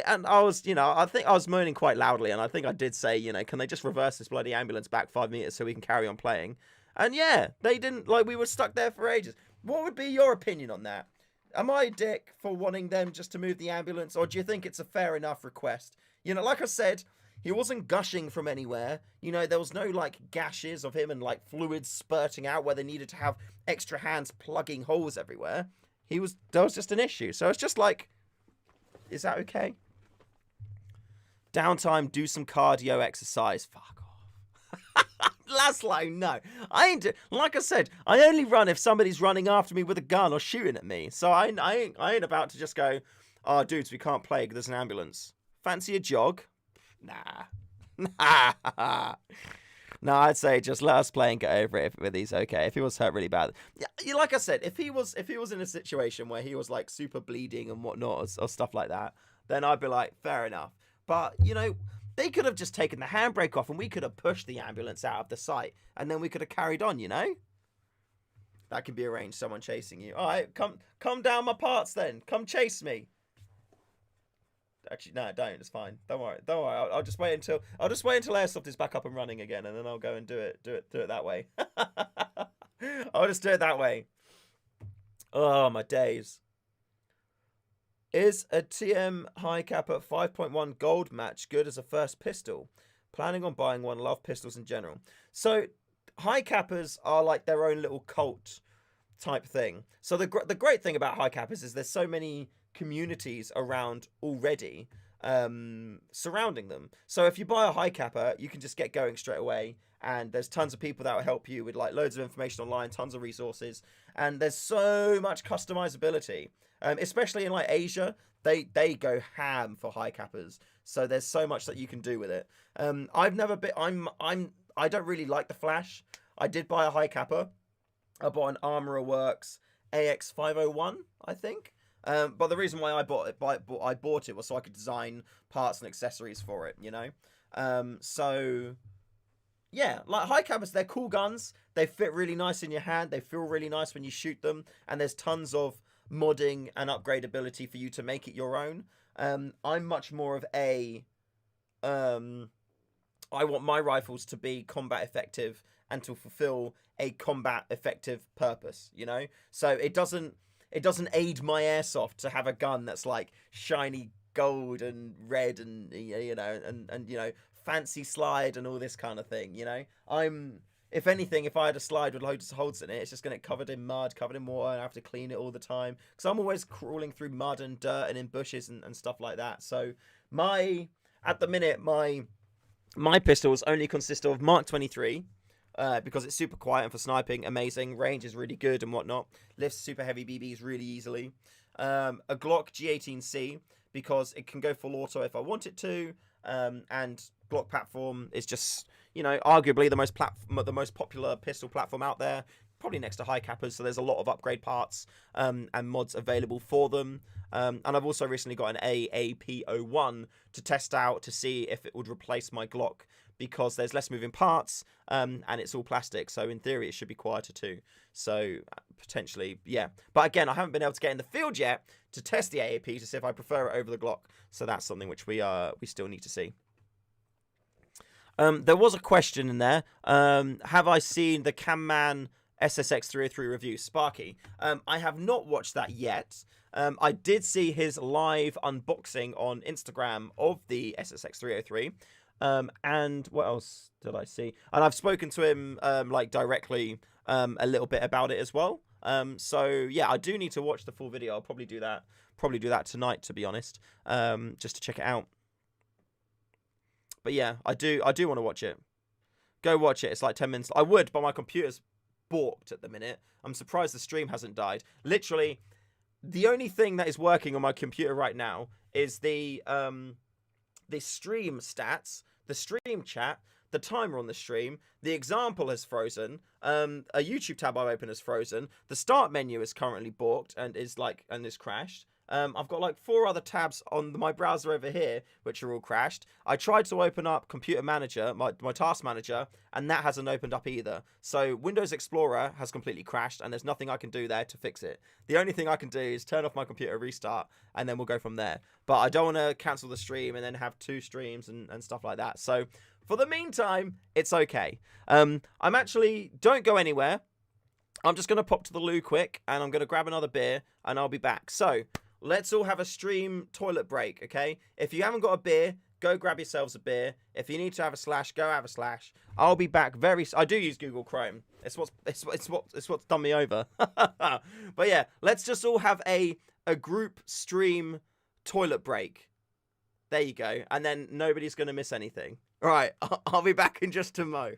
[SPEAKER 1] And I was, you know, I think I was moaning quite loudly, and I think I did say, you know, can they just reverse this bloody ambulance back 5 meters so we can carry on playing? And yeah, they didn't. Like, we were stuck there for ages. What would be your opinion on that? Am I a dick for wanting them just to move the ambulance, or do you think it's a fair enough request? You know, like I said, he wasn't gushing from anywhere. You know, there was no, like, gashes of him and, like, fluids spurting out where they needed to have extra hands plugging holes everywhere. There was just an issue. So it's just like, is that okay? Downtime, do some cardio exercise. Fuck off. Laszlo, no. I ain't like I said, I only run if somebody's running after me with a gun or shooting at me. So I ain't about to just go, oh, dudes, we can't play because there's an ambulance. Fancy a jog? Nah. No, I'd say just let us play and get over it if he's okay. If he was hurt really bad. Yeah, like I said, if he was in a situation where he was like super bleeding and whatnot or stuff like that, then I'd be like, fair enough. But, you know, they could have just taken the handbrake off and we could have pushed the ambulance out of the site and then we could have carried on, you know? That could be arranged, someone chasing you. All right, come down my parts then. Come chase me. Actually, no, don't. It's fine. Don't worry. I'll just wait until Airsoft is back up and running again, and then I'll go and do it that way. I'll just do it that way. Oh, my days. Is a TM high cap at 5.1 gold match good as a first pistol? Planning on buying one. Love pistols in general. So high cappers are like their own little cult type thing. So the great thing about high cappers is there's so many communities around already surrounding them. So if you buy a high capper, you can just get going straight away, and there's tons of people that will help you with like loads of information online, tons of resources, and there's so much customizability, especially in like Asia. They go ham for high cappers, so there's so much that you can do with it. I've never been I don't really like the flash. I did buy a high capper. I bought an Armourer Works AX501, I think. But the reason why I bought it was so I could design parts and accessories for it, you know? So, yeah, like high cappers, they're cool guns. They fit really nice in your hand. They feel really nice when you shoot them. And there's tons of modding and upgradability for you to make it your own. I'm much more of a... I want my rifles to be combat effective and to fulfill a combat effective purpose, you know? So it doesn't aid my airsoft to have a gun that's like shiny gold and red and, you know, and you know, fancy slide and all this kind of thing, you know? If anything, if I had a slide with loads of holes in it, it's just going to get covered in mud, covered in water, and I have to clean it all the time. Because I'm always crawling through mud and dirt and in bushes and stuff like that. So at the minute, my pistols only consist of Mark 23, because it's super quiet and for sniping, amazing. Range is really good and whatnot. Lifts super heavy BBs really easily. A Glock G18C, because it can go full auto if I want it to. And Glock platform is just, you know, arguably the most popular pistol platform out there, probably next to high cappers. So there's a lot of upgrade parts and mods available for them. And I've also recently got an AAP01 to test out to see if it would replace my Glock, because there's less moving parts and it's all plastic. So in theory, it should be quieter too. So potentially, yeah. But again, I haven't been able to get in the field yet to test the AAP to see if I prefer it over the Glock. So that's something which we still need to see. There was a question in there. Have I seen the Camman SSX 303 review? Sparky. I have not watched that yet. I did see his live unboxing on Instagram of the SSX 303. And what else did I see? And I've spoken to him like directly a little bit about it as well. So yeah, I do need to watch the full video. I'll probably do that tonight, to be honest, just to check it out. But yeah, I do want to watch it. Go watch it. It's like 10 minutes. I would, but my computer's balked at the minute. I'm surprised the stream hasn't died. Literally, the only thing that is working on my computer right now is the stream stats, the stream chat, the timer on the stream, the example has frozen, a YouTube tab I've opened has frozen, the start menu is currently balked and is crashed. I've got like 4 other tabs on my browser over here, which are all crashed. I tried to open up Computer Manager, my Task Manager, and that hasn't opened up either. So Windows Explorer has completely crashed, and there's nothing I can do there to fix it. The only thing I can do is turn off my computer, restart, and then we'll go from there. But I don't want to cancel the stream and then have 2 streams and stuff like that. So for the meantime, it's okay. I'm actually, don't go anywhere. I'm just going to pop to the loo quick, and I'm going to grab another beer, and I'll be back. So, let's all have a stream toilet break, okay? If you haven't got a beer, go grab yourselves a beer. If you need to have a slash, go have a slash. I'll be back I do use Google Chrome. It's what's done me over. But yeah, let's just all have a group stream toilet break. There you go. And then nobody's going to miss anything. All right, I'll be back in just a mo.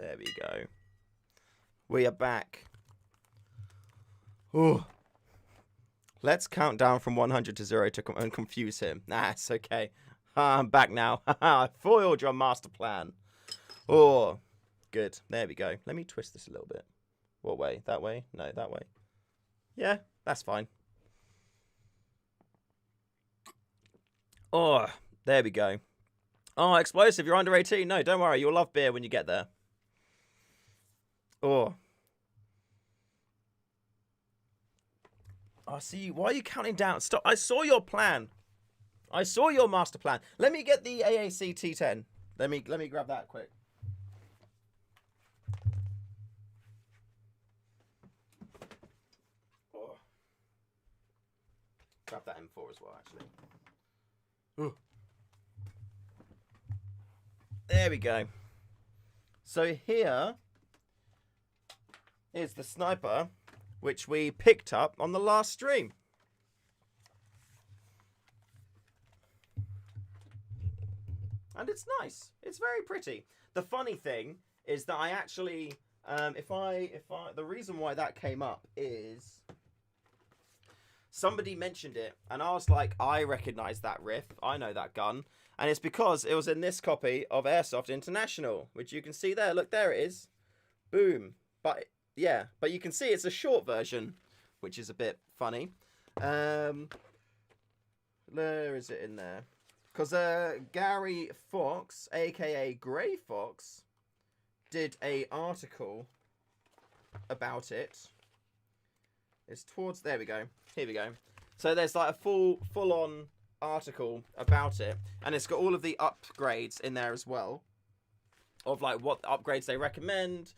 [SPEAKER 1] There we go. We are back. Ooh. Let's count down from 100 to 0 and confuse him. Nah, it's okay. I'm back now. I foiled your master plan. Oh, good. There we go. Let me twist this a little bit. What way? That way? No, that way. Yeah, that's fine. Oh, there we go. Oh, explosive. You're under 18. No, don't worry. You'll love beer when you get there. Oh. Oh, see, why are you counting down? Stop. I saw your plan. I saw your master plan. Let me get the AAC T10. Let me grab that quick. Oh. Grab that M4 as well, actually. Ooh. There we go. So here is the sniper, which we picked up on the last stream. And it's nice. It's very pretty. The funny thing is that I actually, the reason why that came up is somebody mentioned it, and I was like, I recognize that riff. I know that gun. And it's because it was in this copy of Airsoft International, which you can see there. Look, there it is. Boom. But yeah, but you can see it's a short version, which is a bit funny. Where is it in there? Because Gary Fox, aka Grey Fox, did a article about it. It's towards, there we go. Here we go. So there's like a full-on article about it, and it's got all of the upgrades in there as well, of like what upgrades they recommend,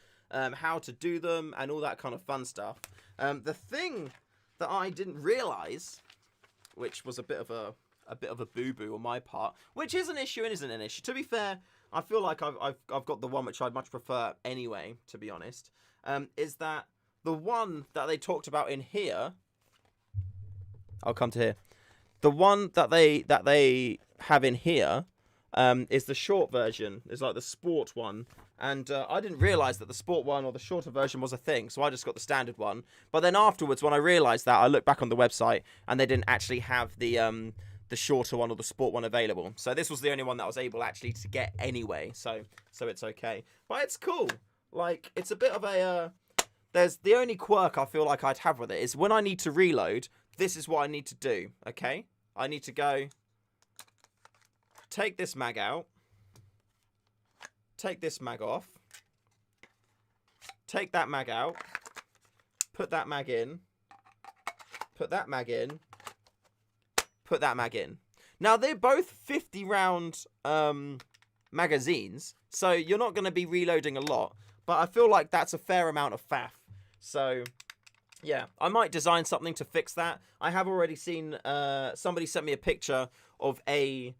[SPEAKER 1] how to do them, and all that kind of fun stuff. The thing that I didn't realise, which was a bit of a boo-boo on my part, which is an issue and isn't an issue. To be fair, I feel like I've got the one which I'd much prefer anyway, to be honest, is that the one that they talked about in here, I'll come to here. The one that they have in here is the short version. It's like the sport one. And I didn't realise that the sport one or the shorter version was a thing, so I just got the standard one. But then afterwards, when I realised that, I looked back on the website, and they didn't actually have the shorter one or the sport one available. So this was the only one that I was able actually to get anyway. So it's okay. But it's cool. Like, it's a bit of a... there's the only quirk I feel like I'd have with it is when I need to reload, this is what I need to do, okay? I need to go... take this mag out. Take this mag off. Take that mag out. Put that mag in. Put that mag in. Put that mag in. Now, they're both 50 round magazines, so you're not going to be reloading a lot, but I feel like that's a fair amount of faff. So, yeah, I might design something to fix that. I have already seen, somebody sent me a picture of a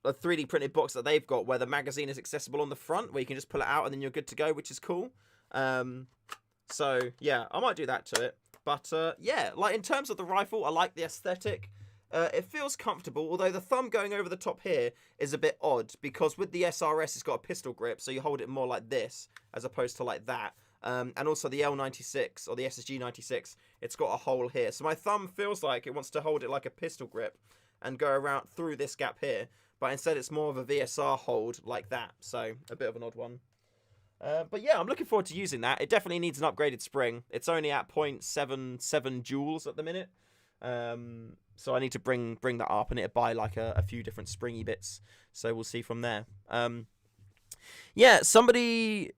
[SPEAKER 1] 3D printed box that they've got where the magazine is accessible on the front, where you can just pull it out and then you're good to go, which is cool. So, yeah, I might do that to it. But, yeah, like, in terms of the rifle, I like the aesthetic. It feels comfortable, although the thumb going over the top here is a bit odd, because with the SRS, it's got a pistol grip, so you hold it more like this, as opposed to like that. And also the L96, or the SSG96, it's got a hole here. So my thumb feels like it wants to hold it like a pistol grip, and go around through this gap here. But instead, it's more of a VSR hold like that, so a bit of an odd one. But yeah, I'm looking forward to using that. It definitely needs an upgraded spring. It's only at 0.77 joules at the minute. So I need to bring that up, and it'll buy like a few different springy bits. So we'll see from there. Yeah, somebody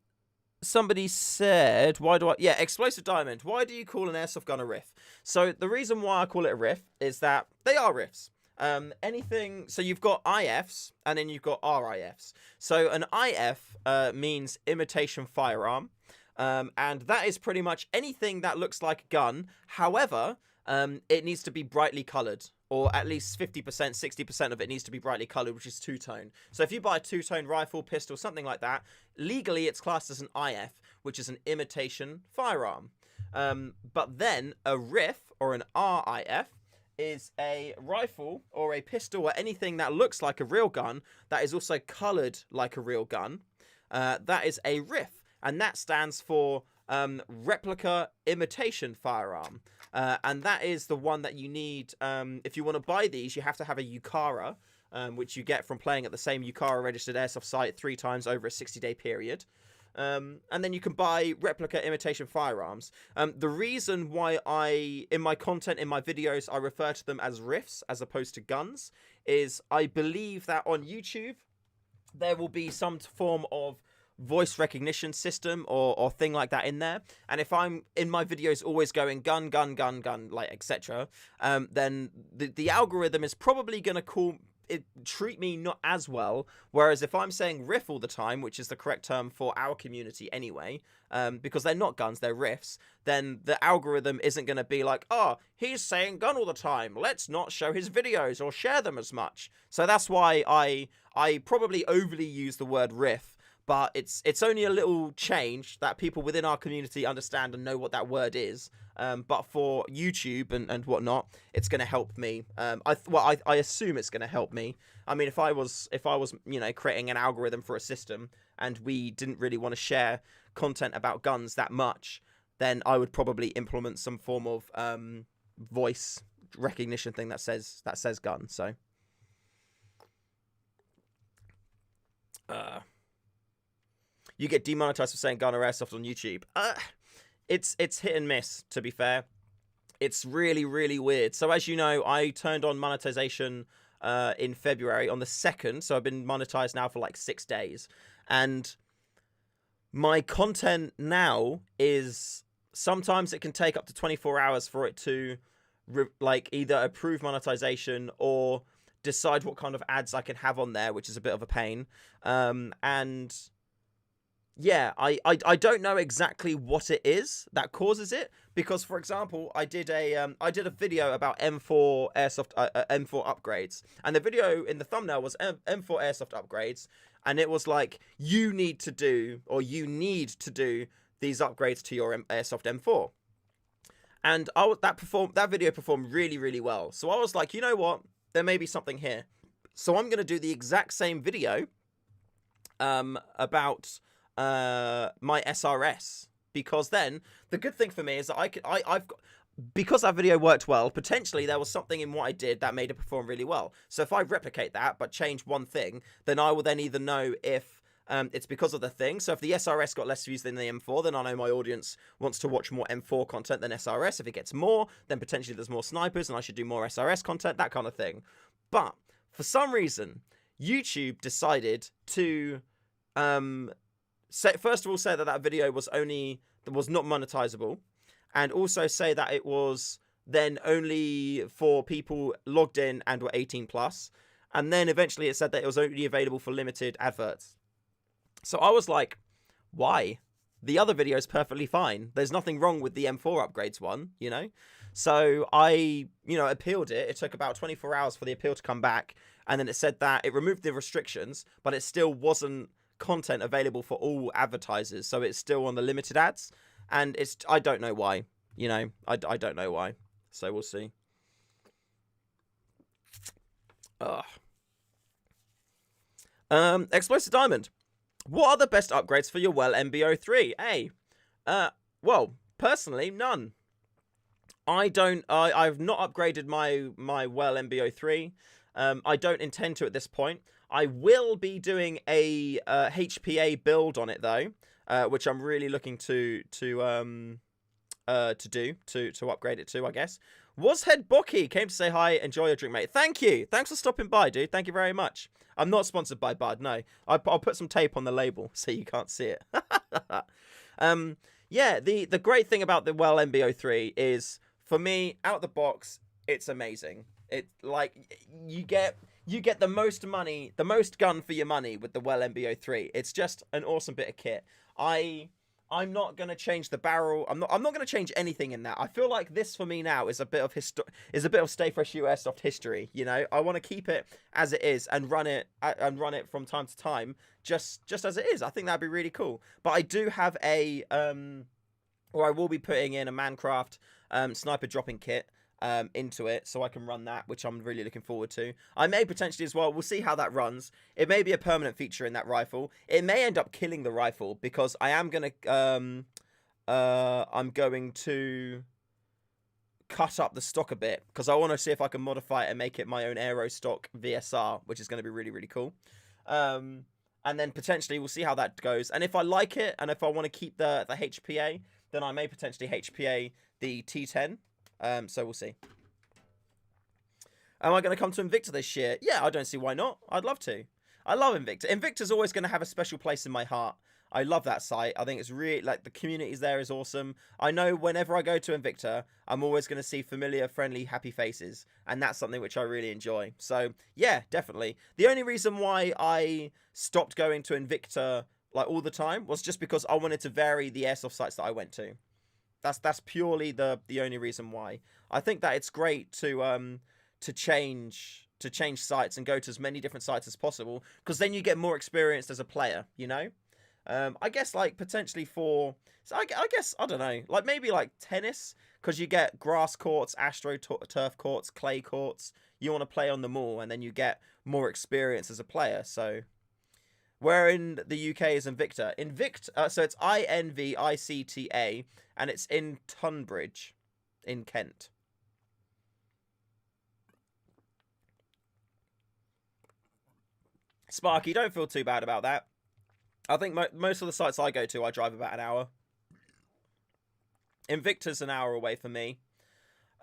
[SPEAKER 1] said, explosive diamond. Why do you call an airsoft gun a riff? So the reason why I call it a riff is that they are riffs. So you've got IFs and then you've got RIFs. So an IF means imitation firearm, and that is pretty much anything that looks like a gun. However, it needs to be brightly colored, or at least 50%, 60% of it needs to be brightly colored, which is two-tone. So if you buy a two-tone rifle, pistol, something like that, legally it's classed as an IF, which is an imitation firearm. But then a RIF, or an RIF, is a rifle or a pistol or anything that looks like a real gun that is also colored like a real gun. That is a RIF, and that stands for replica imitation firearm. And that is the one that you need. If you want to buy these, you have to have a UCARA, which you get from playing at the same UCARA registered airsoft site 3 times over a 60-day period. And then you can buy replica imitation firearms. The reason why in my content, in my videos, I refer to them as riffs as opposed to guns is I believe that on YouTube there will be some form of voice recognition system or thing like that in there, and if I'm in my videos always going gun gun gun gun, like etc., then the algorithm is probably going to treat me not as well. Whereas if I'm saying riff all the time, which is the correct term for our community anyway, because they're not guns, they're riffs, then the algorithm isn't going to be like, oh, he's saying gun all the time, let's not show his videos or share them as much. So that's why I probably overly use the word riff. But it's only a little change that people within our community understand and know what that word is. But for YouTube and whatnot, it's going to help me. I assume it's going to help me. I mean, if I was creating an algorithm for a system and we didn't really want to share content about guns that much, then I would probably implement some form of voice recognition thing that says gun. So. You get demonetized for saying gun or airsoft on YouTube. It's hit and miss, to be fair. It's really, really weird. So as you know, I turned on monetization in February on the 2nd. So I've been monetized now for like 6 days. And my content now is... sometimes it can take up to 24 hours for it to either approve monetization or decide what kind of ads I can have on there, which is a bit of a pain. And... yeah, I don't know exactly what it is that causes it, because for example, I did a video about M4 airsoft M4 upgrades, and the video in the thumbnail was M4 airsoft upgrades, and it was like you need to do these upgrades to your airsoft M4, and that video performed really, really well. So I was like, you know what, there may be something here. So I'm going to do the exact same video about my SRS, because then the good thing for me is that I've got, because that video worked well, potentially there was something in what I did that made it perform really well. So if I replicate that but change one thing, then I will then either know if it's because of the thing. So if the SRS got less views than the M4, then I know my audience wants to watch more M4 content than SRS. If it gets more, then potentially there's more snipers and I should do more SRS content, that kind of thing. But for some reason, YouTube decided to first of all say that that video was not monetizable, and also say that it was then only for people logged in and were 18 plus, and then eventually it said that it was only available for limited adverts. So I was like, why? The other video is perfectly fine. There's nothing wrong with the M4 upgrades one, you know? So I, appealed it. It took about 24 hours for the appeal to come back. And then it said that it removed the restrictions, but it still wasn't content available for all advertisers. So it's still on the limited ads. And I don't know why, I don't know why. So we'll see. Explosive Diamond. What are the best upgrades for your Well MB03? Well, personally, none. I've not upgraded my Well MB03. I don't intend to at this point. I will be doing a HPA build on it though, which I'm really looking to upgrade it to, I guess. Washead Bocky came to say hi, enjoy your drink, mate. Thank you. Thanks for stopping by, dude. Thank you very much. I'm not sponsored by Bud, no. I'll put some tape on the label so you can't see it. Yeah, the great thing about the Well MB03 is, for me, out the box, it's amazing. It, like, you get the most money, the most gun for your money with the Well MB03. It's just an awesome bit of kit. I'm not gonna change the barrel. I'm not gonna change anything in that. I feel like this for me now is a bit of StayFreshShoe Airsoft history. I want to keep it as it is and run it from time to time, just as it is. I think that'd be really cool. But I do have I will be putting in a Mancraft sniper dropping kit into it, so I can run that, which I'm really looking forward to. I may potentially as well, we'll see how that runs. It may be a permanent feature in that rifle. It may end up killing the rifle, because I am gonna I'm going to cut up the stock a bit, because I want to see if I can modify it and make it my own aero stock VSR, which is going to be really, really cool. And then potentially we'll see how that goes, and if I like it and if I want to keep the HPA, then I may potentially HPA the T10. So we'll see. Am I going to come to Invicta this year? Yeah, I don't see why not. I'd love to. I love Invicta. Invicta's always going to have a special place in my heart. I love that site. I think it's really, like, the communities there is awesome. I know whenever I go to Invicta, I'm always going to see familiar, friendly, happy faces. And that's something which I really enjoy. So, yeah, definitely. The only reason why I stopped going to Invicta, like, all the time was just because I wanted to vary the airsoft sites that I went to. That's purely the only reason why. I think that it's great to change sites and go to as many different sites as possible, because then you get more experienced as a player, I guess, like, potentially I guess, I don't know, like, maybe like tennis, because you get grass courts, turf courts, clay courts. You want to play on them all, and then you get more experience as a player. So where in the UK is Invicta? So it's INVICTA, and it's in Tunbridge, in Kent. Sparky, don't feel too bad about that. I think most of the sites I go to, I drive about an hour. Invicta's an hour away from me.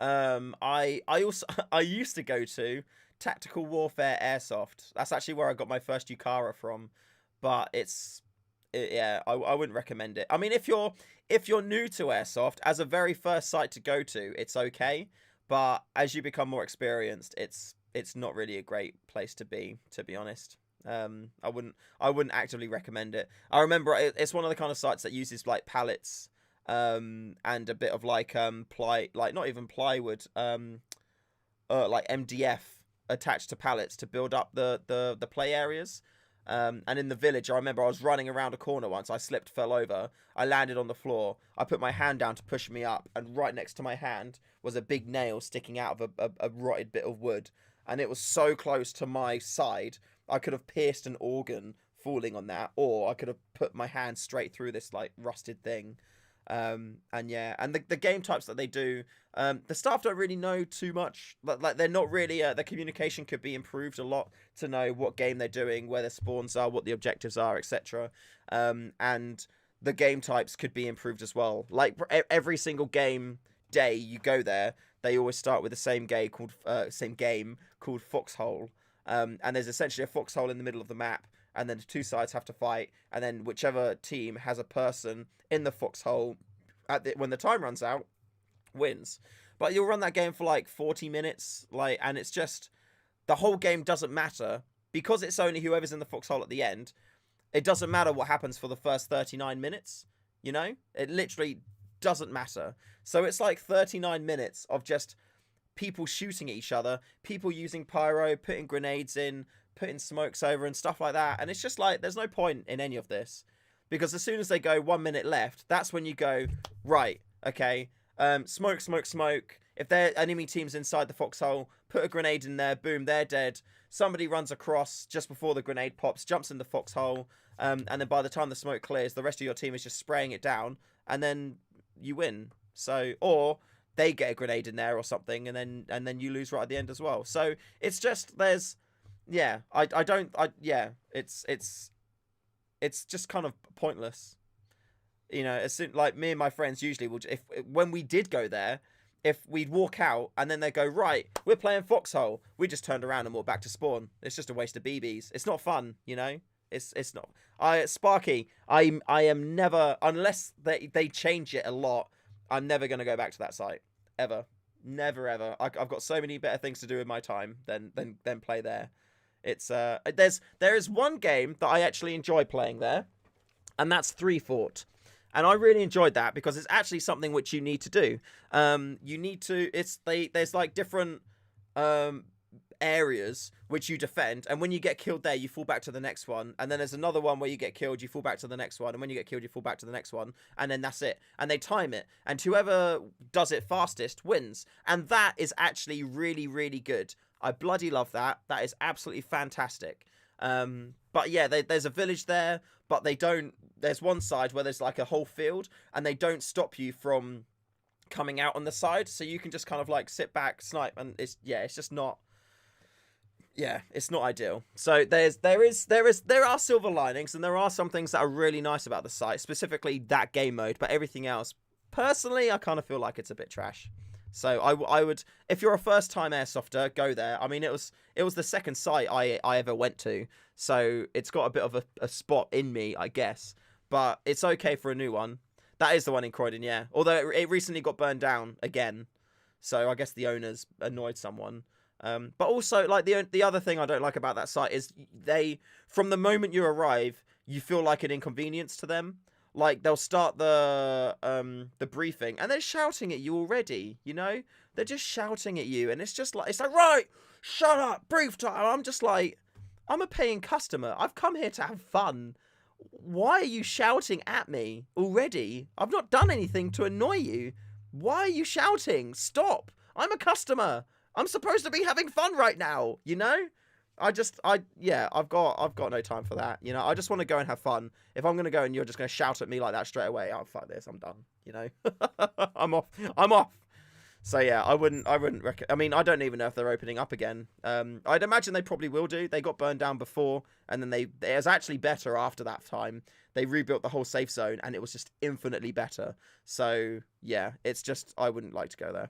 [SPEAKER 1] I used to go to Tactical Warfare Airsoft. That's actually where I got my first Yukara from. But I wouldn't recommend it. I mean, if you're new to Airsoft, as a very first site to go to, it's okay. But as you become more experienced, it's not really a great place to be honest. I wouldn't actively recommend it. I remember it's one of the kind of sites that uses, like, pallets, and a bit of, like, not even plywood, like MDF attached to pallets to build up the play areas. And in the village, I remember I was running around a corner once. I slipped, fell over. I landed on the floor. I put my hand down to push me up, and right next to my hand was a big nail sticking out of a rotted bit of wood. and it was so close to my side, I could have pierced an organ falling on that, or I could have put my hand straight through this like rusted thing. And yeah, and the game types that they do, the staff don't really know too much. Like they're not really, the communication could be improved a lot to know what game they're doing, where their spawns are, what the objectives are, etc. And the game types could be improved as well. Like every single game day you go there, they always start with the same game called Foxhole. And there's essentially a foxhole in the middle of the map, and then the two sides have to fight, and then whichever team has a person in the foxhole when the time runs out wins. But you'll run that game for like 40 minutes, like, and it's just, the whole game doesn't matter because it's only whoever's in the foxhole at the end. It doesn't matter what happens for the first 39 minutes, you know? It literally doesn't matter. So it's like 39 minutes of just people shooting at each other, people using pyro, putting grenades in, putting smokes over and stuff like that. And it's just like, there's no point in any of this, because as soon as they go 1 minute left, that's when you go, right, okay, smoke. If their enemy team's inside the foxhole, put a grenade in there, boom, they're dead. Somebody runs across just before the grenade pops, jumps in the foxhole, and then by the time the smoke clears, the rest of your team is just spraying it down, and then you win. So, or they get a grenade in there or something, and then you lose right at the end as well. So it's just, there's, yeah, it's just kind of pointless. You know, as soon, like me and my friends usually would, when we did go there, if we'd walk out and then they go, right, we're playing Foxhole, we just turned around and walked back to spawn. It's just a waste of BBs. It's not fun, you know. It's not. Sparky, I am never, unless they change it a lot, I'm never gonna go back to that site ever. Never ever. I've got so many better things to do with my time than play there. It's there is one game that I actually enjoy playing there, and that's 3 Fort. And I really enjoyed that because it's actually something which you need to do. You need to, there's like different areas which you defend, and when you get killed there, you fall back to the next one, and then there's another one where you get killed, you fall back to the next one, and when you get killed, you fall back to the next one, and then that's it. And they time it, and whoever does it fastest wins. And that is actually really, really good. I bloody love that. That is absolutely fantastic. But yeah, there's a village there, but they don't, there's one side where there's like a whole field, and they don't stop you from coming out on the side, so you can just kind of like sit back, snipe, and it's just not, it's not ideal. So there are silver linings, and there are some things that are really nice about the site, specifically that game mode, but everything else, personally, I kind of feel like it's a bit trash. So I would, if you're a first time airsofter, go there. I mean, it was the second site I ever went to, so it's got a bit of a spot in me, I guess, but it's okay for a new one. That is the one in Croydon, yeah. Although it recently got burned down again, so I guess the owners annoyed someone. But also, like, the other thing I don't like about that site is from the moment you arrive, you feel like an inconvenience to them. Like, they'll start the briefing, and they're shouting at you already, you know? They're just shouting at you, and it's like, right, shut up, brief time. I'm just like, I'm a paying customer. I've come here to have fun. Why are you shouting at me already? I've not done anything to annoy you. Why are you shouting? Stop. I'm a customer. I'm supposed to be having fun right now, you know? I've got no time for that. You know, I just want to go and have fun. If I'm going to go and you're just going to shout at me like that straight away, oh, fuck this, I'm done, you know? I'm off. So yeah, I wouldn't I mean, I don't even know if they're opening up again. I'd imagine they probably will do. They got burned down before, and then it was actually better after that time. They rebuilt the whole safe zone, and it was just infinitely better. So yeah, it's just, I wouldn't like to go there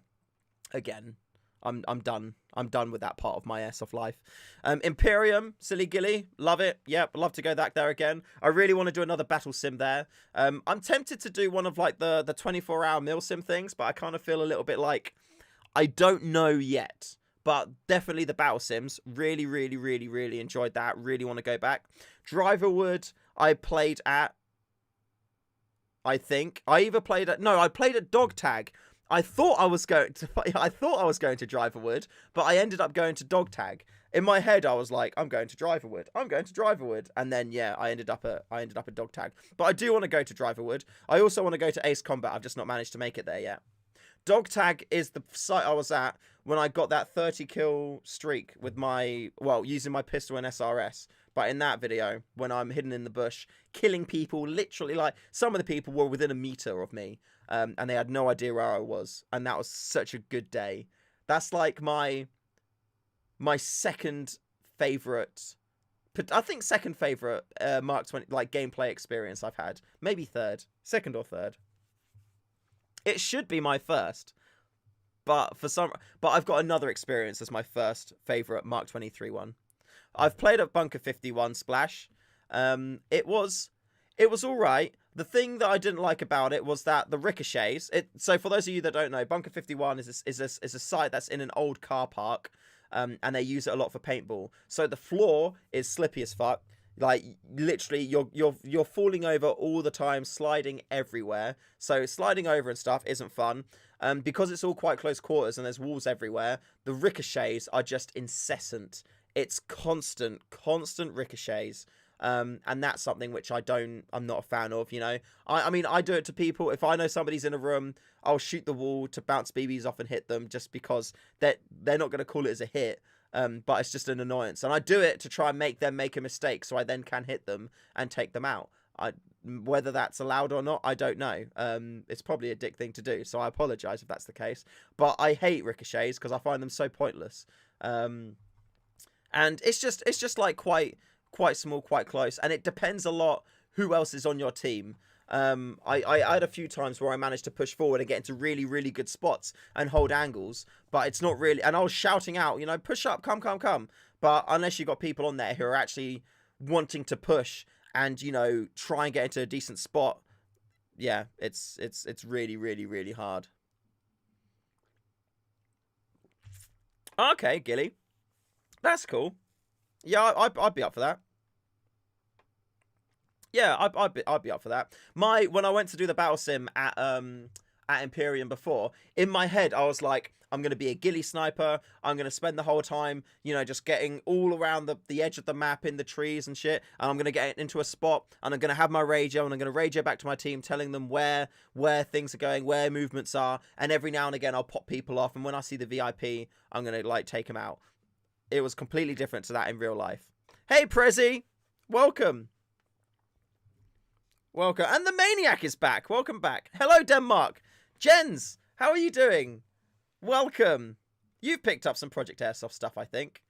[SPEAKER 1] again. I'm done. I'm done with that part of my airsoft life. Imperium, Silly Gilly, love it. Yep, love to go back there again. I really want to do another battle sim there. I'm tempted to do one of like the 24-hour mil sim things, but I kind of feel a little bit like I don't know yet. But definitely the battle sims. Really, really, really, really enjoyed that. Really want to go back. Driverwood, I played at, I think. I played at Dog Tag. I thought I was going to Driverwood, but I ended up going to Dog Tag. In my head, I was like, I'm going to Driverwood. And then, yeah, I ended up at Dog Tag. But I do want to go to Driverwood. I also want to go to Ace Combat. I've just not managed to make it there yet. Dog Tag is the site I was at when I got that 30 kill streak with using my pistol and SRS. But in that video, when I'm hidden in the bush, killing people, literally, like, some of the people were within a meter of me, and they had no idea where I was. And that was such a good day. That's like my second favorite, I think second favorite Mark 20 like gameplay experience I've had. Maybe third, second or third. It should be my first, but I've got another experience as my first favorite Mark 23 one. I've played at Bunker 51 Splash. It was all right. The thing that I didn't like about it was that the ricochets. So for those of you that don't know, Bunker 51 is a site that's in an old car park. And they use it a lot for paintball. So the floor is slippy as fuck. Like, literally, you're falling over all the time, sliding everywhere. So sliding over and stuff isn't fun. Because it's all quite close quarters and there's walls everywhere, the ricochets are just incessant. It's constant ricochets. And that's something which I'm not a fan of, you know. I mean, I do it to people. If I know somebody's in a room, I'll shoot the wall to bounce BBs off and hit them, just because they're not going to call it as a hit. But it's just an annoyance. And I do it to try and make them make a mistake, so I then can hit them and take them out. Whether that's allowed or not, I don't know. It's probably a dick thing to do, so I apologize if that's the case. But I hate ricochets because I find them so pointless. And it's just like quite small, quite close, and it depends a lot who else is on your team. I had a few times where I managed to push forward and get into really, really good spots and hold angles, but it's not really, and I was shouting out, you know, push up, come. But unless you've got people on there who are actually wanting to push and, you know, try and get into a decent spot, yeah, it's really, really, really hard. Okay, Gilly. That's cool. Yeah, I'd be up for that. Yeah, I'd be up for that. When I went to do the battle sim at Imperium before, in my head I was like, I'm gonna be a ghillie sniper. I'm gonna spend the whole time, you know, just getting all around the edge of the map in the trees and shit. And I'm gonna get into a spot, and I'm gonna have my radio, and I'm gonna radio back to my team, telling them where things are going, where movements are, and every now and again I'll pop people off. And when I see the VIP, I'm gonna like take them out. It was completely different to that in real life. Hey, Prezi! Welcome! Welcome. And the Maniac is back. Welcome back. Hello, Denmark. Jens, how are you doing? Welcome. You've picked up some Project Airsoft stuff, I think.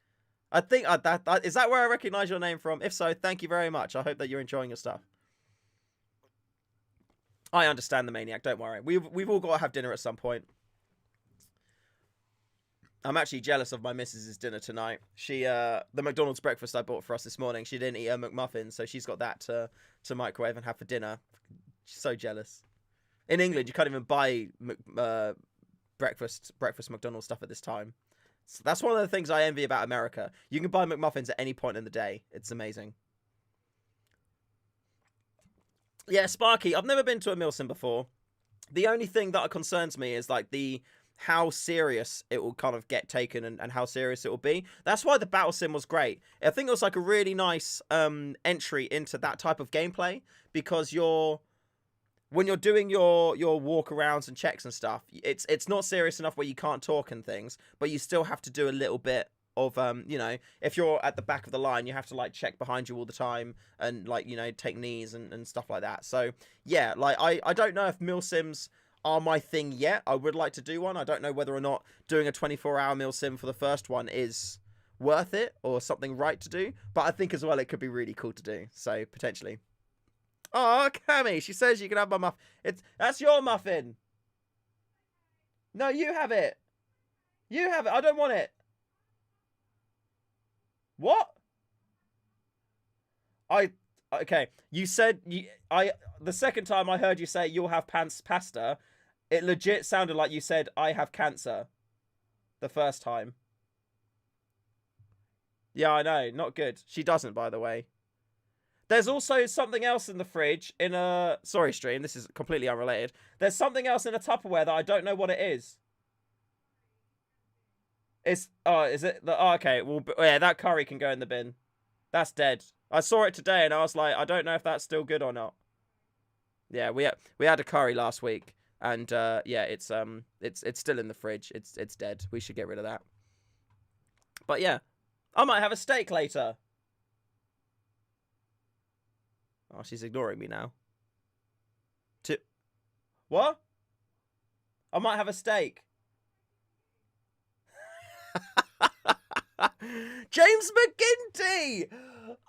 [SPEAKER 1] Is that where I recognize your name from? If so, thank you very much. I hope that you're enjoying your stuff. I understand the Maniac. Don't worry. We've all got to have dinner at some point. I'm actually jealous of my missus's dinner tonight. She, the McDonald's breakfast I bought for us this morning, she didn't eat her McMuffin, so she's got that to microwave and have for dinner. She's so jealous. In England, you can't even buy breakfast McDonald's stuff at this time. So that's one of the things I envy about America. You can buy McMuffins at any point in the day. It's amazing. Yeah, Sparky, I've never been to a Milsim before. The only thing that concerns me is like how serious it will kind of get taken and how serious it will be. That's why the battle sim was great. I think it was like a really nice entry into that type of gameplay, because when you're doing your walk arounds and checks and stuff, it's not serious enough where you can't talk and things, but you still have to do a little bit of you know, if you're at the back of the line, you have to like check behind you all the time and like, you know, take knees and stuff like that. So yeah, like I don't know if milsims are my thing yet. I would like to do one. I don't know whether or not doing a 24-hour milsim for the first one is worth it or something right to do, but I think as well it could be really cool to do, so potentially. Oh, Cammy, she says you can have my muffin. That's your muffin. No, you have it. You have it. I don't want it. What? Okay, you said the second time I heard you say you'll have pasta, it legit sounded like you said I have cancer. The first time. Yeah, I know, not good. She doesn't, by the way. There's also something else in the fridge in a... Sorry, stream, this is completely unrelated. There's something else in a Tupperware that I don't know what it is. Oh, is it? Oh, okay, well, yeah, that curry can go in the bin. That's dead. I saw it today and I was like, I don't know if that's still good or not. Yeah, we had a curry last week. And yeah, it's still in the fridge. It's dead. We should get rid of that. But yeah, I might have a steak later. Oh, she's ignoring me now. What? I might have a steak. James McGinty!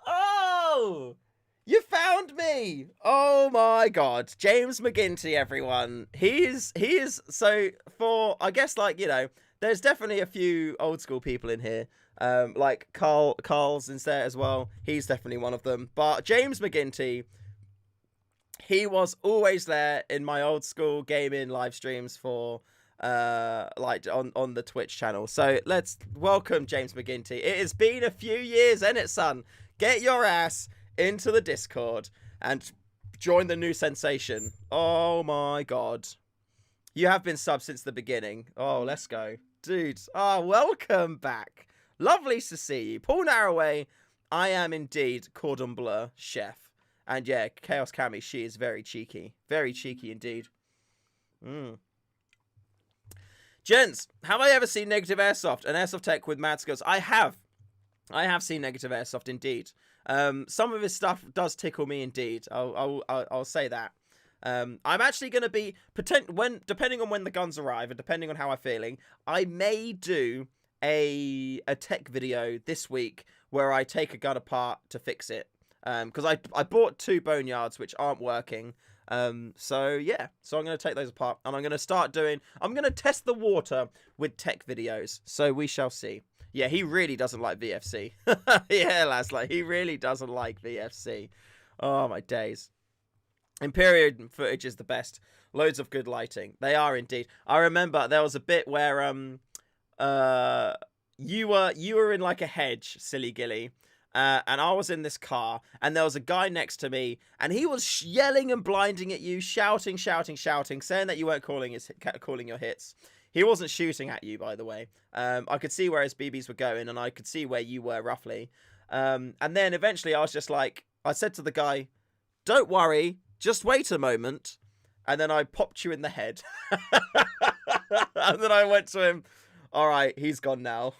[SPEAKER 1] Oh! You found me! Oh my god. James McGinty, everyone. He is so for, I guess, like, you know, there's definitely a few old school people in here. Like Carl's in there as well. He's definitely one of them. But James McGinty, he was always there in my old school gaming live streams for like on the Twitch channel. So let's welcome James McGinty. It has been a few years, ain't it, son? Get your ass into the Discord and join the new sensation. Oh my god. You have been subbed since the beginning. Oh, let's go. Dude, welcome back. Lovely to see you. Paul Narroway, I am indeed Cordon Bleu chef. And yeah, Chaos Cammy, she is very cheeky. Very cheeky indeed. Gents, have I ever seen Negative Airsoft? An airsoft tech with mad skills? I have. I have seen Negative Airsoft indeed. Some of his stuff does tickle me indeed. I'll say that. I'm actually going to be, depending on when the guns arrive and depending on how I'm feeling, I may do a tech video this week where I take a gun apart to fix it. Because I bought 2 boneyards which aren't working. So yeah, so I'm going to take those apart and I'm going to test the water with tech videos. So we shall see. Yeah, he really doesn't like VFC. Yeah, Laszlo, he really doesn't like VFC. Oh, my days. Imperial footage is the best. Loads of good lighting. They are indeed. I remember there was a bit where you were in like a hedge, Silly Gilly. And I was in this car, and there was a guy next to me, and he was yelling and blinding at you, shouting, saying that you weren't calling your hits. He wasn't shooting at you, by the way. I could see where his BBs were going, and I could see where you were roughly. And then eventually I was just like, I said to the guy, don't worry, just wait a moment. And then I popped you in the head. And then I went to him, all right, he's gone now.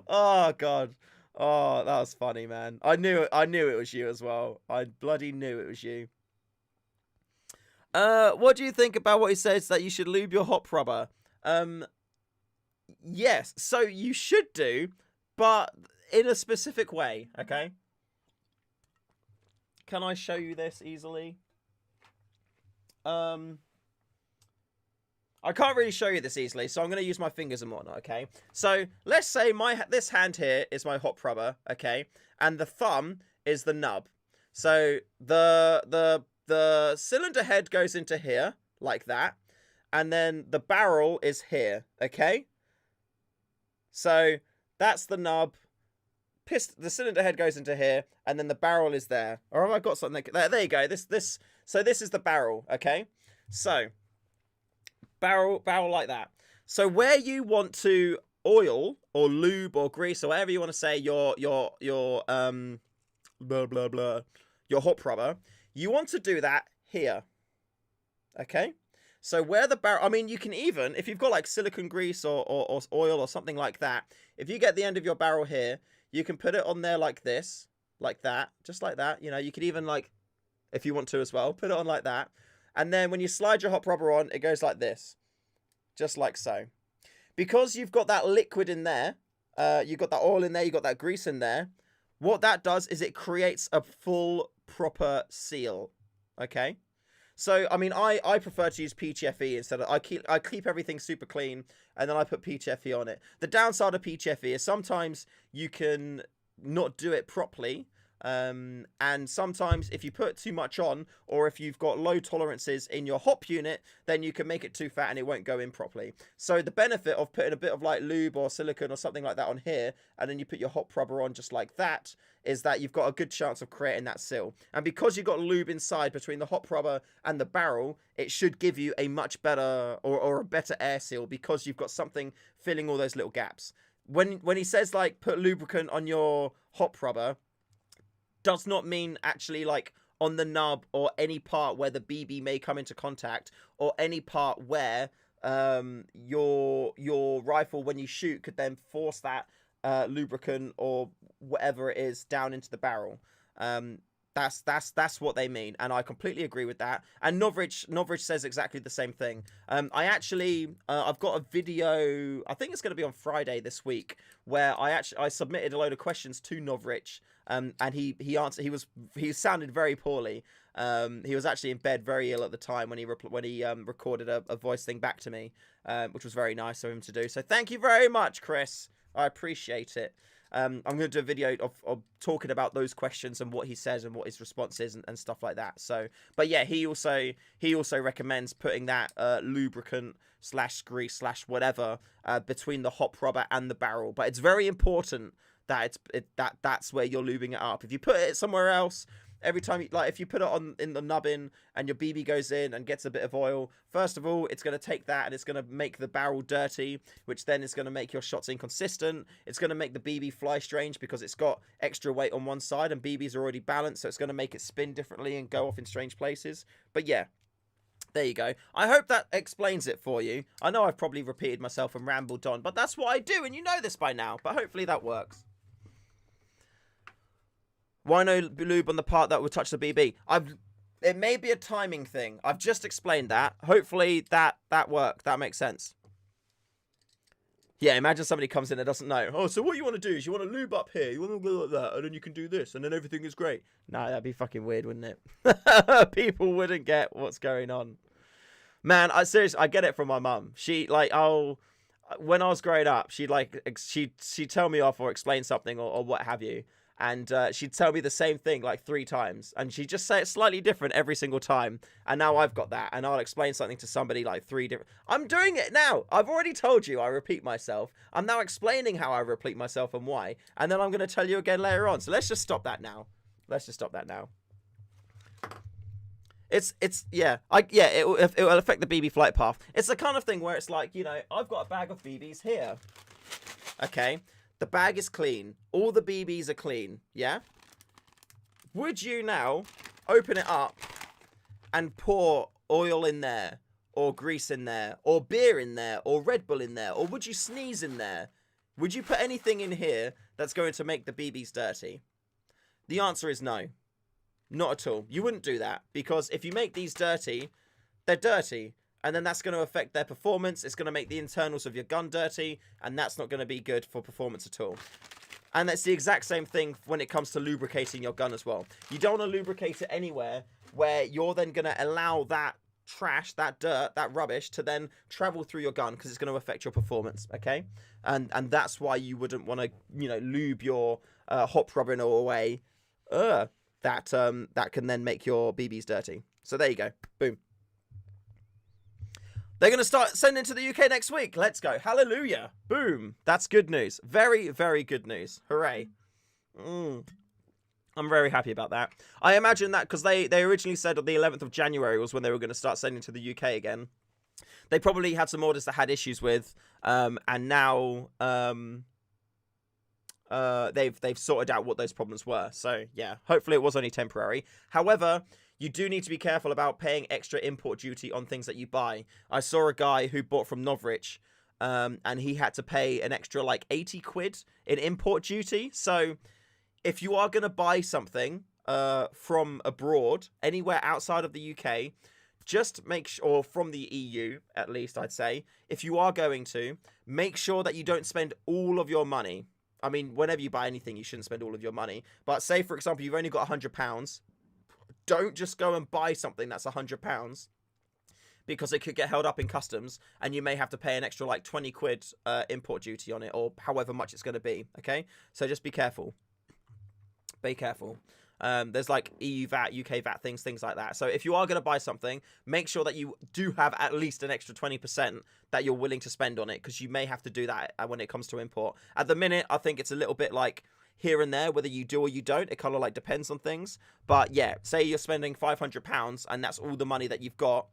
[SPEAKER 1] Oh god. Oh, that was funny, man. I knew it was you as well. I bloody knew it was you. What do you think about what he says that you should lube your hop rubber? Yes, so you should do, but in a specific way, okay? Can I show you this easily? I can't really show you this easily, so I'm going to use my fingers and whatnot, okay? So, let's say this hand here is my hop rubber, okay? And the thumb is the nub. So, the cylinder head goes into here, like that. And then the barrel is here, okay? So, that's the nub. The cylinder head goes into here, and then the barrel is there. Or have I got something? There you go. So, this is the barrel, okay? So, barrel like that. So where you want to oil or lube or grease or whatever you want to say your blah blah blah your hop rubber, you want to do that here. Okay? So where the barrel, I mean, you can even, if you've got like silicone grease or oil or something like that, if you get the end of your barrel here, you can put it on there like this, like that, just like that. You know, you could even, like, if you want to as well, put it on like that. And then when you slide your hop rubber on, it goes like this. Just like so. Because you've got that liquid in there, you've got that oil in there, you've got that grease in there, what that does is it creates a full, proper seal. Okay? So, I mean, I prefer to use PTFE instead of... I keep everything super clean, and then I put PTFE on it. The downside of PTFE is sometimes you can not do it properly. And sometimes if you put too much on, or if you've got low tolerances in your hop unit, then you can make it too fat and it won't go in properly. So the benefit of putting a bit of like lube or silicone or something like that on here, and then you put your hop rubber on just like that, is that you've got a good chance of creating that seal. And because you've got lube inside between the hop rubber and the barrel, it should give you a much better or a better air seal, because you've got something filling all those little gaps. When he says like put lubricant on your hop rubber, does not mean actually like on the nub or any part where the BB may come into contact, or any part where your rifle, when you shoot, could then force that lubricant or whatever it is down into the barrel. That's what they mean, and I completely agree with that. And Novrich says exactly the same thing. I actually I've got a video, I think it's going to be on Friday this week, where I submitted a load of questions to Novrich, and he answered. He sounded very poorly. He was actually in bed, very ill at the time when he recorded a voice thing back to me, which was very nice of him to do. So thank you very much, Chris. I appreciate it. I'm going to do a video of talking about those questions and what he says and what his response is and stuff like that. So, but yeah, he also recommends putting that lubricant / grease / whatever between the hop rubber and the barrel. But it's very important that that's where you're lubing it up. If you put it somewhere else, every time if you put it in the nubbin and your BB goes in and gets a bit of oil, first of all, it's going to take that and it's going to make the barrel dirty, which then is going to make your shots inconsistent. It's going to make the BB fly strange because it's got extra weight on one side and BB's are already balanced, so it's going to make it spin differently and go off in strange places. But yeah, there you go. I hope that explains it for you. I know I've probably repeated myself and rambled on, but that's what I do, and you know this by now, but hopefully that works. Why no lube on the part that would touch the BB? It may be a timing thing. I've just explained that. Hopefully that worked. That makes sense. Yeah, imagine somebody comes in that doesn't know. Oh, so what you want to do is you want to lube up here. You want to go like that, and then you can do this, and then everything is great. No, that'd be fucking weird, wouldn't it? People wouldn't get what's going on. Man, seriously, I get it from my mum. She, when I was growing up, she'd tell me off or explain something or what have you. And she'd tell me the same thing like 3 times. And she'd just say it slightly different every single time. And now I've got that. And I'll explain something to somebody like 3 different... I'm doing it now. I've already told you I repeat myself. I'm now explaining how I repeat myself and why. And then I'm going to tell you again later on. So let's just stop that now. It will affect the BB flight path. It's the kind of thing where it's like, I've got a bag of BBs here. Okay. The bag is clean. All the BBs are clean, yeah? Would you now open it up and pour oil in there, or grease in there, or beer in there, or Red Bull in there, or would you sneeze in there? Would you put anything in here that's going to make the BBs dirty? The answer is no. Not at all. You wouldn't do that, because if you make these dirty, they're dirty. And then that's going to affect their performance. It's going to make the internals of your gun dirty. And that's not going to be good for performance at all. And that's the exact same thing when it comes to lubricating your gun as well. You don't want to lubricate it anywhere where you're then going to allow that trash, that dirt, that rubbish to then travel through your gun, because it's going to affect your performance, okay? And that's why you wouldn't want to, lube your hop rubber in all away. That can then make your BBs dirty. So there you go. Boom. They're going to start sending to the UK next week. Let's go. Hallelujah. Boom. That's good news. Very, very good news. Hooray. I'm very happy about that. I imagine that because they originally said on the 11th of January was when they were going to start sending to the UK again. They probably had some orders that had issues with, and now they've sorted out what those problems were. So, yeah, hopefully it was only temporary. However, you do need to be careful about paying extra import duty on things that you buy. I saw a guy who bought from Novrich, and he had to pay an extra like 80 quid in import duty. So if you are going to buy something from abroad, anywhere outside of the UK, just make sure, or from the EU at least, I'd say, if you are going to, make sure that you don't spend all of your money. I mean, whenever you buy anything, you shouldn't spend all of your money. But say, for example, you've only got £100. Don't just go and buy something that's £100, because it could get held up in customs and you may have to pay an extra like 20 quid import duty on it, or however much it's going to be. Okay, so just be careful. Be careful. There's like EU VAT, UK VAT things like that. So if you are going to buy something, make sure that you do have at least an extra 20% that you're willing to spend on it, because you may have to do that when it comes to import. At the minute, I think it's a little bit like here and there, whether you do or you don't. It kind of like depends on things. But yeah, say you're spending £500 and that's all the money that you've got.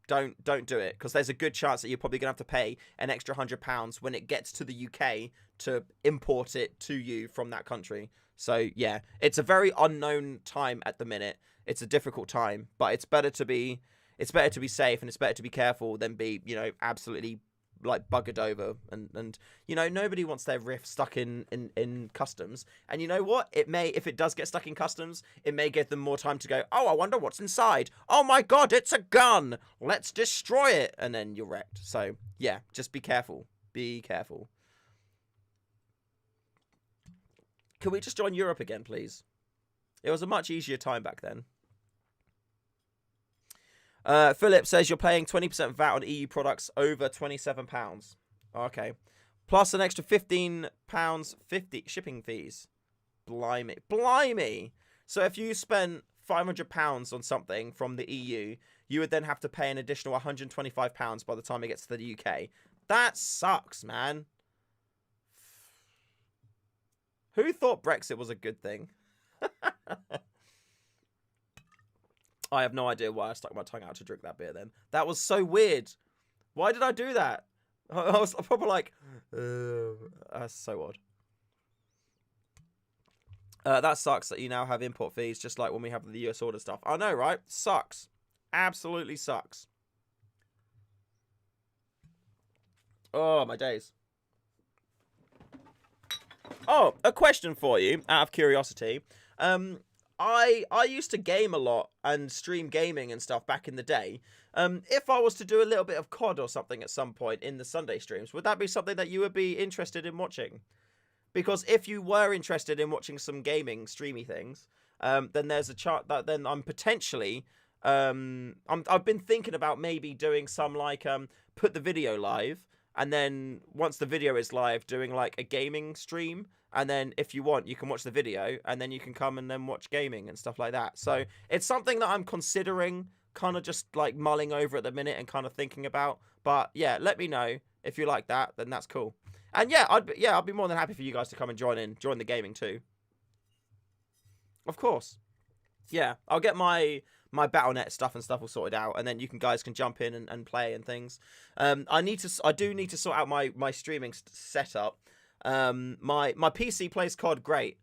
[SPEAKER 1] Don't do it, because there's a good chance that you're probably going to have to pay an extra £100 when it gets to the UK to import it to you from that country. So yeah, it's a very unknown time at the minute. It's a difficult time, but it's better to be safe, and it's better to be careful than be, you know, absolutely like buggered over. And you know, nobody wants their Rift stuck in customs. And you know what, it may, if it does get stuck in customs, it may give them more time to go, oh, I wonder what's inside. Oh my god, it's a gun, let's destroy it, and then you're wrecked. So yeah, just be careful. Can we just join Europe again, please? It was a much easier time back then. Philip says you're paying 20% VAT on EU products over £27. Okay. Plus an extra £15.50 shipping fees. Blimey. So if you spent £500 on something from the EU, you would then have to pay an additional £125 by the time it gets to the UK. That sucks, man. Who thought Brexit was a good thing? I have no idea why I stuck my tongue out to drink that beer then. That was so weird. Why did I do that? I was probably like, that's so odd. That sucks that you now have import fees, just like when we have the US order stuff. I know, right? Sucks. Absolutely sucks. Oh, my days. Oh, a question for you, out of curiosity. I used to game a lot and stream gaming and stuff back in the day. If I was to do a little bit of COD or something at some point in the Sunday streams, would that be something that you would be interested in watching? Because if you were interested in watching some gaming streamy things, then there's a chart that then I'm potentially I've been thinking about maybe doing some like put the video live, and then once the video is live, doing like a gaming stream. And then if you want, you can watch the video, and then you can come and then watch gaming and stuff like that. So it's something that I'm considering, kind of just like mulling over at the minute and kind of thinking about. But yeah, let me know if you like that, then that's cool. And yeah, I'd be more than happy for you guys to come and join the gaming too. Of course. Yeah, I'll get my Battle.net stuff and stuff all sorted out, and then you guys can jump in and play and things. I do need to sort out my streaming setup. My PC plays COD great.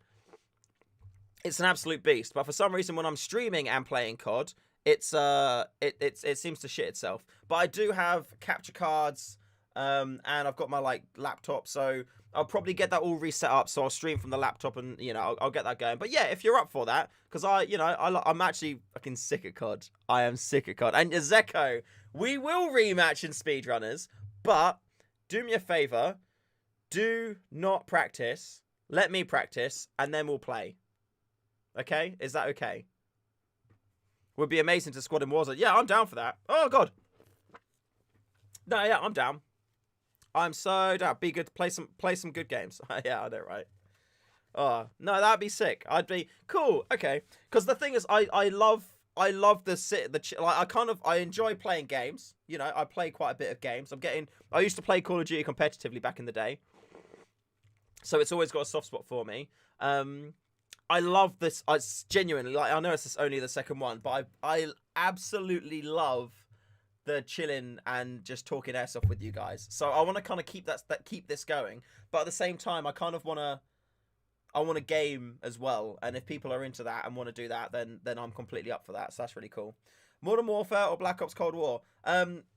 [SPEAKER 1] It's an absolute beast, but for some reason when I'm streaming and playing COD, it seems to shit itself. But I do have capture cards, and I've got my like laptop, so I'll probably get that all reset up. So I'll stream from the laptop, and you know I'll get that going. But yeah, if you're up for that, because I'm actually fucking sick at COD. I am sick at COD. And Zeko, we will rematch in speedrunners, but do me a favor. Do not practice. Let me practice, and then we'll play. Okay? Is that okay? Would be amazing to squad in Warzone. Yeah, I'm down for that. Oh, God. No, yeah, I'm down. I'm so down. Be good. Play some good games. Yeah, I know, right? Oh, no, that'd be sick. I'd be cool. Okay. Because the thing is, I love I enjoy playing games. You know, I play quite a bit of games. I used to play Call of Duty competitively back in the day. So it's always got a soft spot for me. I love this. I genuinely, like, I know it's only the second one, but I absolutely love the chilling and just talking airsoft with you guys. So I want to kind of keep this going, but at the same time, I kind of want to game as well. And if people are into that and want to do that, then I'm completely up for that. So that's really cool. Modern Warfare or Black Ops Cold War?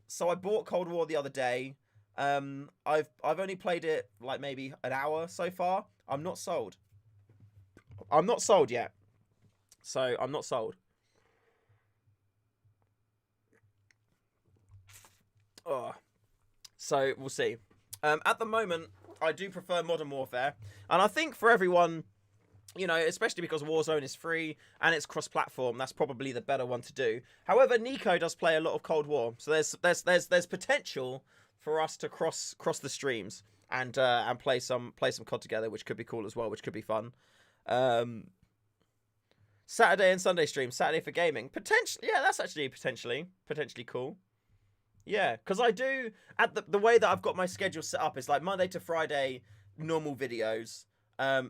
[SPEAKER 1] So I bought Cold War the other day. I've only played it like maybe an hour so far. I'm not sold yet. So I'm not sold. Oh. So we'll see. At the moment, I do prefer Modern Warfare, and I think for everyone, you know, especially because Warzone is free and it's cross-platform, that's probably the better one to do. However, Nico does play a lot of Cold War, so there's potential for us to cross the streams and play some COD together, which could be cool as well, which could be fun. Saturday and Sunday stream. Saturday for gaming. Potentially, yeah, that's actually potentially cool. Yeah, because I do, at the way that I've got my schedule set up is like Monday to Friday, normal videos.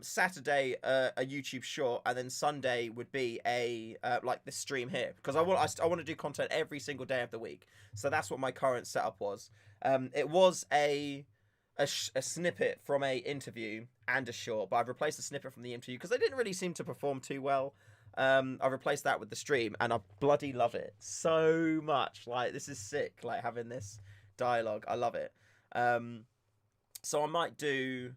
[SPEAKER 1] Saturday, a YouTube short, and then Sunday would be like this stream here, because I want to do content every single day of the week. So that's what my current setup was. It was a a snippet from a interview and a short, but I've replaced the snippet from the interview because they didn't really seem to perform too well. I've replaced that with the stream, and I bloody love it so much. Like, this is sick, like, having this dialogue. I love it. So I might do...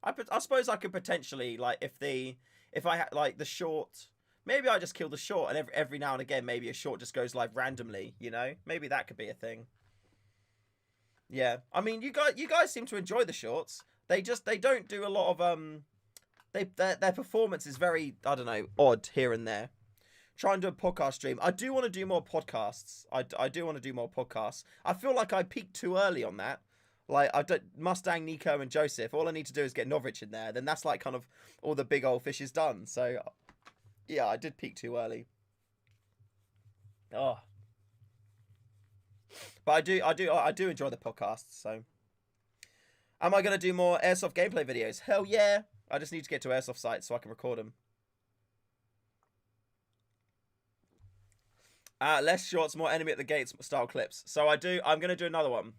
[SPEAKER 1] I suppose I could potentially, like, if I had, like, the short... Maybe I just kill the short, and every now and again, maybe a short just goes live randomly, you know? Maybe that could be a thing. Yeah. I mean, you guys seem to enjoy the shorts. They don't do a lot of... Their performance is very, I don't know, odd here and there. Try and do a podcast stream. I do want to do more podcasts. I do want to do more podcasts. I feel like I peaked too early on that. Like, Mustang, Nico, and Joseph. All I need to do is get Novich in there. Then that's like kind of all the big old fish is done. So, yeah, I did peak too early. Oh, but I do enjoy the podcasts. So, am I gonna do more Airsoft gameplay videos? Hell yeah! I just need to get to Airsoft sites so I can record them. Less shorts, more enemy at the gates style clips. So I'm going to do another one.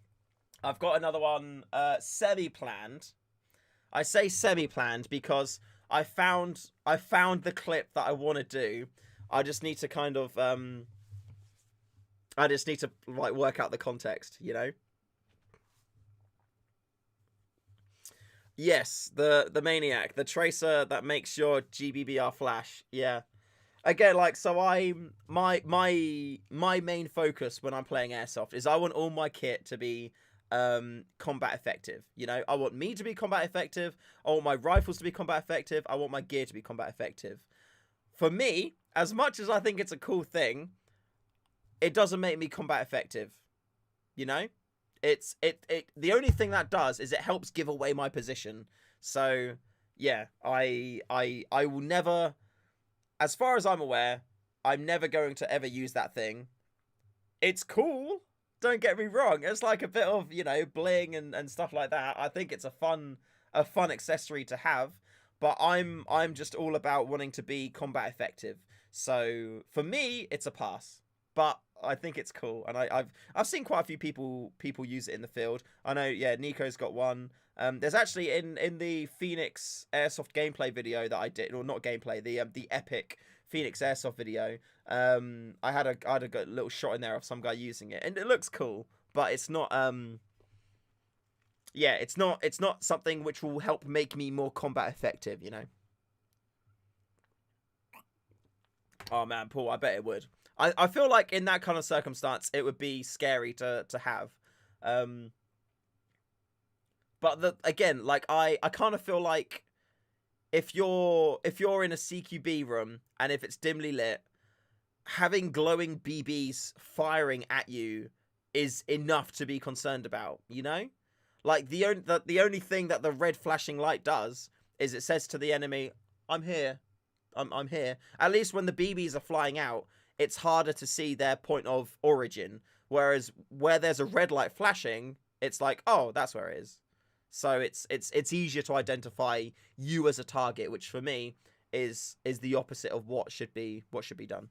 [SPEAKER 1] I've got another one semi-planned. I say semi-planned because I found the clip that I want to do. I just need to kind of... I just need to like work out the context, you know? Yes, the Maniac, the tracer that makes your GBBR flash. Yeah. Again, like, so my main focus when I'm playing Airsoft is I want all my kit to be combat effective. You know, I want me to be combat effective. I want my rifles to be combat effective. I want my gear to be combat effective. For me, as much as I think it's a cool thing, it doesn't make me combat effective. You know? It the only thing that does is it helps give away my position. So yeah, I will never, as far as I'm aware, I'm never going to ever use that thing. It's cool, don't get me wrong. It's like a bit of, you know, bling and stuff like that. I think it's a fun accessory to have, but I'm just all about wanting to be combat effective. So for me, it's a pass. But I think it's cool, and I've seen quite a few people use it in the field. I know, yeah, Nico's got one. There's actually in the Phoenix Airsoft gameplay video that I did, or not gameplay, the epic Phoenix Airsoft video. I had a little shot in there of some guy using it, and it looks cool, but it's not yeah, it's not something which will help make me more combat effective, you know. Oh man, Paul, I bet it would. I feel like in that kind of circumstance, it would be scary to have. But again, like I kind of feel like if you're in a CQB room and if it's dimly lit, having glowing BBs firing at you is enough to be concerned about, you know? Like the only thing that the red flashing light does is it says to the enemy, "I'm here. I'm here." At least when the BBs are flying out, it's harder to see their point of origin. Whereas where there's a red light flashing, it's like, oh, that's where it is. So it's easier to identify you as a target, which for me is the opposite of what should be done.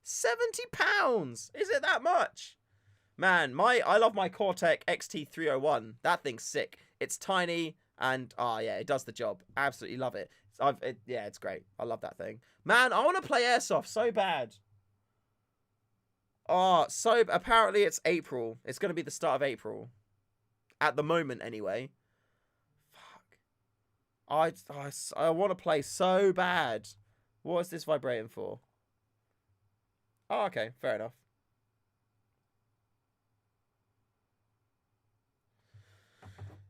[SPEAKER 1] £70? Is it that much? Man, I love my Cortec XT301. That thing's sick. It's tiny and yeah, it does the job. Absolutely love it. Yeah, it's great. I love that thing. Man, I want to play Airsoft so bad. Oh, so apparently it's April. It's going to be the start of April. At the moment, anyway. Fuck. I want to play so bad. What is this vibrating for? Oh, okay. Fair enough.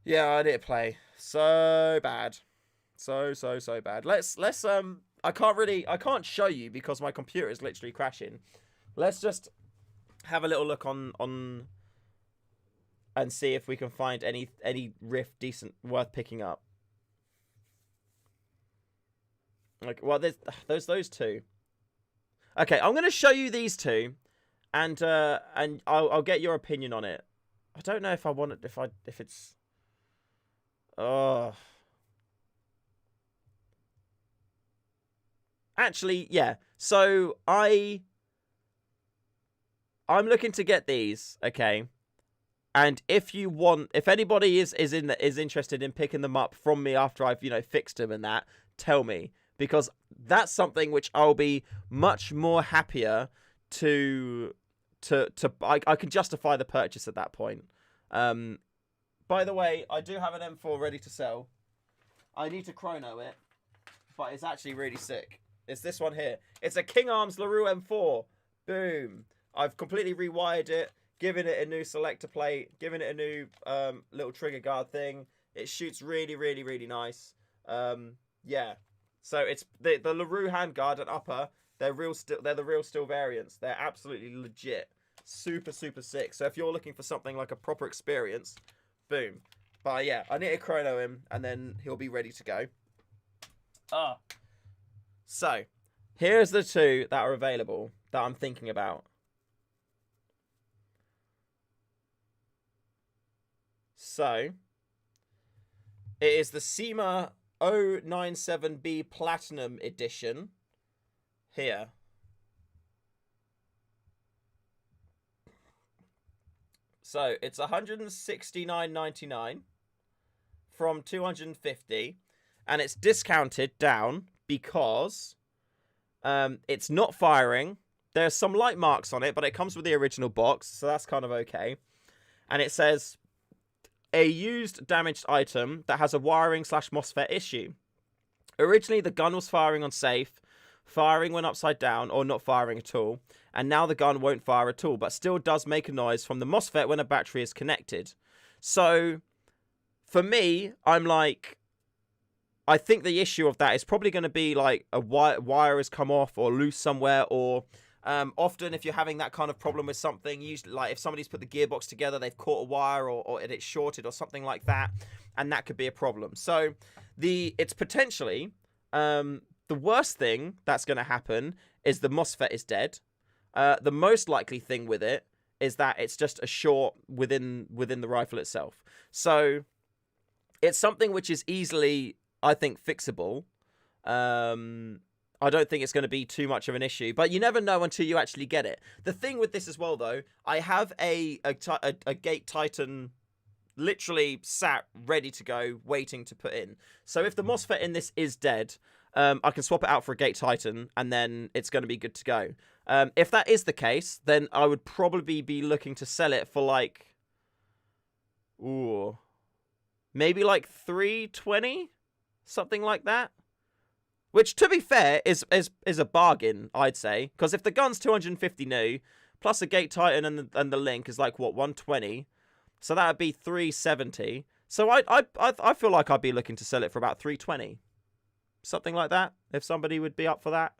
[SPEAKER 1] Yeah, I did play. So bad. So bad. Let's I can't show you because my computer is literally crashing. Let's just have a little look on and see if we can find any riff decent worth picking up. Like, well, there's those two. Okay, I'm gonna show you these two, and I'll get your opinion on it. I don't know if I want it, if it's. Oh. Actually, yeah. So I'm looking to get these, okay? And if anybody is interested in picking them up from me after I've fixed them and that, tell me, because that's something which I'll be much more happier to I can justify the purchase at that point. By the way, I do have an M4 ready to sell. I need to chrono it, but it's actually really sick. It's this one here. It's a King Arms LaRue M4. Boom. I've completely rewired it, given it a new selector plate, given it a new little trigger guard thing. It shoots really, really, really nice. Yeah. So it's the LaRue handguard and upper. They're the real steel variants. They're absolutely legit. Super, super sick. So if you're looking for something like a proper experience, boom. But yeah, I need to chrono him, and then he'll be ready to go. So, here's the two that are available that I'm thinking about. So, it is the SEMA 097B Platinum Edition. Here. So, it's $169.99 from $250, and it's discounted down because it's not firing. There's some light marks on it, but it comes with the original box, so that's kind of okay. And it says, a used damaged item that has a wiring/MOSFET issue. Originally, the gun was firing on safe, firing when upside down, or not firing at all. And now the gun won't fire at all, but still does make a noise from the MOSFET when a battery is connected. So, for me, I'm like, I think the issue of that is probably going to be like a wire has come off or loose somewhere, or often if you're having that kind of problem with something, usually like if somebody's put the gearbox together, they've caught a wire or it's shorted or something like that, and that could be a problem. So it's potentially the worst thing that's going to happen is the MOSFET is dead. The most likely thing with it is that it's just a short within the rifle itself. So it's something which is easily, I think, fixable. I don't think it's going to be too much of an issue, but you never know until you actually get it. The thing with this as well, though, I have a Gate Titan literally sat ready to go, waiting to put in. So if the MOSFET in this is dead, I can swap it out for a Gate Titan, and then it's going to be good to go. If that is the case, then I would probably be looking to sell it for like, maybe like $320, something like that. Which, to be fair, is a bargain, I'd say. Because if the gun's $250 new, plus a Gate Titan and the link is like, what, $120? So that would be $370. So I feel like I'd be looking to sell it for about $320. Something like that, if somebody would be up for that.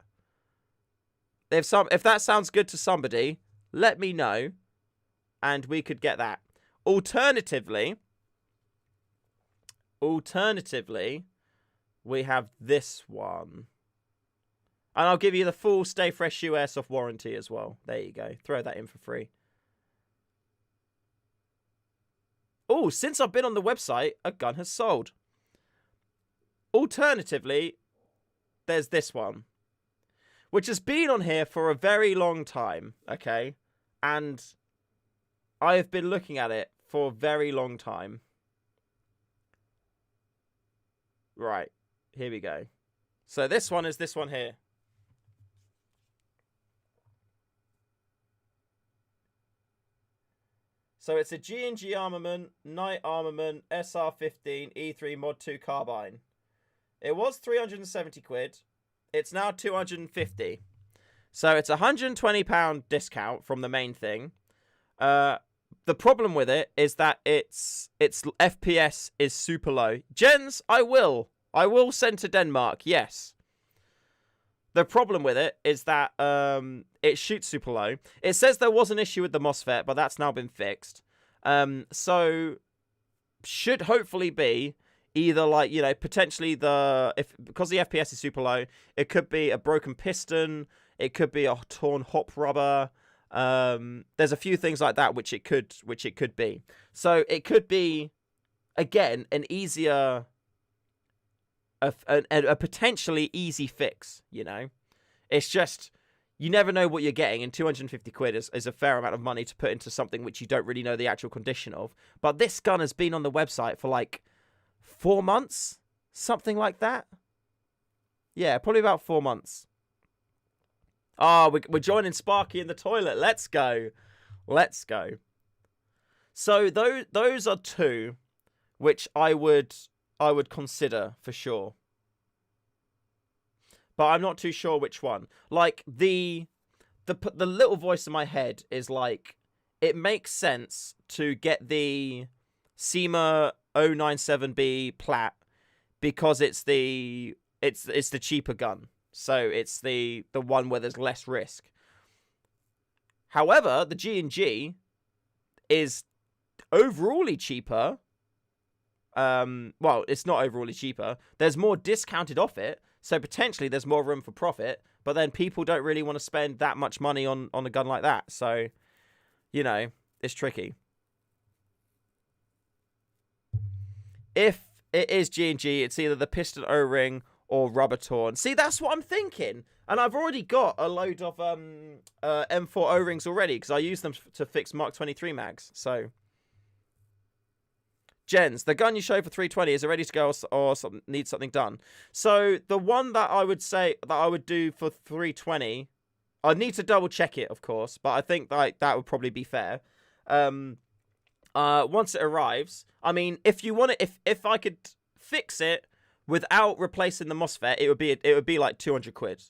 [SPEAKER 1] If that sounds good to somebody, let me know, and we could get that. Alternatively, we have this one. And I'll give you the full StayFreshShoe Airsoft warranty as well. There you go. Throw that in for free. Oh, since I've been on the website, a gun has sold. Alternatively, there's this one, which has been on here for a very long time, okay? And I have been looking at it for a very long time. Right. Here we go. So this one is this one here. So it's a G&G Armament, Night Armament, SR15, E3 Mod 2 carbine. It was 370 quid. It's now 250. So it's a £120 discount from the main thing. The problem with it is that its FPS is super low. Gens, I will send to Denmark, yes. The problem with it is that it shoots super low. It says there was an issue with the MOSFET, but that's now been fixed. So should hopefully be either like, potentially because the FPS is super low, it could be a broken piston, it could be a torn hop rubber. There's a few things like that which it could be. So it could be, again, an easier, a potentially easy fix. It's just you never know what you're getting, and 250 quid is a fair amount of money to put into something which you don't really know the actual condition of. But this gun has been on the website for like 4 months, something like that. Yeah, probably about 4 months. Ah, we're joining Sparky in the toilet. Let's go. Let's go. So those are two which I would consider for sure. But I'm not too sure which one. Like, the little voice in my head is like, it makes sense to get the SEMA 097B plat because it's the cheaper gun. So it's the one where there's less risk. However, the G&G is overally cheaper. Well, it's not overally cheaper. There's more discounted off it. So potentially there's more room for profit, but then people don't really want to spend that much money on a gun like that. So, you know, it's tricky. If it is G&G, it's either the piston O-ring or rubber torn. See, that's what I'm thinking. And I've already got a load of M4 O-rings already because I use them to fix Mark 23 mags. So, Jens, the gun you showed for 320, is it ready to go or needs something done? So the one that I would say that I would do for 320, I'd need to double check it, of course, but I think that would probably be fair. Once it arrives, I mean, if you want it, if I could fix it without replacing the MOSFET, it would be like 200 quid.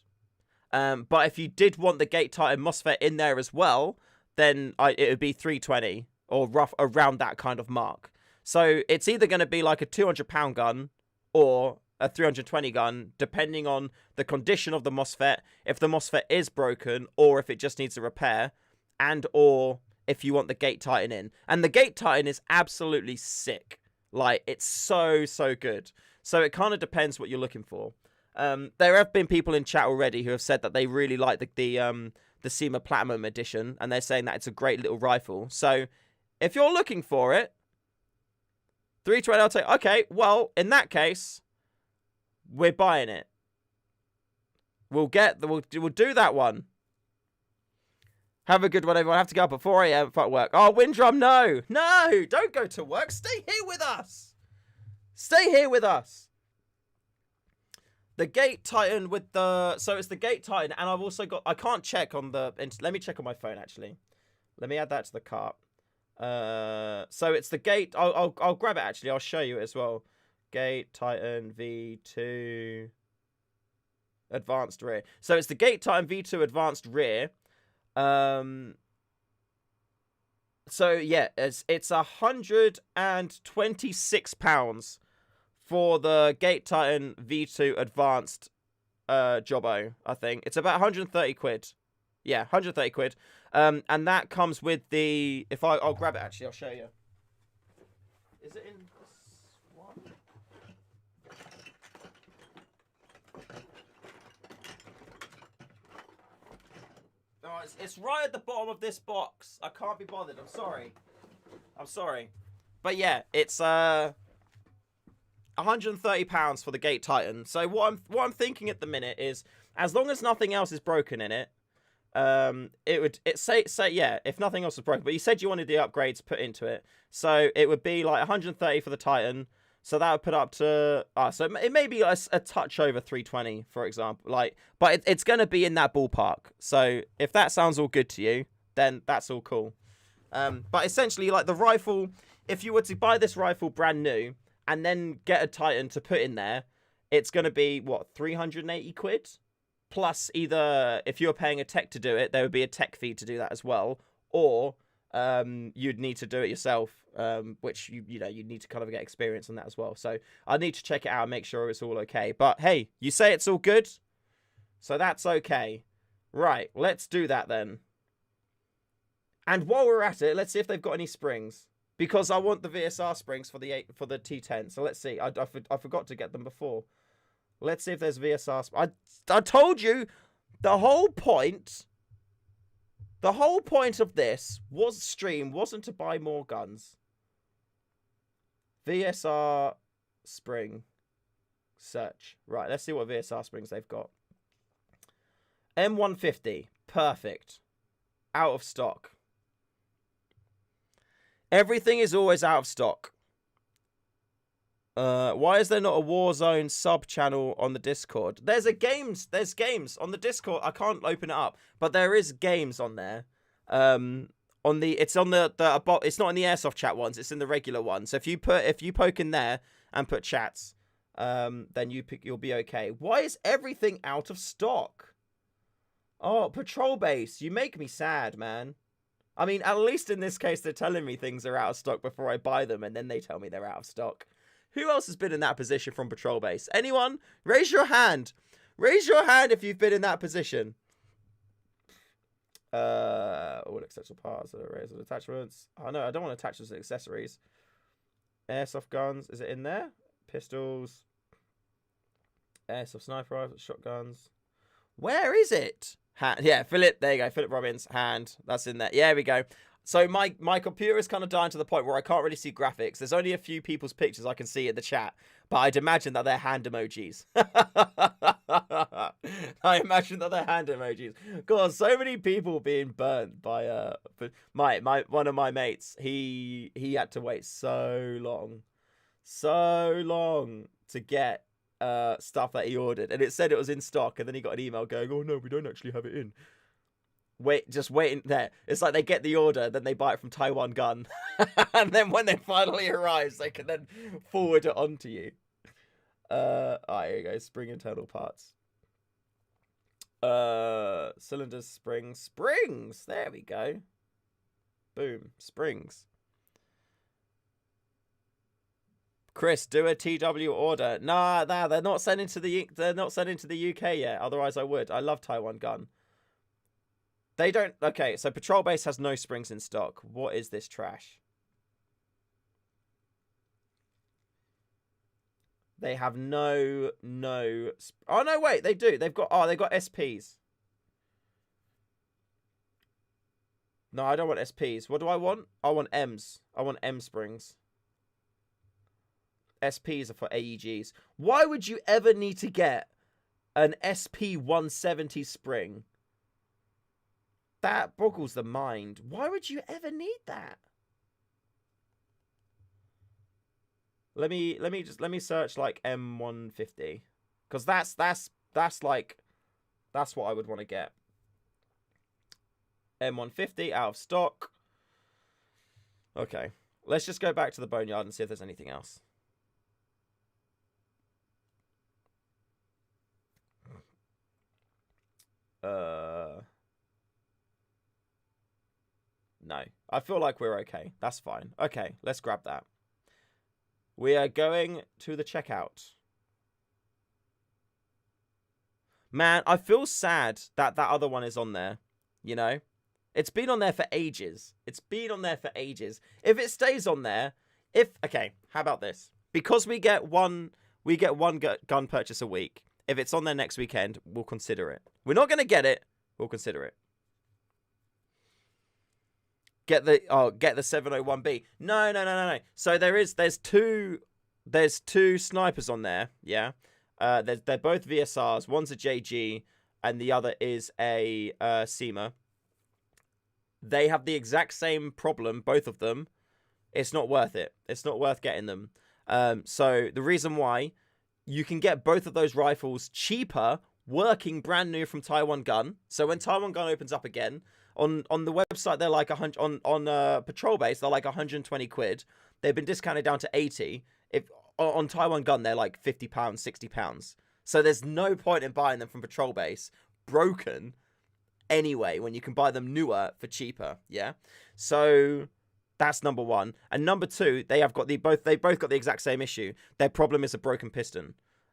[SPEAKER 1] But if you did want the Gate Titan MOSFET in there as well, then it would be 320 or rough around that kind of mark. So it's either going to be like a £200 gun or a 320 gun, depending on the condition of the MOSFET, if the MOSFET is broken or if it just needs a repair, and or if you want the Gate Titan in. And the Gate Titan is absolutely sick. Like, it's so good. So it kind of depends what you're looking for. There have been people in chat already who have said that they really like the SEMA Platinum Edition, and they're saying that it's a great little rifle. So if you're looking for it, 320, I'll take. Okay, well, in that case, we're buying it. We'll do that one. Have a good one, everyone. I have to go up at 4 a.m. Fuck work. Oh, Windrum, no. No, don't go to work. Stay here with us. Stay here with us. The Gate Titan with the... So it's the Gate Titan, and I've also got... I can't check on the... Let me check on my phone, actually. Let me add that to the cart. So it's the Gate. I'll grab it actually. I'll show you it as well. Gate Titan V2 Advanced Rear. So it's the Gate Titan V2 Advanced Rear. So yeah, it's £126 for the Gate Titan V2 Advanced Jobbo. I think it's about 130 quid. Yeah, 130 quid. And that comes with the... I'll grab it, actually. I'll show you. Is it in this one? Oh, it's right at the bottom of this box. I can't be bothered. I'm sorry. But yeah, it's £130 for the Gate Titan. So what I'm thinking at the minute is, as long as nothing else is broken in it, if nothing else was broken, but you said you wanted the upgrades put into it, so it would be like 130 for the Titan, so that would put up to so it may be a touch over 320, for example, like, but it's going to be in that ballpark. So if that sounds all good to you, then that's all cool. But essentially, like, the rifle, if you were to buy this rifle brand new and then get a Titan to put in there, it's going to be what, 380 quid? Plus, either if you're paying a tech to do it, there would be a tech fee to do that as well, or you'd need to do it yourself, which you need to kind of get experience on that as well. So I need to check it out and make sure it's all okay. But hey, you say it's all good, so that's okay. Right, let's do that then. And while we're at it, let's see if they've got any springs, because I want the VSR springs for the T10. So let's see. I forgot to get them before. Let's see if there's VSR. I told you the whole point of this stream wasn't to buy more guns. VSR spring search. Right, let's see what VSR springs they've got. M150. Perfect. Out of stock. Everything is always out of stock. Why is there not a Warzone sub channel on the Discord? There's games on the Discord. I can't open it up, but there is games on there. It's on the it's not in the Airsoft chat ones. It's in the regular ones. So if you poke in there and put chats, then you'll be okay. Why is everything out of stock? Oh, Patrol Base, you make me sad, man. I mean, at least in this case, they're telling me things are out of stock before I buy them, and then they tell me they're out of stock. Who else has been in that position from Patrol Base? Anyone? Raise your hand. Raise your hand if you've been in that position. All acceptable parts, razor attachments. Oh no, I don't want attachments and accessories. Airsoft guns, is it in there? Pistols. Airsoft sniper rifles, shotguns. Where is it? Hand. Yeah, Philip. There you go. Philip Robbins. Hand. That's in there. Yeah, we go. So my computer is kind of dying to the point where I can't really see graphics. There's only a few people's pictures I can see in the chat, but I'd imagine that they're hand emojis. I imagine that they're hand emojis. God, so many people being burnt by one of my mates. He had to wait so long to get stuff that he ordered, and it said it was in stock, and then he got an email going, "Oh no, we don't actually have it in." Just waiting there. It's like they get the order, then they buy it from Taiwan Gun, and then when it finally arrives, they can then forward it on to you. Alright, here you go. Spring internal parts. Cylinders, springs. There we go. Boom, springs. Chris, do a TW order. Nah, they're not sending to the UK yet. Otherwise, I would. I love Taiwan Gun. They don't... Okay, so Patrol Base has no springs in stock. What is this trash? They have no... Oh, no, wait, they do. They've got SPs. No, I don't want SPs. What do I want? I want Ms. I want M springs. SPs are for AEGs. Why would you ever need to get an SP 170 spring? That boggles the mind. Why would you ever need that? Let me search like M150, because that's what I would want to get. M150 out of stock. Okay, let's just go back to the boneyard and see if there's anything else. No, I feel like we're okay. That's fine. Okay, let's grab that. We are going to the checkout. Man, I feel sad that that other one is on there. You know? It's been on there for ages. It's been on there for ages. If it stays on there, okay, how about this? Because we get one gun purchase a week. If it's on there next weekend, we'll consider it. We're not going to get it. We'll consider it. Get the 701B. No. So there's two snipers on there. Yeah. They're both VSRs. One's a JG and the other is a SEMA. They have the exact same problem, both of them. It's not worth it. It's not worth getting them. So the reason why, you can get both of those rifles cheaper, working brand new from Taiwan Gun. So when Taiwan Gun opens up again, on the website they're like 100, on Patrol Base they're like 120 quid. They've been discounted down to 80. If on Taiwan Gun they're like £50, £60. So there's no point in buying them from Patrol Base broken anyway when you can buy them newer for cheaper. Yeah. So that's number one. And number two, they both got the exact same issue. Their problem is a broken piston.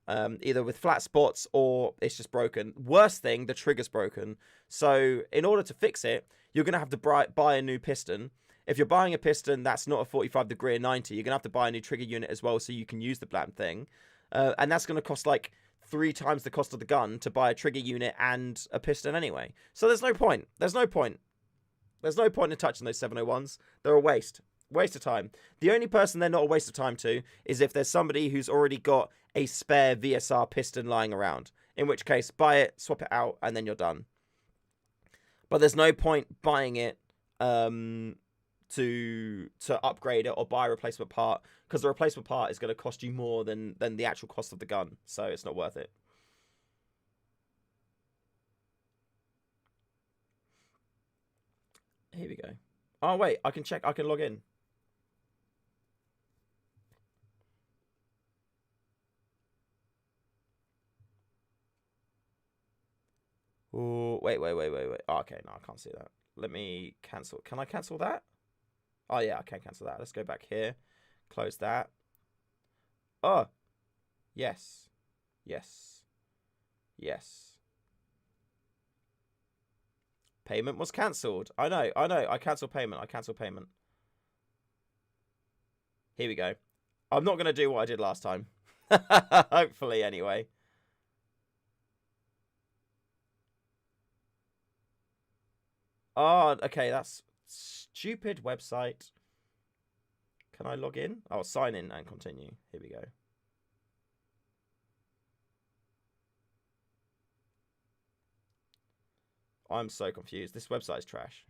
[SPEAKER 1] Either with flat spots or it's just broken. Worst thing, the trigger's broken. So in order to fix it, you're going to have to buy a new piston. If you're buying a piston that's not a 45 degree or 90, you're going to have to buy a new trigger unit as well so you can use the damn thing. And that's going to cost like 3 times the cost of the gun to buy a trigger unit and a piston anyway. So there's no point. There's no point in touching those 701s. They're a waste. Waste of time. The only person they're not a waste of time to is if there's somebody who's already got a spare VSR piston lying around. In which case, buy it, swap it out, and then you're done. But there's no point buying it to upgrade it or buy a replacement part, because the replacement part is going to cost you more than the actual cost of the gun, so it's not worth it. Here we go. Oh wait, I can check. I can log in. Oh wait. Oh, okay, no, I can't see that. Let me cancel. Can I cancel that? Oh yeah, I can cancel that. Let's go back here. Close that. Oh, yes, yes, yes. Payment was cancelled. I know. I cancel payment. Here we go. I'm not going to do what I did last time. Hopefully, anyway. Oh, okay, that's stupid website. Can I log in? I'll sign in and continue. Here we go. I'm so confused. This website is trash.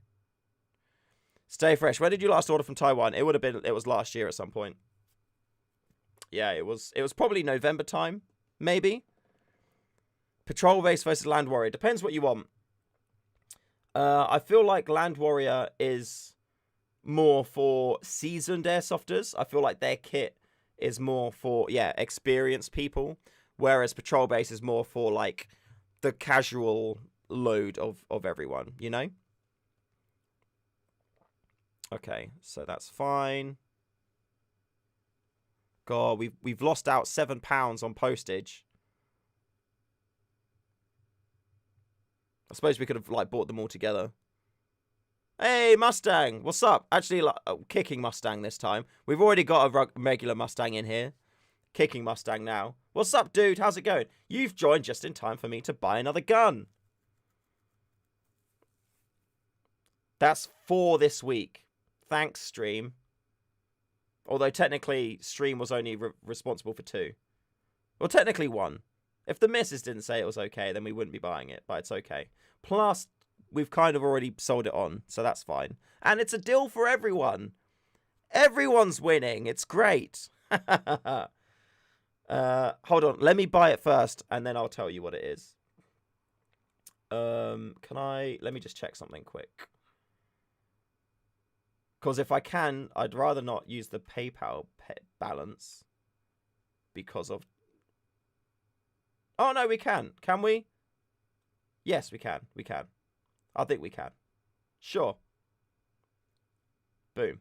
[SPEAKER 1] Stay fresh. When did you last order from Taiwan? It was last year at some point. Yeah, it was probably November time, maybe. Patrol Base versus Land Warrior. Depends what you want. I feel like Land Warrior is more for seasoned airsofters. I feel like their kit is more for, experienced people. Whereas Patrol Base is more for, like, the casual load of everyone, you know? Okay, so that's fine. God, we've lost out £7 on postage. I suppose we could have, like, bought them all together. Hey, Mustang, what's up? Actually, like, kicking Mustang this time. We've already got a regular Mustang in here. Kicking Mustang now. What's up, dude? How's it going? You've joined just in time for me to buy another gun. That's 4 this week. Thanks, stream. Although, technically, stream was only responsible for 2. Well, technically 1. If the missus didn't say it was okay, then we wouldn't be buying it, but it's okay. Plus, we've kind of already sold it on, so that's fine. And it's a deal for everyone. Everyone's winning. It's great. Hold on. Let me buy it first, and then I'll tell you what it is. Let me just check something quick. Because if I can, I'd rather not use the PayPal balance because of... Oh, no, we can. Can we? Yes, we can. We can. I think we can. Sure. Boom.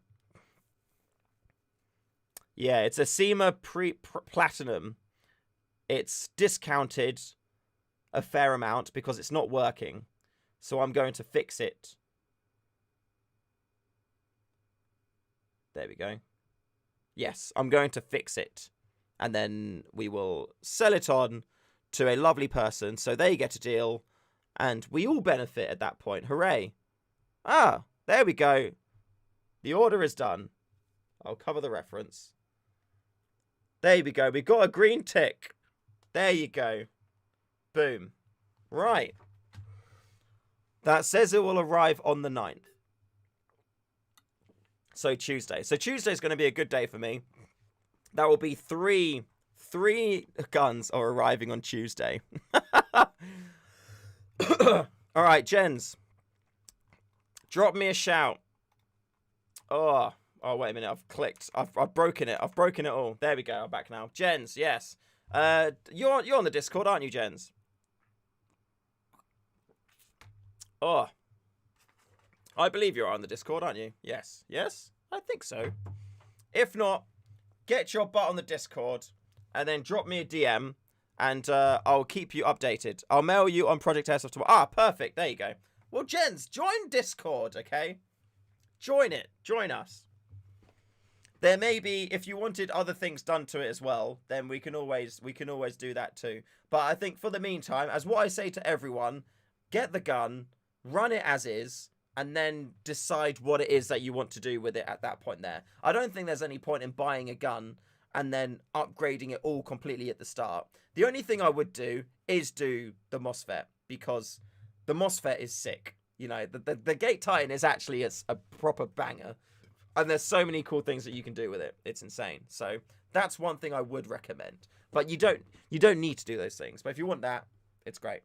[SPEAKER 1] Yeah, it's a SEMA Platinum. It's discounted a fair amount because it's not working. So I'm going to fix it. There we go. Yes, I'm going to fix it. And then we will sell it on to a lovely person, so they get a deal, and we all benefit at that point. Hooray. Ah, there we go. The order is done. I'll cover the reference. There we go. We've got a green tick. There you go. Boom. Right. That says it will arrive on the 9th. So Tuesday. So Tuesday's going to be a good day for me. That will be three guns are arriving on Tuesday. All right, Jens. Drop me a shout. Oh, wait a minute. I've clicked. I've broken it. I've broken it all. There we go. I'm back now. Jens, yes. You're on the Discord, aren't you, Jens? Oh. I believe you're on the Discord, aren't you? Yes. Yes? I think so. If not, get your butt on the Discord and then drop me a DM and I'll keep you updated. I'll mail you on Project Airsoft tomorrow. Ah, perfect. There you go. Well, Jens, join Discord, okay? Join it. Join us. There may be, if you wanted other things done to it as well, then we can always do that too. But I think for the meantime, as what I say to everyone, get the gun, run it as is, and then decide what it is that you want to do with it at that point there. I don't think there's any point in buying a gun and then upgrading it all completely at the start. The only thing I would do is do the MOSFET, because the MOSFET is sick. You know, the Gate Titan is actually a proper banger. And there's so many cool things that you can do with it. It's insane. So that's one thing I would recommend. But you don't need to do those things. But if you want that, it's great.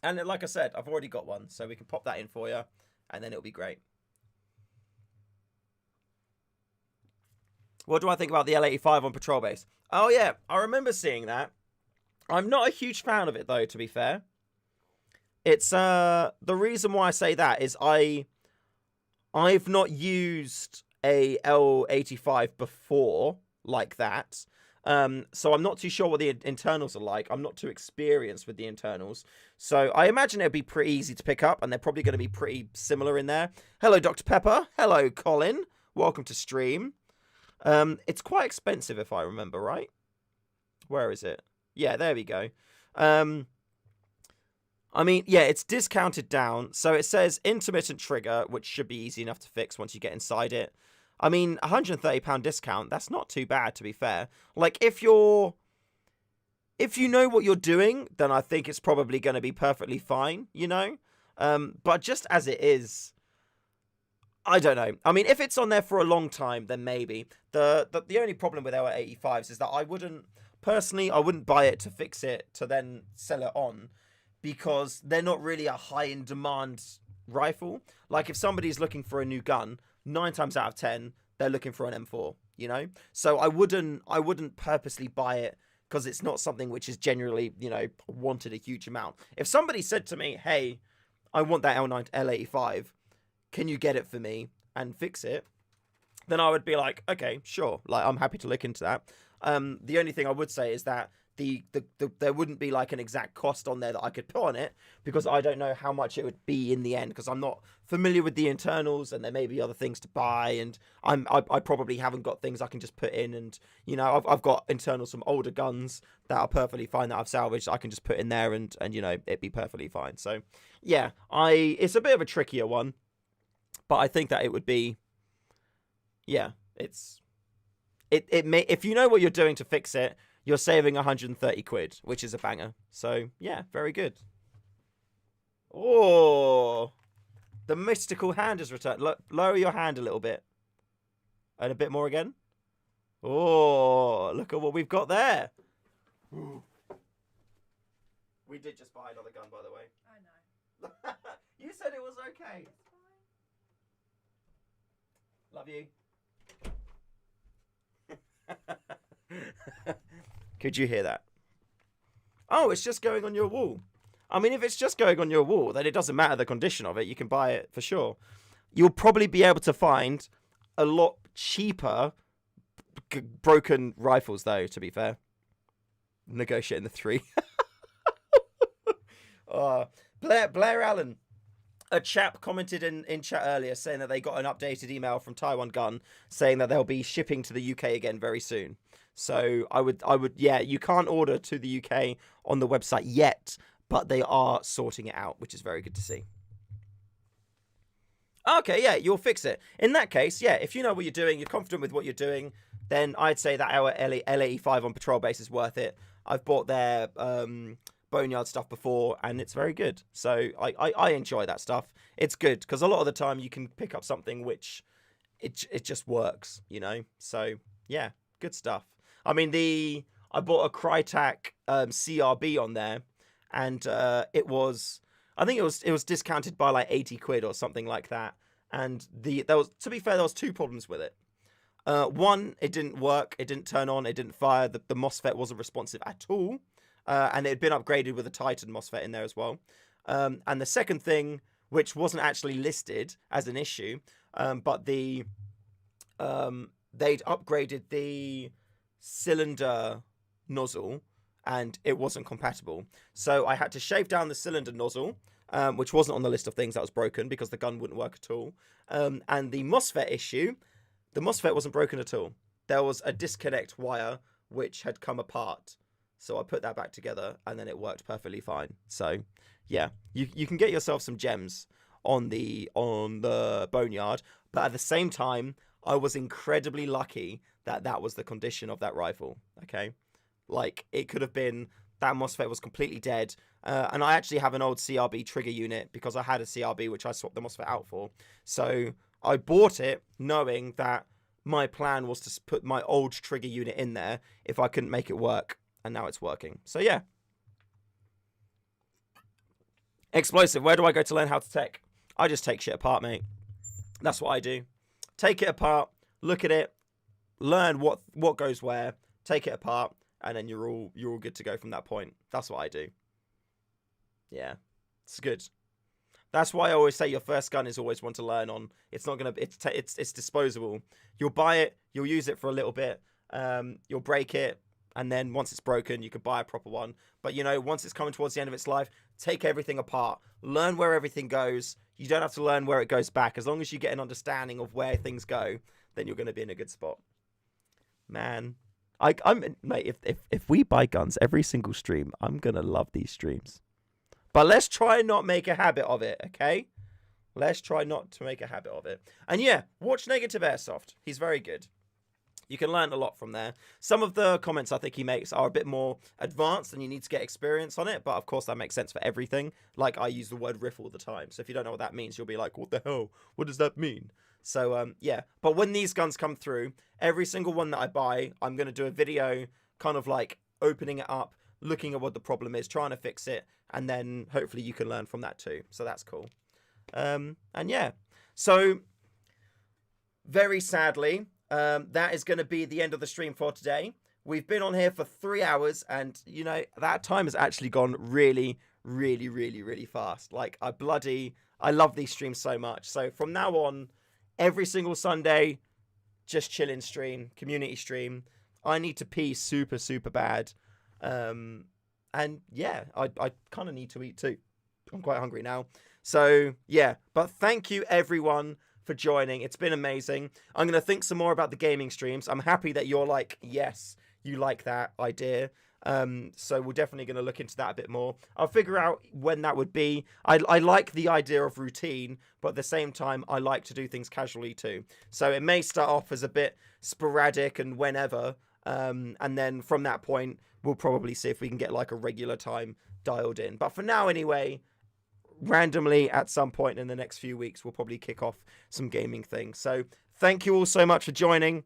[SPEAKER 1] And like I said, I've already got one, so we can pop that in for you, and then it'll be great. What do I think about the L85 on patrol base? Oh yeah, I remember seeing that. I'm not a huge fan of it though, to be fair. It's the reason why I say that is I've not used a L85 before like that. So I'm not too sure what the internals are like. I'm not too experienced with the internals. So I imagine it'd be pretty easy to pick up, and they're probably going to be pretty similar in there. Hello, Dr. Pepper. Hello, Colin. Welcome to stream. It's quite expensive if I remember right. Where is it? Yeah, there we go. I mean, yeah, it's discounted down. So it says intermittent trigger, which should be easy enough to fix once you get inside it. I mean, £130 discount, that's not too bad, to be fair. Like, if you know what you're doing, then I think it's probably going to be perfectly fine, you know? But just as it is, I don't know. I mean, if it's on there for a long time, then maybe. The only problem with L85s is that I wouldn't buy it to fix it, to then sell it on, because they're not really a high-in-demand rifle. Like, if somebody's looking for a new gun, 9 times out of 10, they're looking for an M4, you know? So I wouldn't purposely buy it because it's not something which is generally, you know, wanted a huge amount. If somebody said to me, hey, I want that L85, can you get it for me and fix it? Then I would be like, okay, sure. Like, I'm happy to look into that. The only thing I would say is that there wouldn't be like an exact cost on there that I could put on it, because I don't know how much it would be in the end, because I'm not familiar with the internals, and there may be other things to buy, and I probably haven't got things I can just put in, and you know, I've got internals from older guns that are perfectly fine that I've salvaged. I can just put in there, and you know, it'd be perfectly fine. So yeah, it's a bit of a trickier one, but I think that it would be, yeah, it may, if you know what you're doing to fix it, you're saving 130 quid, which is a banger. So, yeah, very good. Oh, the mystical hand has returned. Lower your hand a little bit. And a bit more again. Oh, look at what we've got there. Ooh. We did just buy another gun, by the way.
[SPEAKER 2] I know.
[SPEAKER 1] You said it was okay. Love you. Could you hear that? Oh, it's just going on your wall. I mean, if it's just going on your wall, then it doesn't matter the condition of it. You can buy it for sure. You'll probably be able to find a lot cheaper broken rifles, though, to be fair. Negotiating the 3. Blair Allen. A chap commented in chat earlier saying that they got an updated email from Taiwan Gun saying that they'll be shipping to the UK again very soon. So I would, yeah, you can't order to the UK on the website yet, but they are sorting it out, which is very good to see. Okay, yeah, you'll fix it. In that case, yeah, if you know what you're doing, you're confident with what you're doing, then I'd say that our L85 on patrol base is worth it. I've bought their boneyard stuff before, and it's very good. So I enjoy that stuff. It's good because a lot of the time you can pick up something which it just works, you know. So yeah, good stuff. I mean, I bought a Crytek CRB on there, and it was, I think it was discounted by like 80 quid or something like that. And to be fair, there was 2 problems with it. One, it didn't work, it didn't turn on, it didn't fire. The MOSFET wasn't responsive at all. And it had been upgraded with a Titan MOSFET in there as well. And the second thing, which wasn't actually listed as an issue, but they'd upgraded the cylinder nozzle, and it wasn't compatible. So I had to shave down the cylinder nozzle, which wasn't on the list of things that was broken because the gun wouldn't work at all. And the MOSFET issue, the MOSFET wasn't broken at all. There was a disconnect wire which had come apart. So I put that back together, and then it worked perfectly fine. So yeah, you can get yourself some gems on the boneyard, but at the same time, I was incredibly lucky that was the condition of that rifle. Okay, like it could have been that MOSFET was completely dead. And I actually have an old CRB trigger unit because I had a CRB which I swapped the MOSFET out for. So I bought it knowing that my plan was to put my old trigger unit in there if I couldn't make it work. And now it's working. So yeah. Explosive. Where do I go to learn how to tech? I just take shit apart, mate. That's what I do. Take it apart, look at it, learn what goes where, take it apart, and then you're all good to go from that point. That's what I do. Yeah, it's good. That's why I always say your first gun is always one to learn on. It's not gonna. It's disposable. You'll buy it. You'll use it for a little bit. You'll break it, and then once it's broken, you could buy a proper one. But you know, once it's coming towards the end of its life, take everything apart. Learn where everything goes. You don't have to learn where it goes back. As long as you get an understanding of where things go, then you're going to be in a good spot. Man, I'm mate. If we buy guns every single stream, I'm gonna love these streams. But let's try and not make a habit of it, okay? Let's try not to make a habit of it. And yeah, watch Negative Airsoft. He's very good. You can learn a lot from there. Some of the comments I think he makes are a bit more advanced and you need to get experience on it. But of course, that makes sense for everything. Like I use the word riff all the time. So if you don't know what that means, you'll be like, what the hell? What does that mean? So yeah. But when these guns come through, every single one that I buy, I'm going to do a video kind of like opening it up, looking at what the problem is, trying to fix it. And then hopefully you can learn from that too. So that's cool. And yeah. So very sadly, that is going to be the end of the stream for today. We've been on here for 3 hours and, you know, that time has actually gone really, really, really, really fast. Like, I love these streams so much. So from now on, every single Sunday, just chilling stream, community stream. I need to pee super, super bad. And yeah, I kind of need to eat too. I'm quite hungry now. So yeah, but thank you everyone for joining. It's been amazing. I'm going to think some more about the gaming streams. I'm happy that you're like, yes, you like that idea. So we're definitely going to look into that a bit more. I'll figure out when that would be. I like the idea of routine, but at the same time, I like to do things casually too. So it may start off as a bit sporadic and whenever. And then from that point, we'll probably see if we can get like a regular time dialed in. But for now anyway, randomly at some point in the next few weeks, we'll probably kick off some gaming things. So thank you all so much for joining.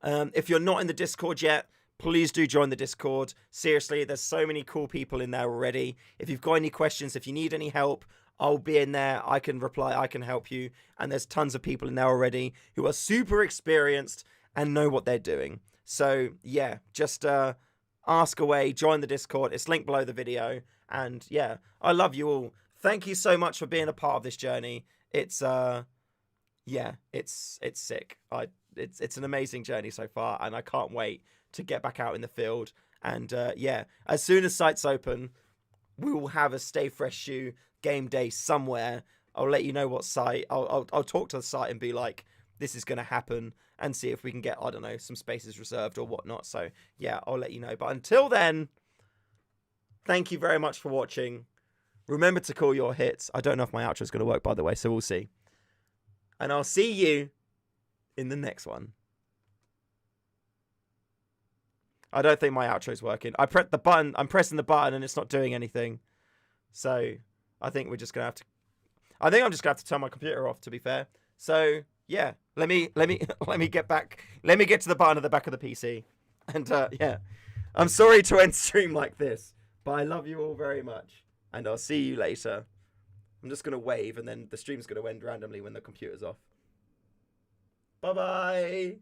[SPEAKER 1] If you're not in the Discord yet, please do join the Discord. Seriously, there's so many cool people in there already. If you've got any questions, if you need any help, I'll be in there. I can reply. I can help you. And there's tons of people in there already who are super experienced and know what they're doing. So yeah, just ask away, join the Discord. It's linked below the video. And yeah, I love you all. Thank you so much for being a part of this journey. It's yeah, it's sick. It's an amazing journey so far, and I can't wait to get back out in the field. And yeah, as soon as sites open, we will have a StayFreshShoe game day somewhere. I'll let you know what site. I'll talk to the site and be like, this is going to happen, and see if we can get, I don't know, some spaces reserved or whatnot. So yeah, I'll let you know. But until then, thank you very much for watching. Remember to call your hits. I don't know if my outro is going to work, by the way, so we'll see. And I'll see you in the next one. I don't think my outro is working. I pressed the button. I'm pressing the button and it's not doing anything. So I think we're just going to have to... I think I'm just going to have to turn my computer off, to be fair. So yeah, let me get back. Let me get to the button at the back of the PC. And yeah, I'm sorry to end stream like this, but I love you all very much. And I'll see you later. I'm just going to wave and then the stream's going to end randomly when the computer's off. Bye-bye.